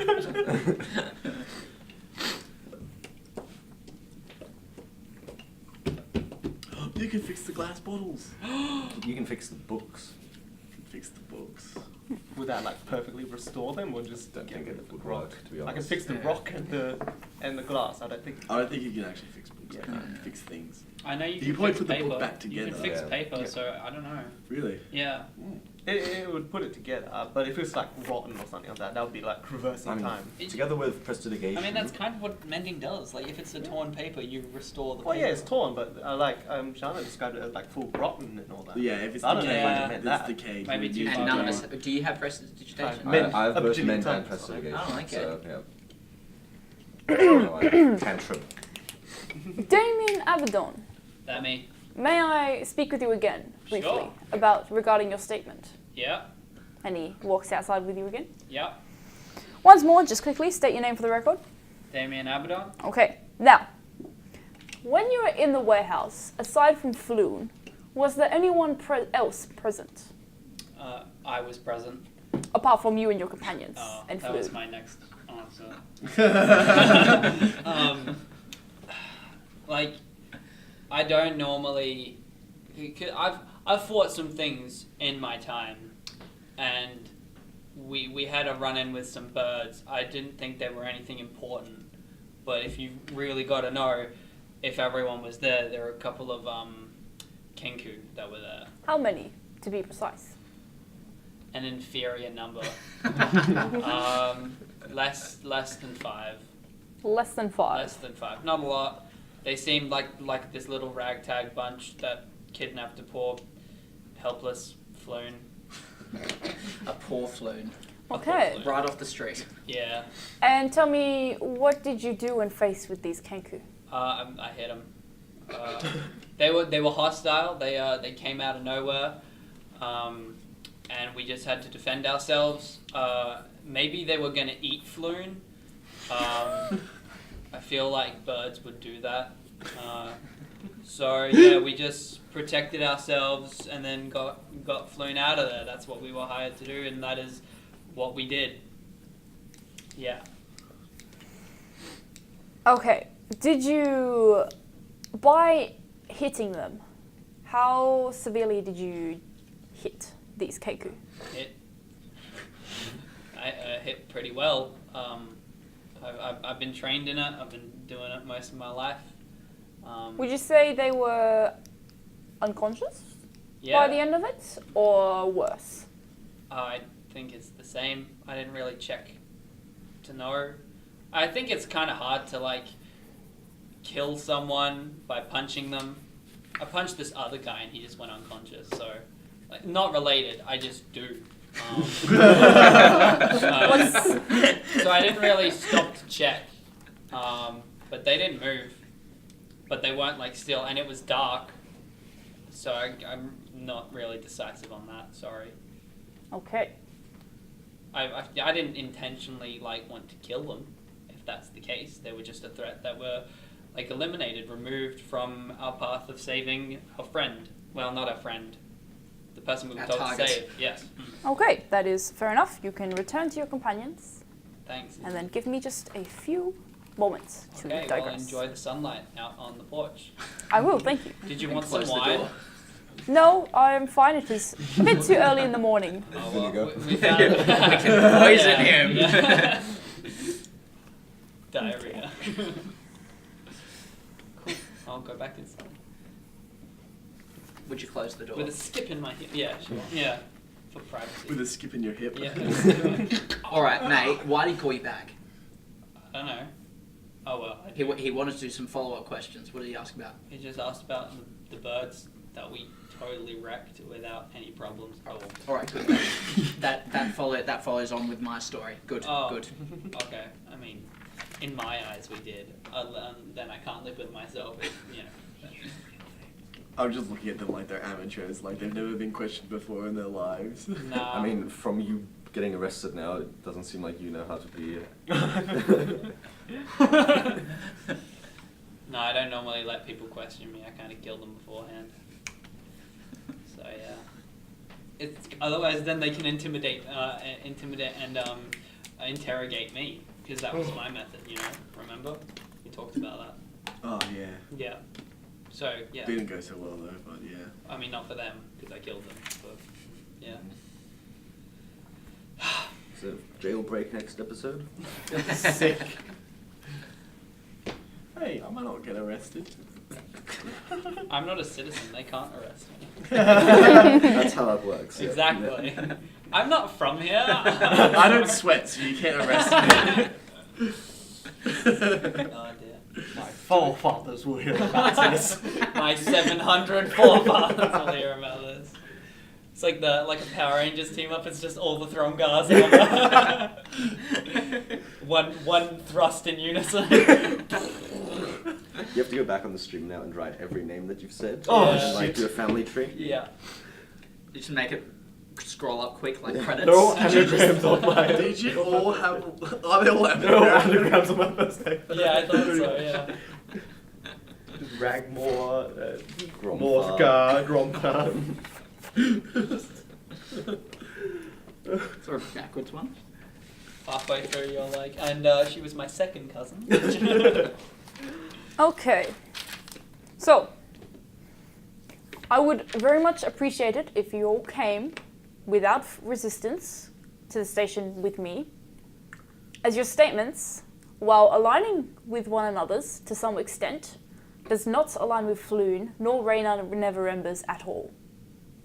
You can fix the glass bottles. You can fix the books. Fix the books. Would that like perfectly restore them, or just Don't get think rid it of the would rock? work, to be I can honest. fix the rock and the glass. I don't think. I don't think you can actually fix books. Yeah. I think you can fix things. I know you You can probably fix put the paper. book back You together. can fix Yeah. paper, Yeah. so I don't know. Really? Yeah. It would put it together, but if it's like rotten or something like that would be like reversing I mean, time. Together with prestidigitation. I mean, that's kind of what mending does. Like, if it's a torn paper, you restore the Well, paper. yeah, it's torn, but Shana described it as like full rotten and all that. Yeah, if it's I don't know decayed, if I Yeah. meant it's that. decayed. Maybe you too use far And it. none of us. Do you have prestidigitation? Men- I have a both bajillion mend and times. prestidigitation. Oh, okay. So, yeah. Like, tantrum. Damien Abaddon, That me. may I speak with you again, briefly, Sure. regarding your statement? Yeah. And he walks outside with you again. Yeah. Once more, just quickly, state your name for the record. Damien Abaddon. Okay, now, when you were in the warehouse, aside from Floon, was there anyone else present? I was present. Apart from you and your companions and That was Floon? my next answer. Like, I don't normally. I've fought some things in my time, and we had a run-in with some birds. I didn't think they were anything important, but if you really got to know, if everyone was there, there were a couple of Kenku that were there. How many, to be precise? An inferior number. Less than 5. Less than 5. Less than 5. Not a lot. They seemed like this little ragtag bunch that kidnapped a poor, helpless Floon. A poor floon. Okay. Right off the street. Yeah. And tell me, what did you do when faced with these Kenku? I hit them. They were hostile. They came out of nowhere, and we just had to defend ourselves. Maybe they were gonna eat Floon. I feel like birds would do that. So yeah, we just protected ourselves and then got Floon out of there. That's what we were hired to do, and that is what we did. Yeah. Okay, did you, by hitting them, how severely did you hit these Kenku? I hit pretty well. I've been trained in it. I've been doing it most of my life. Would you say they were unconscious Yeah. by the end of it, or worse? I think it's the same. I didn't really check to know. I think it's kind of hard to like kill someone by punching them. I punched this other guy and he just went unconscious. So, like, not related. I just do. So I didn't really stop to check. But they didn't move. But they weren't like still, and it was dark. So I'm not really decisive on that. Sorry. Okay. I didn't intentionally like want to kill them, if that's the case. They were just a threat that were like eliminated, removed from our path of saving our friend. Well, not our friend. The person we were Our told target. to save. Yes. Okay, that is fair enough. You can return to your companions Thanks. and then give me just a few moments to Okay, digress. well, enjoy the sunlight out on the porch. I will, thank you. Did you And want some close the wine? door. No, I'm fine. It is a bit too early in the morning. Oh, There you go. We found We can poison him. Yeah. Diarrhea. Cool. I'll go back inside. Would you close the door? With a skip in my hip. Yeah, sure. Yeah. For privacy. With a skip in your hip. Yeah. All right, Nate. Why did he call you back? I don't know. Oh well. He wanted to do some follow-up questions. What did he ask about? He just asked about the birds that we totally wrecked without any problems at all. All right, good. that follows on with my story. Good, Oh. good. Okay. I mean, in my eyes, we did. Then I can't live with myself. You know. I'm just looking at them like they're amateurs, like they've never been questioned before in their lives. Nah. I mean, from you getting arrested now, it doesn't seem like you know how to be. No, I don't normally let people question me. I kind of kill them beforehand. So yeah, it's otherwise then they can intimidate and interrogate me because that was my method. You know, remember we talked about that. Oh yeah. Yeah. So yeah, Didn't go so well though, but yeah. I mean not for them because I killed them, but yeah. So, jailbreak next episode? Sick. Hey, I might not get arrested. I'm not a citizen. They can't arrest me. That's how that works. Yeah. Exactly. I'm not from here. I don't sweat, so you can't arrest me. Oh dear. My forefathers will hear about this. My 700 forefathers will hear about this. It's like a Power Rangers team up. It's just all the Thromgars. one thrust in unison. You have to go back on the stream now and write every name that you've said. Oh, and, like, shit. do a family tree. Yeah. Just make it scroll up quick like credits. They're all anagrams on my. Did you all have? Are they all They're all anagrams? anagrams on my first name. Yeah, I thought so. Yeah. Ragmore, Grompa. Morthgar, Grompa. Sort of backwards one. Halfway through, you're like, and she was my second cousin. Okay. So, I would very much appreciate it if you all came without resistance to the station with me, as your statements, while aligning with one another's to some extent, does not align with Floon nor Rayna Neverembers at all.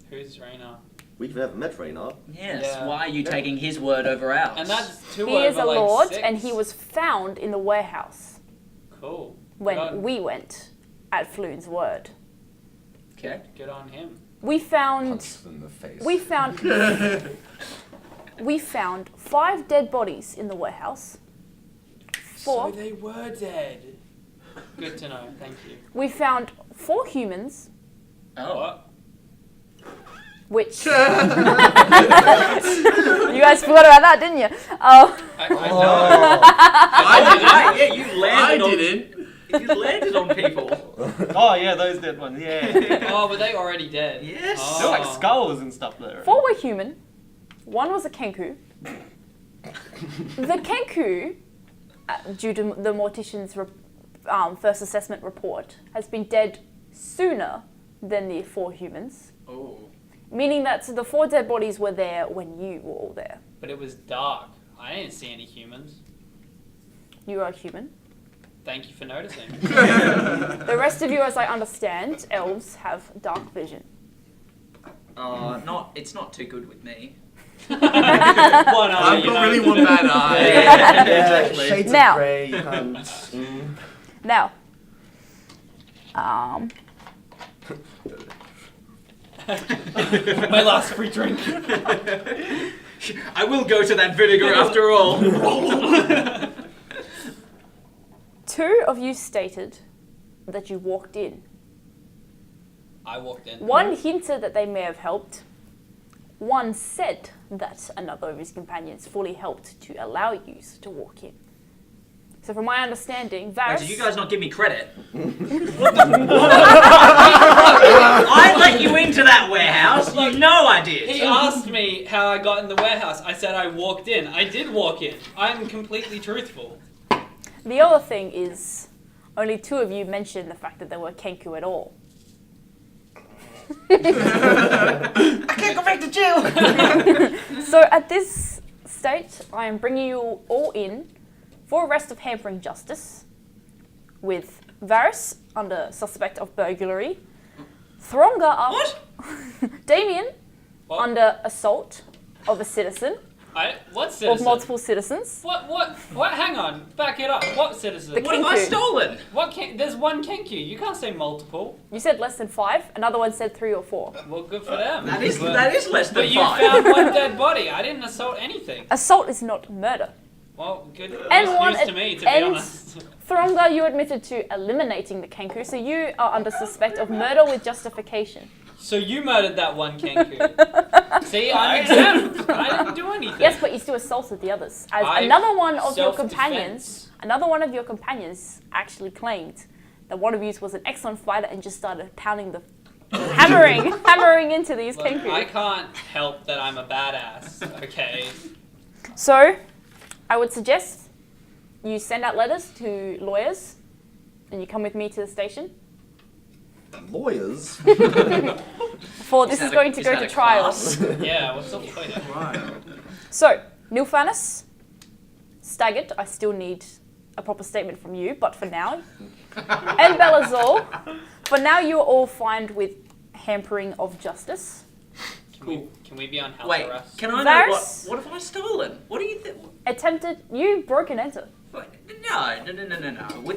Who's Rayna? We've never met Raynar. Yes. Yeah. Why are you taking his word over ours? And that's two He is over, a like, lord, 6. and he was found in the warehouse Cool. when Good on- we went at Floon's word. Okay. Good on him. We found Punch them in the face. we found 5 dead bodies in the warehouse. 4. So they were dead. Good to know. Thank you. We found 4 humans, Oh. What? which you guys forgot about that, didn't you? Oh, I know. Yeah, you landed I on. didn't. You landed on people. Oh yeah, those dead ones. Yeah. Oh, but they already dead. Yes. Oh. They're like skulls and stuff there. 4 were human. 1 was a kenku. The kenku, due to the mortician's first assessment report, has been dead sooner than the 4 humans, Oh. meaning that the 4 dead bodies were there when you were all there. But it was dark. I didn't see any humans. You are a human. Thank you for noticing. The rest of you, as I understand, elves have dark vision. It's not too good with me. One eye, I've you got know. really one bad eye. Yeah, Exactly. shades Now. of grey, you can't. Now, My last free drink. I will go to that vinegar after all. 2 of you stated that you walked in. I walked in. 1 hinted that they may have helped. 1 said that another of his companions fully helped to allow you to walk in. So from my understanding, Wait, Varys... did you guys not give me credit? I let you into that warehouse. You know I did. He asked me how I got in the warehouse. I said I walked in. I did walk in. I'm completely truthful. The other thing is, only 2 of you mentioned the fact that there were Kenku at all. I can't go back to jail! So at this stage, I am bringing you all in for arrest of hampering justice, with Varys under suspect of burglary, Thronga Damien under assault of a citizen, What citizen? of multiple citizens. What? Hang on. Back it up. What citizen? The What have I Kenku. stolen? There's one Kenku. You can't say multiple. You said less than 5. Another one said 3 or 4. Well, good for them. That is But less than you 5. found one dead body. I didn't assault anything. Assault is not murder. Well, good And news to me, to be and honest. Thronga, you admitted to eliminating the Kenku, so you are under suspect of murder with justification. So you murdered that one Kenku. See, I'm exempt. I didn't do anything. Yes, but you still assaulted the others. As I- another one of your self-defense. companions actually claimed that one of you was an excellent fighter and just started pounding the hammering into these Look, Kenku. I can't help that I'm a badass, okay? So, I would suggest you send out letters to lawyers and you come with me to the station. Lawyers? For this is going to go to trial. Yeah, what's up with that? So, Nilfanis, staggered. I still need a proper statement from you, but for now. And Belazol, for now you are all fined with hampering of justice. Can we be on house Wait, arrest? can I know Varys? what have I stolen? What do you think? You broke and entered. No.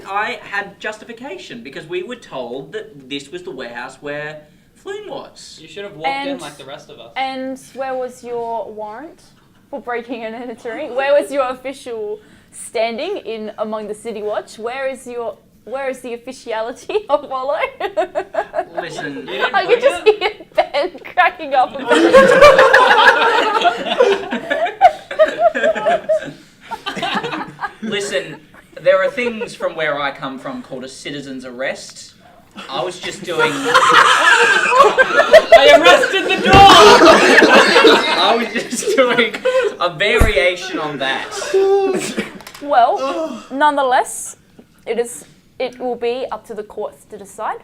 I had justification because we were told that this was the warehouse where Floon was. You should have walked in And- like the rest of us. And where was your warrant for breaking and entering? Where was your official standing in among the City Watch? Where is the officiality of Volo? Listen, I can just hear Ben cracking up. listen. There are things from where I come from called a citizen's arrest. I was just doing. I arrested the dog! I was just doing a variation on that. Well, nonetheless, it will be up to the courts to decide.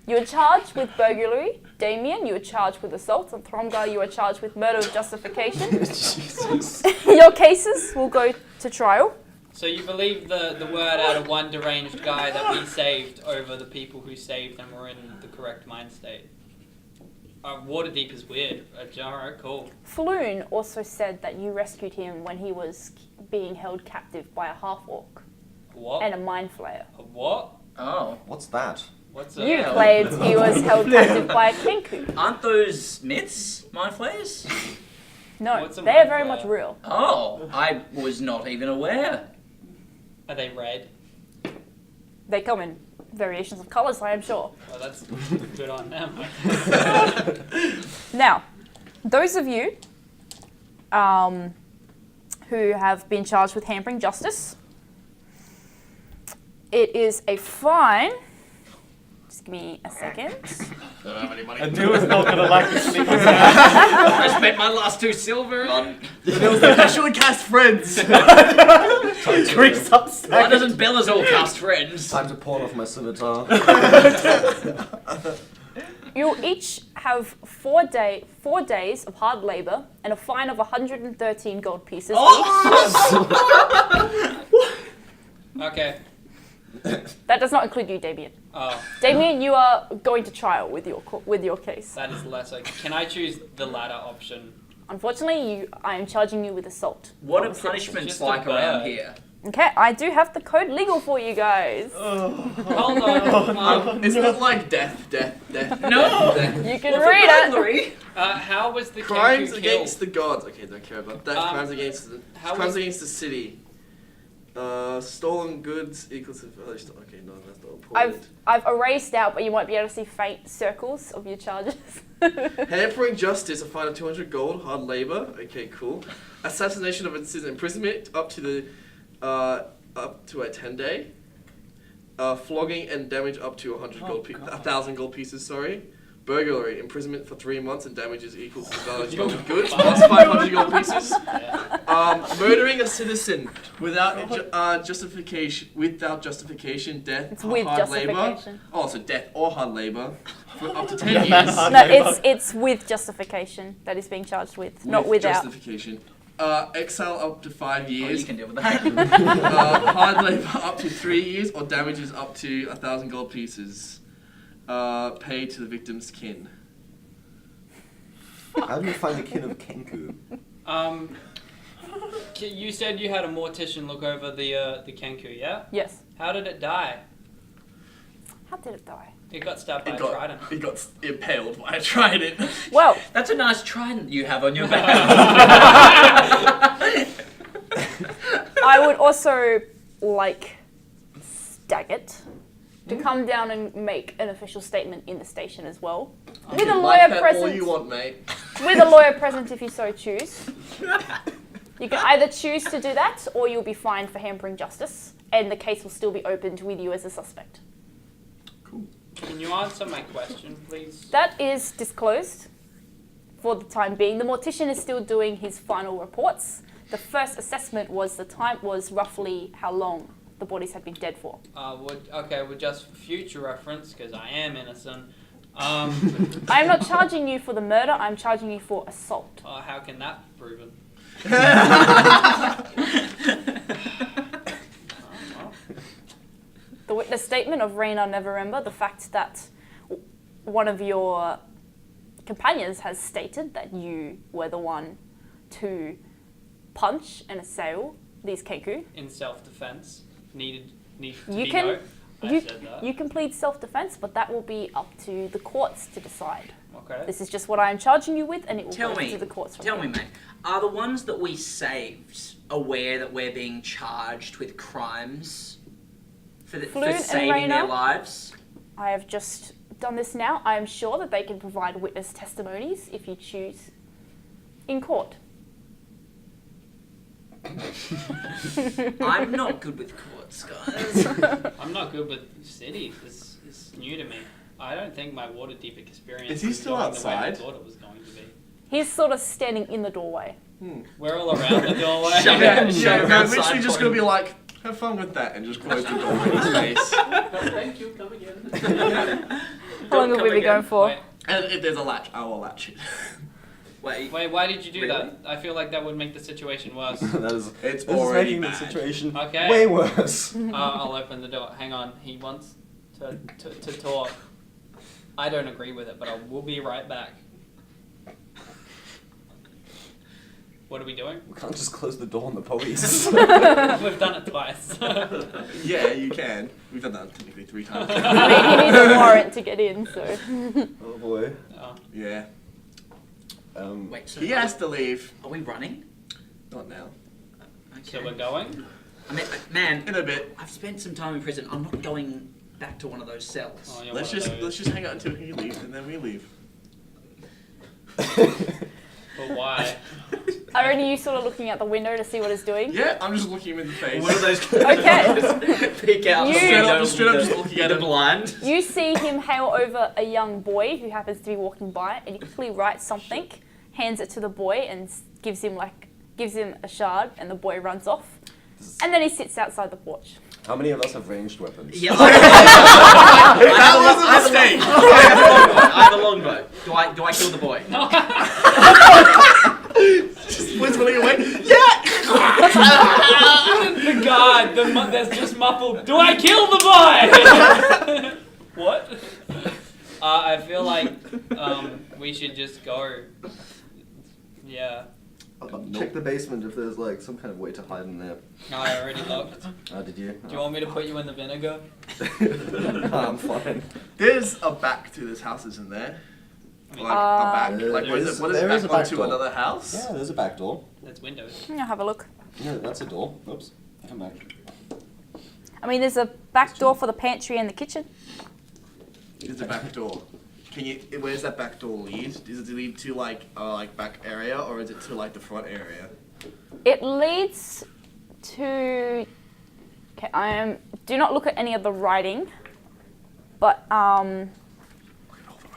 You are charged with burglary. Damien, you are charged with assault. And Throngar, you are charged with murder with justification. Jesus. Your cases will go to trial. So you believe the word out of one deranged guy that we saved over the people who saved and were in the correct mind state? Waterdeep is weird. Alright, cool. Floon also said that you rescued him when he was being held captive by a half-orc What? and a mind flayer. What? Oh, What's that? What's You a... claimed he was held captive by a Kenku. aren't those myths, mind flayers? No, What's a they are mind very flayer? much real. Oh, I was not even aware. Are they red? They come in variations of colours, I am sure. Well, that's good on them. Now, those of you who have been charged with hampering justice, it is a fine. Just give me a second. Don't have any money. I knew it's not gonna like this. I spent my last 2 silver on. I should have cast friends. Creeps Why upstairs. doesn't Belazol cast friends? Time to pawn off my scimitar. You'll each have 4 days of hard labour and a fine of 113 gold pieces Okay. each. That does not include you, Damien. Oh, Damien, you are going to trial with your case. that is less okay. Can I choose the latter option? Unfortunately, I am charging you with assault. What are of a citizen. punishments Just a like around bird. here? Okay, I do have the code legal for you guys. Hold on. Isn't it like death? No! You can Well, for read it. burglary, How was the Crimes Kenku against killed? the gods. Okay, don't care about that. Um, crimes against the how crimes was- against the city. Stolen goods equals to. Okay, no, that's not important. I've erased out, but you might be able to see faint circles of your charges. Hampering justice, a fine of 200 gold, hard labor. Okay, cool. Assassination of a citizen, imprisonment up to the up to a 10-day. Flogging and damage up to 1,000 gold pieces. Sorry. Burglary, imprisonment for 3 months and damages equal to the value of stolen goods plus 500 gold pieces. Murdering a citizen without justification, death It's or with hard labor. justification. Oh, so death or hard labor for up to 10 years. No, it's with justification that he's being charged with, not without. Justification. Exile up to 5 Oh, years. you can deal with that. Hard labor up to 3 years, or damages up to 1,000 gold pieces. Paid to the victim's kin. How do you find the kin of Kenku? You said you had a mortician look over the Kenku, yeah? Yes. How did it die? How did it die? It got stabbed by a trident. It got impaled by a trident. Well, That's a nice trident you have on your back. I would also like Daggett to come down and make an official statement in the station as well. With a lawyer All present. you want, mate. With a lawyer present if you so choose. You can either choose to do that or you'll be fined for hampering justice and the case will still be opened with you as a suspect. Cool. Can you answer my question, please? That is disclosed for the time being. The mortician is still doing his final reports. The first assessment was roughly how long the bodies had been dead for. Well, just for future reference, because I am innocent. I am not charging you for the murder, I'm charging you for assault. How can that be proven? The witness statement of Raina Neverember, the fact that one of your companions has stated that you were the one to punch and assail these Kenku. In self-defense, needed to You be can- no. I said that. You can plead self-defense, but that will be up to the courts to decide. Okay. This is just what I am charging you with, and it will Tell go me, to the courts from tell there. me, mate. Are the ones that we saved aware that we're being charged with crimes for Floon and saving their Raina? lives? I have just done this now. I am sure that they can provide witness testimonies if you choose in court. I'm not good with courts, guys. I'm not good with cities. This is new to me. I don't think my Waterdeep experience Is he still going the way I outside? thought it was going to be. He's sort of standing in the doorway. We're all around the doorway. Yeah, Shove I'm outside literally just for gonna him. be like, have fun with that, and just close the door in his face. Thank you, come again. How long have we been going for? Wait, And if there's a latch, I will latch it. Wait, why did you do Really? that? I feel like that would make the situation worse. That is, It's this is already making the bad. situation Okay. way worse. I'll open the door. Hang on. He wants to talk. I don't agree with it, but I will be right back. What are we doing? We can't just close the door on the police. We've done it twice. Yeah, you can. We've done that technically 3 times. I mean, he needs a warrant to get in, so. Oh boy. Oh. Yeah. wait. So He has to leave. Are we running? Not now. So Okay. we're going? I mean, man, In a bit. I've spent some time in prison. I'm not going back to one of those cells. Oh, you're Let's one of just those. hang out until he leaves, and then we leave. But why? Are any of you sort of looking out the window to see what he's doing? Yeah, I'm just looking him in the face. One of those. Okay. Peek out the You- window Straight up with just looking at the him. blind. You see him hail over a young boy who happens to be walking by, and he quickly writes something, hands it to the boy, and gives him a shard, and the boy runs off. And then he sits outside the porch. How many of us have ranged weapons? Yeah. That was a mistake. I have a longbow. Do I kill the boy? Just points running away. The guard, there's just muffled, do I kill the boy? What? I feel like we should just go. Yeah. Check the basement if there's like some kind of way to hide in there. No, I already looked. Oh, did you? Do you want me to put you in the vinegar? I'm fine. There's a back to this house, isn't there? I mean, Like a back. There Like what is is- it? What there is is a back back onto door. another house? Yeah, there's a back door. that's windows. I'll have a look. No, that's a door. Oops. Come back. I mean, there's a back door for the pantry and the kitchen. There's a back door. Where's that back door lead? Does it lead to like back area, or is it to like the front area? It leads to Okay, do not look at any of the writing, but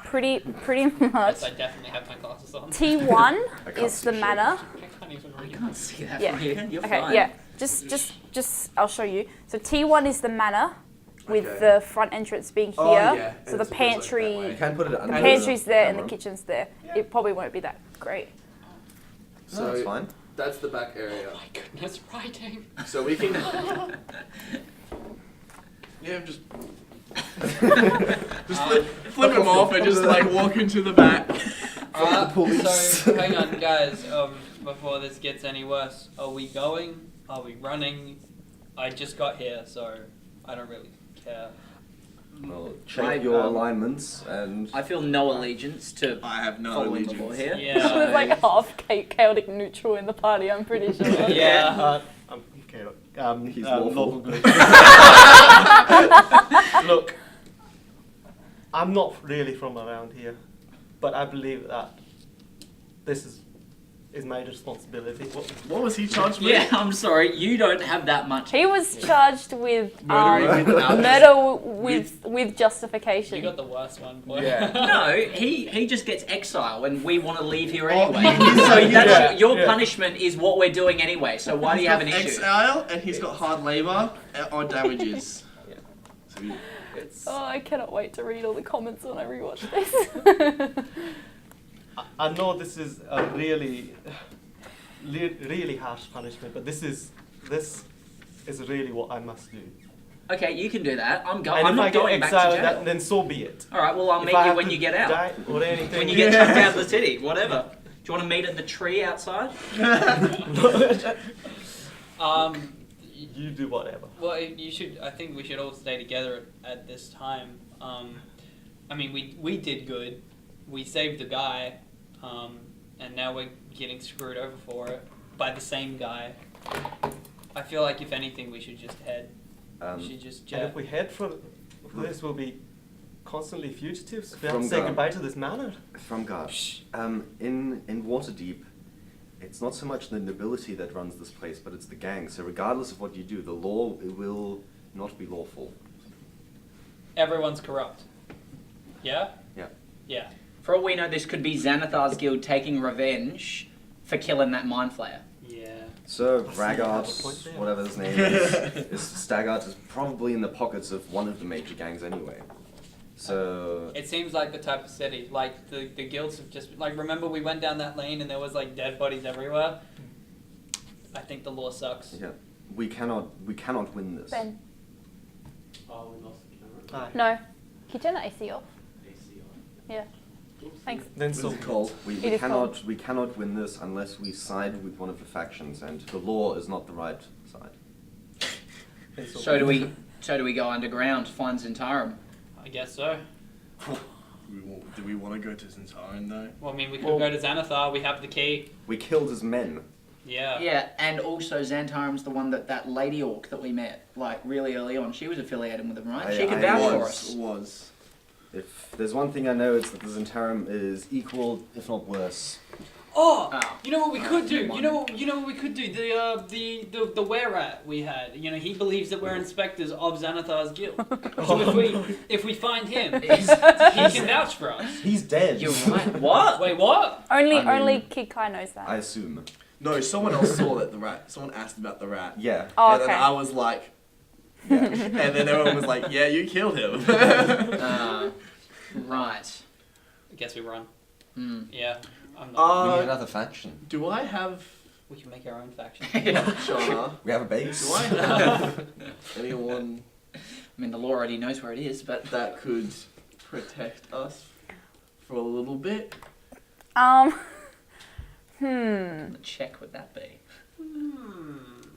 pretty much. Yes, I definitely have my glasses on. T1 I can't is see the shit. manor. I can't even I read. can't see that Yeah. from here. You're Okay, fine. yeah. Just I'll show you. So T1 is the manor, with Okay. the front entrance being here. Oh, yeah. So And the it's supposed like that pantry, way. You can put it the under pantry's there and the camera. kitchen's there. It probably won't be that great. No, it's fine. That's the back area. My goodness, writing. So we can. Yeah, just flip him off and just like walk into the back. So hang on, guys. Before this gets any worse, are we going? Are we running? I just got here, so I don't really care. Well, check your alignments and I feel no allegiance to I have no following allegiance. before here. Yeah. There's like half chaotic neutral in the party, I'm pretty sure. Yeah. I'm okay. He's lawful. lawful good. Look, I'm not really from around here, but I believe that this is my responsibility. What was he charged with? Yeah, I'm sorry, you don't have that much. He was charged with Murdering without- murder with justification. You got the worst one, boy. Yeah. No, he just gets exile and we want to leave here Oh, anyway. he's- So yeah, that's your yeah. punishment is what we're doing anyway. So why do you have an issue? Exile, and he's got hard labor or damages. Yeah. So we- It's, Oh, I cannot wait to read all the comments when I rewatch this. I know this is a really harsh punishment, but this is really what I must do. Okay, you can do that. I'm And I'm if I not get going back to exiled, jail. then so be it. All right, well I'll If meet I you have when to you get out. die or anything. When you get chucked out of the city, whatever. Do you want to meet at the tree outside? You do whatever. Well, you should. I think we should all stay together at this time. I mean, we did good. We saved the guy, and now we're getting screwed over for it by the same guy. I feel like if anything, we should just head. We should just And jet. if we head for this, we'll be constantly fugitives. We have From to say God. goodbye to this manor. From God. In Waterdeep, it's not so much the nobility that runs this place, but it's the gang. So regardless of what you do, the law will not be lawful. Everyone's corrupt. Yeah. Yeah. Yeah. For all we know, this could be Xanathar's guild taking revenge for killing that mind flayer. Yeah. So I see you have a point Raggart, there. whatever his name is Staggart is probably in the pockets of one of the major gangs anyway. So It seems like the type of city. Like the guilds have just like. Remember we went down that lane and there was like dead bodies everywhere. I think the law sucks. yeah, we cannot win this. Ben, Oh, we lost the camera. Aye. no. Can you turn the AC off? AC on. Yeah. Thanks. Then This so is cold. It is We cannot win this unless we side with one of the factions, and the law is not the right side. then so So do we go underground, find Zentarum? I guess so. Do we want to go to Zentarum though? Well, I mean, we could Well- go to Xanathar. We have the key. We killed his men. Yeah. Yeah, and also Xantarum's the one that lady orc that we met, like, really early on. She was affiliated with them, right? She could vouch for us. Was. If there's one thing I know, it's that the Zentarum is equal, if not worse. Oh, Oh. you know what we could do? come You know what we could do? The were-rat we had. You know, he believes that we're inspectors of Xanathar's guild. So if we find him, he can vouch for us. He's dead. You're right. What? Wait, what? Only I mean- Kid Kai knows that. I assume. No, someone else saw that the rat. Someone asked about the rat. Yeah. Oh, And then okay. I was like, Yeah. and then everyone was like, yeah, you killed him. Right. I guess we run. Hmm. Yeah. I'm not. we need Uh, another faction. do I have We can make our own faction. Shana? We have a base. Do I have anyone I mean, the law already knows where it is, but that could protect us for a little bit? what check would that be?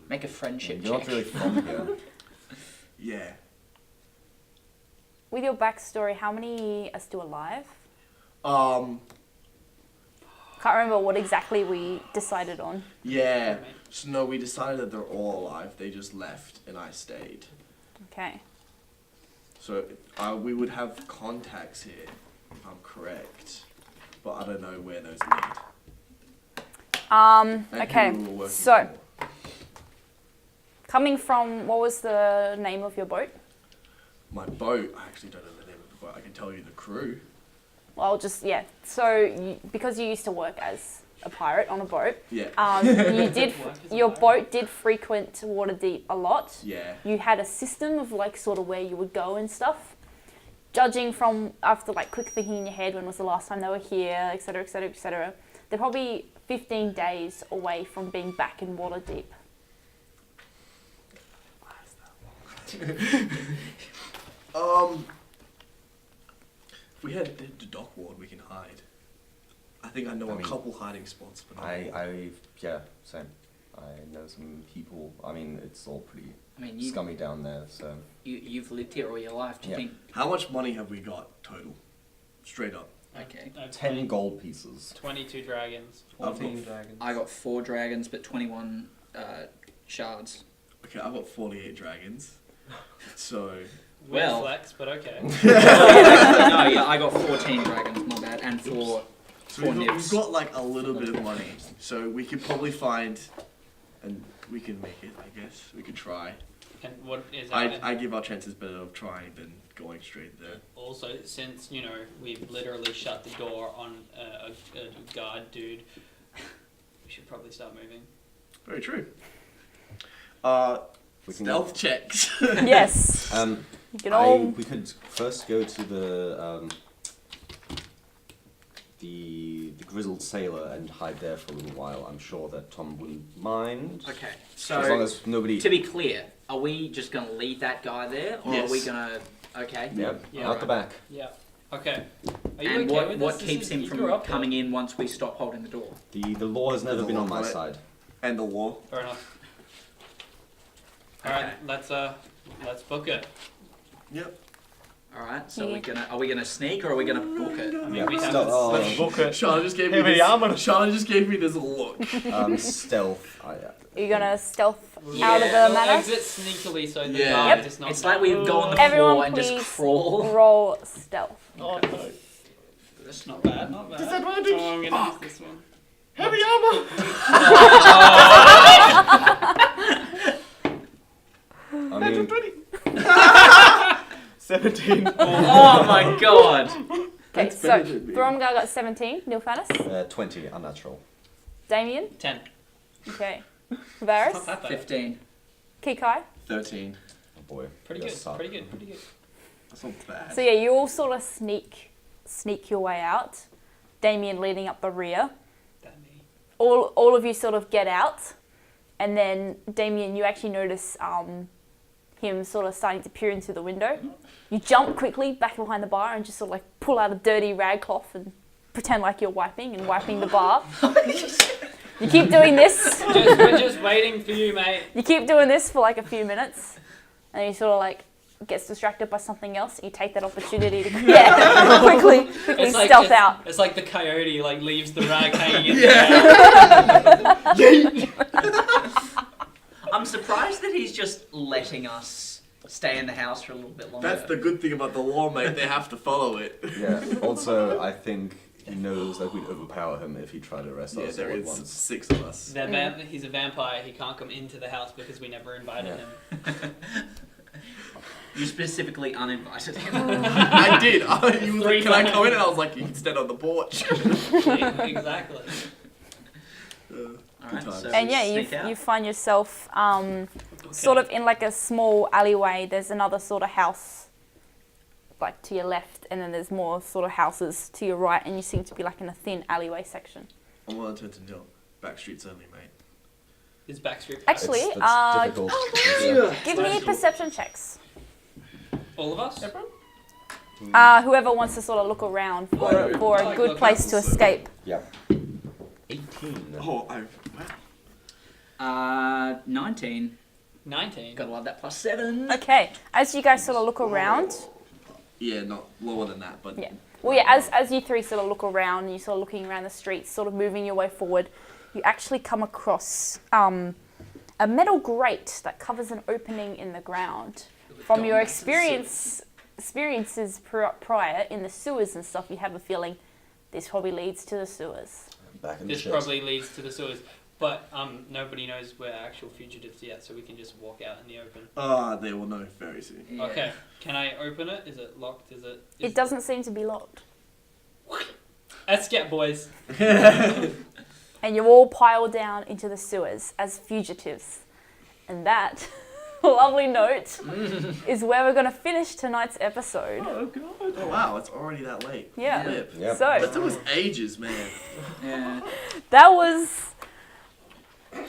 Make a friendship You're not check. really from here. Yeah. With your backstory, how many are still alive? Can't remember what exactly we decided on. Yeah. So no, we decided that they're all alive. They just left, and I stayed. Okay. So we would have contacts here, if I'm correct. But I don't know where those lead. And Okay. who we were working So, for. Coming from, what was the name of your boat? My boat, I actually don't know the name of the boat. I can tell you the crew. Well, so because you used to work as a pirate on a boat, Yeah. Your boat did frequent Waterdeep a lot. Yeah. You had a system of like sort of where you would go and stuff. Judging from after like quick thinking in your head, when was the last time they were here, etc., etc., etc. They're probably 15 days away from being back in Waterdeep. If we head to Dock Ward, we can hide. I think I know a couple hiding spots, but yeah, same. I know some people. I mean, it's all pretty you, scummy down there. So you've lived here all your life. Do you think? How much money have we got total? Straight up. Okay. 10 gold pieces. 22 dragons. 14 dragons. I got 4 dragons, but 21 shards. Okay, I've got 48 dragons. So. Well, flex, but okay. No, yeah, I got 14 dragons. My bad, and 4. So we've got like a little bit of money, so we could probably find, and we can make it. I guess we could try. And what is I give our chances better of trying than going straight there. Also, since we've literally shut the door on a guard dude, we should probably start moving. Very true. We can Stealth checks. Yes. You can all... We could first go to the grizzled sailor and hide there for a little while. I'm sure that Tom wouldn't mind. Okay, so as long as nobody. To be clear, are we just going to leave that guy there, or Yes. are we going to? Okay. Yeah, Out the back. Yeah. Okay. Are you And okay with what this? keeps him from coming in once we stop holding the door? The law has never There's a been law on my on it. side. And the war. Fair enough. Okay. Alright, let's book it. Yep. All right. So Yeah. are we gonna sneak or are we gonna book it? I mean, we have Let's book it. Shana just gave me Heavy this. armor. Shana just gave me this look. Stealth. Are you gonna stealth Yeah, out of the we'll manor? exit sneakily so the Yeah. guard Yep. does not It's like we go on the Everyone floor and just please crawl. roll stealth. Oh no. That's not bad, not bad. Disadvantage. Oh, I'm gonna use this one. Heavy armor. I mean, 20. 17. Oh my god! Okay, That's so better than me. Thoromgar got 17. Nilfanis. 20 unnatural. Damien. 10. Okay. Not Varys. that bad. 15. Kikai. 13. Oh boy. Pretty Yes, good, suck. pretty good, pretty good. That's not bad. So yeah, you all sort of sneak your way out. Damien leading up the rear. That me. All of you sort of get out, and then Damien, you actually notice him sort of starting to peer into the window. You jump quickly back behind the bar and just sort of like pull out a dirty rag cloth and pretend like you're wiping the bar. You keep doing this. We're just waiting for you, mate. You keep doing this for like a few minutes, and then you sort of like gets distracted by something else. And you take that opportunity to quickly stealth out. It's like the coyote like leaves the rag hanging in I'm surprised that he's just letting us stay in the house for a little bit longer. That's the good thing about the law, mate. They have to follow it. Yeah. Also, I think he knows that we'd overpower him if he tried to arrest Yeah, us there all at is once. 6 of us. He's a vampire. He can't come into the house because we never invited him. You specifically uninvited him. I did. He was like, can I come in? times. And I was like, you can stand on the porch. Exactly. Alright, times. so And we yeah, sneak out. you find yourself sort of in like a small alleyway. There's another sort of house like to your left, and then there's more sort of houses to your right, and you seem to be like in a thin alleyway section. I'm willing to turn to nil. Back streets only, mate. Is Baxter Actually, That's difficult. give me perception checks. all of us? Whoever wants to sort of look around for a good place to escape. Yeah. 18. Oh, wow. 19. 19. Gotta love that plus 7. Okay, as you guys sort of look around, Yeah, not lower than that, but yeah. Well, yeah, as you three sort of look around and you're sort of looking around the streets, sort of moving your way forward, you actually come across a metal grate that covers an opening in the ground. From your experiences prior in the sewers and stuff, you have a feeling this probably leads to the sewers. Back in the This shit. probably leads to the sewers. But nobody knows we're actual fugitives yet, so we can just walk out in the open. They will know very soon. Yeah. Okay, can I open it? Is it locked? It doesn't seem to be locked. Let's get boys. And you all pile down into the sewers as fugitives. And that lovely note is where we're going to finish tonight's episode. Oh god! Oh wow, it's already that late. Yeah. Flip. Yep. That So, took us ages, man. Yeah. that was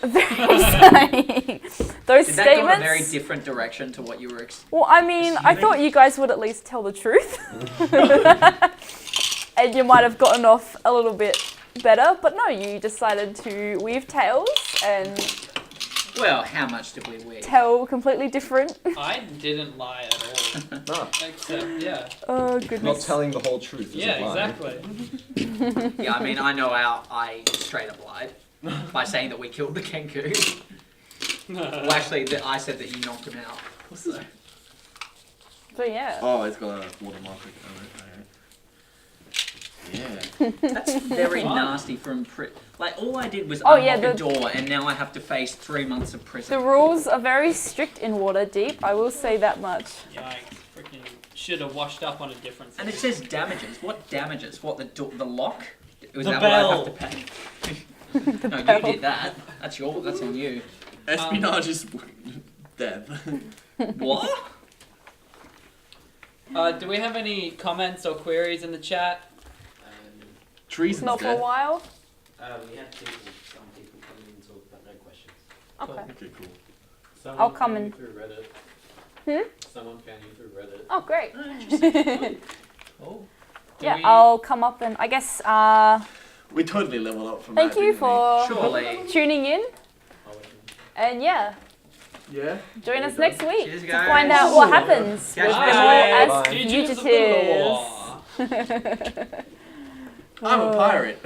very exciting. Those Did that go in a statements. very different direction to what you were Well, I mean, I thought you guys would at least tell the truth. And you might have gotten off a little bit better, but no, you decided to weave tales and Well, how much did we weave? tell completely different. I didn't lie at all. No, Except, yeah. Oh, not goodness. telling the whole truth. Is Yeah, a lie. exactly. Yeah, I mean, I know I straight up lied by saying that we killed the Kenku. Well, actually, I said that you knocked him out. So. But yeah. Oh, it's got a watermark. Okay. Yeah. That's very What? nasty from like all I did was Oh, unlock yeah, a the- door, and now I have to face 3 months of The prison. rules are very strict in Waterdeep, I will say that much. Yikes. Freaking should have washed up on a different And it says damages. What damages? What the lock? Was The that bell. what I have to pay? No, bell. you did that. That's on you. Espionage is death. What? Do we have any comments or queries in the chat? Treason's Not for a death. while. We had some people come in and talk, but no questions. Okay. Okay, cool. Someone I'll come found in. you through Reddit. Hmm? Someone found you through Reddit. Oh, great. Oh. Yeah, I'll come up and I guess We totally leveled up from thank that. you didn't we? for Surely. tuning in. And yeah, Yeah. join us next week Cheers, to guys. find out what happens Catch with you them guys. all as Bye. Fugitives of the fugitives. law. I'm a pirate.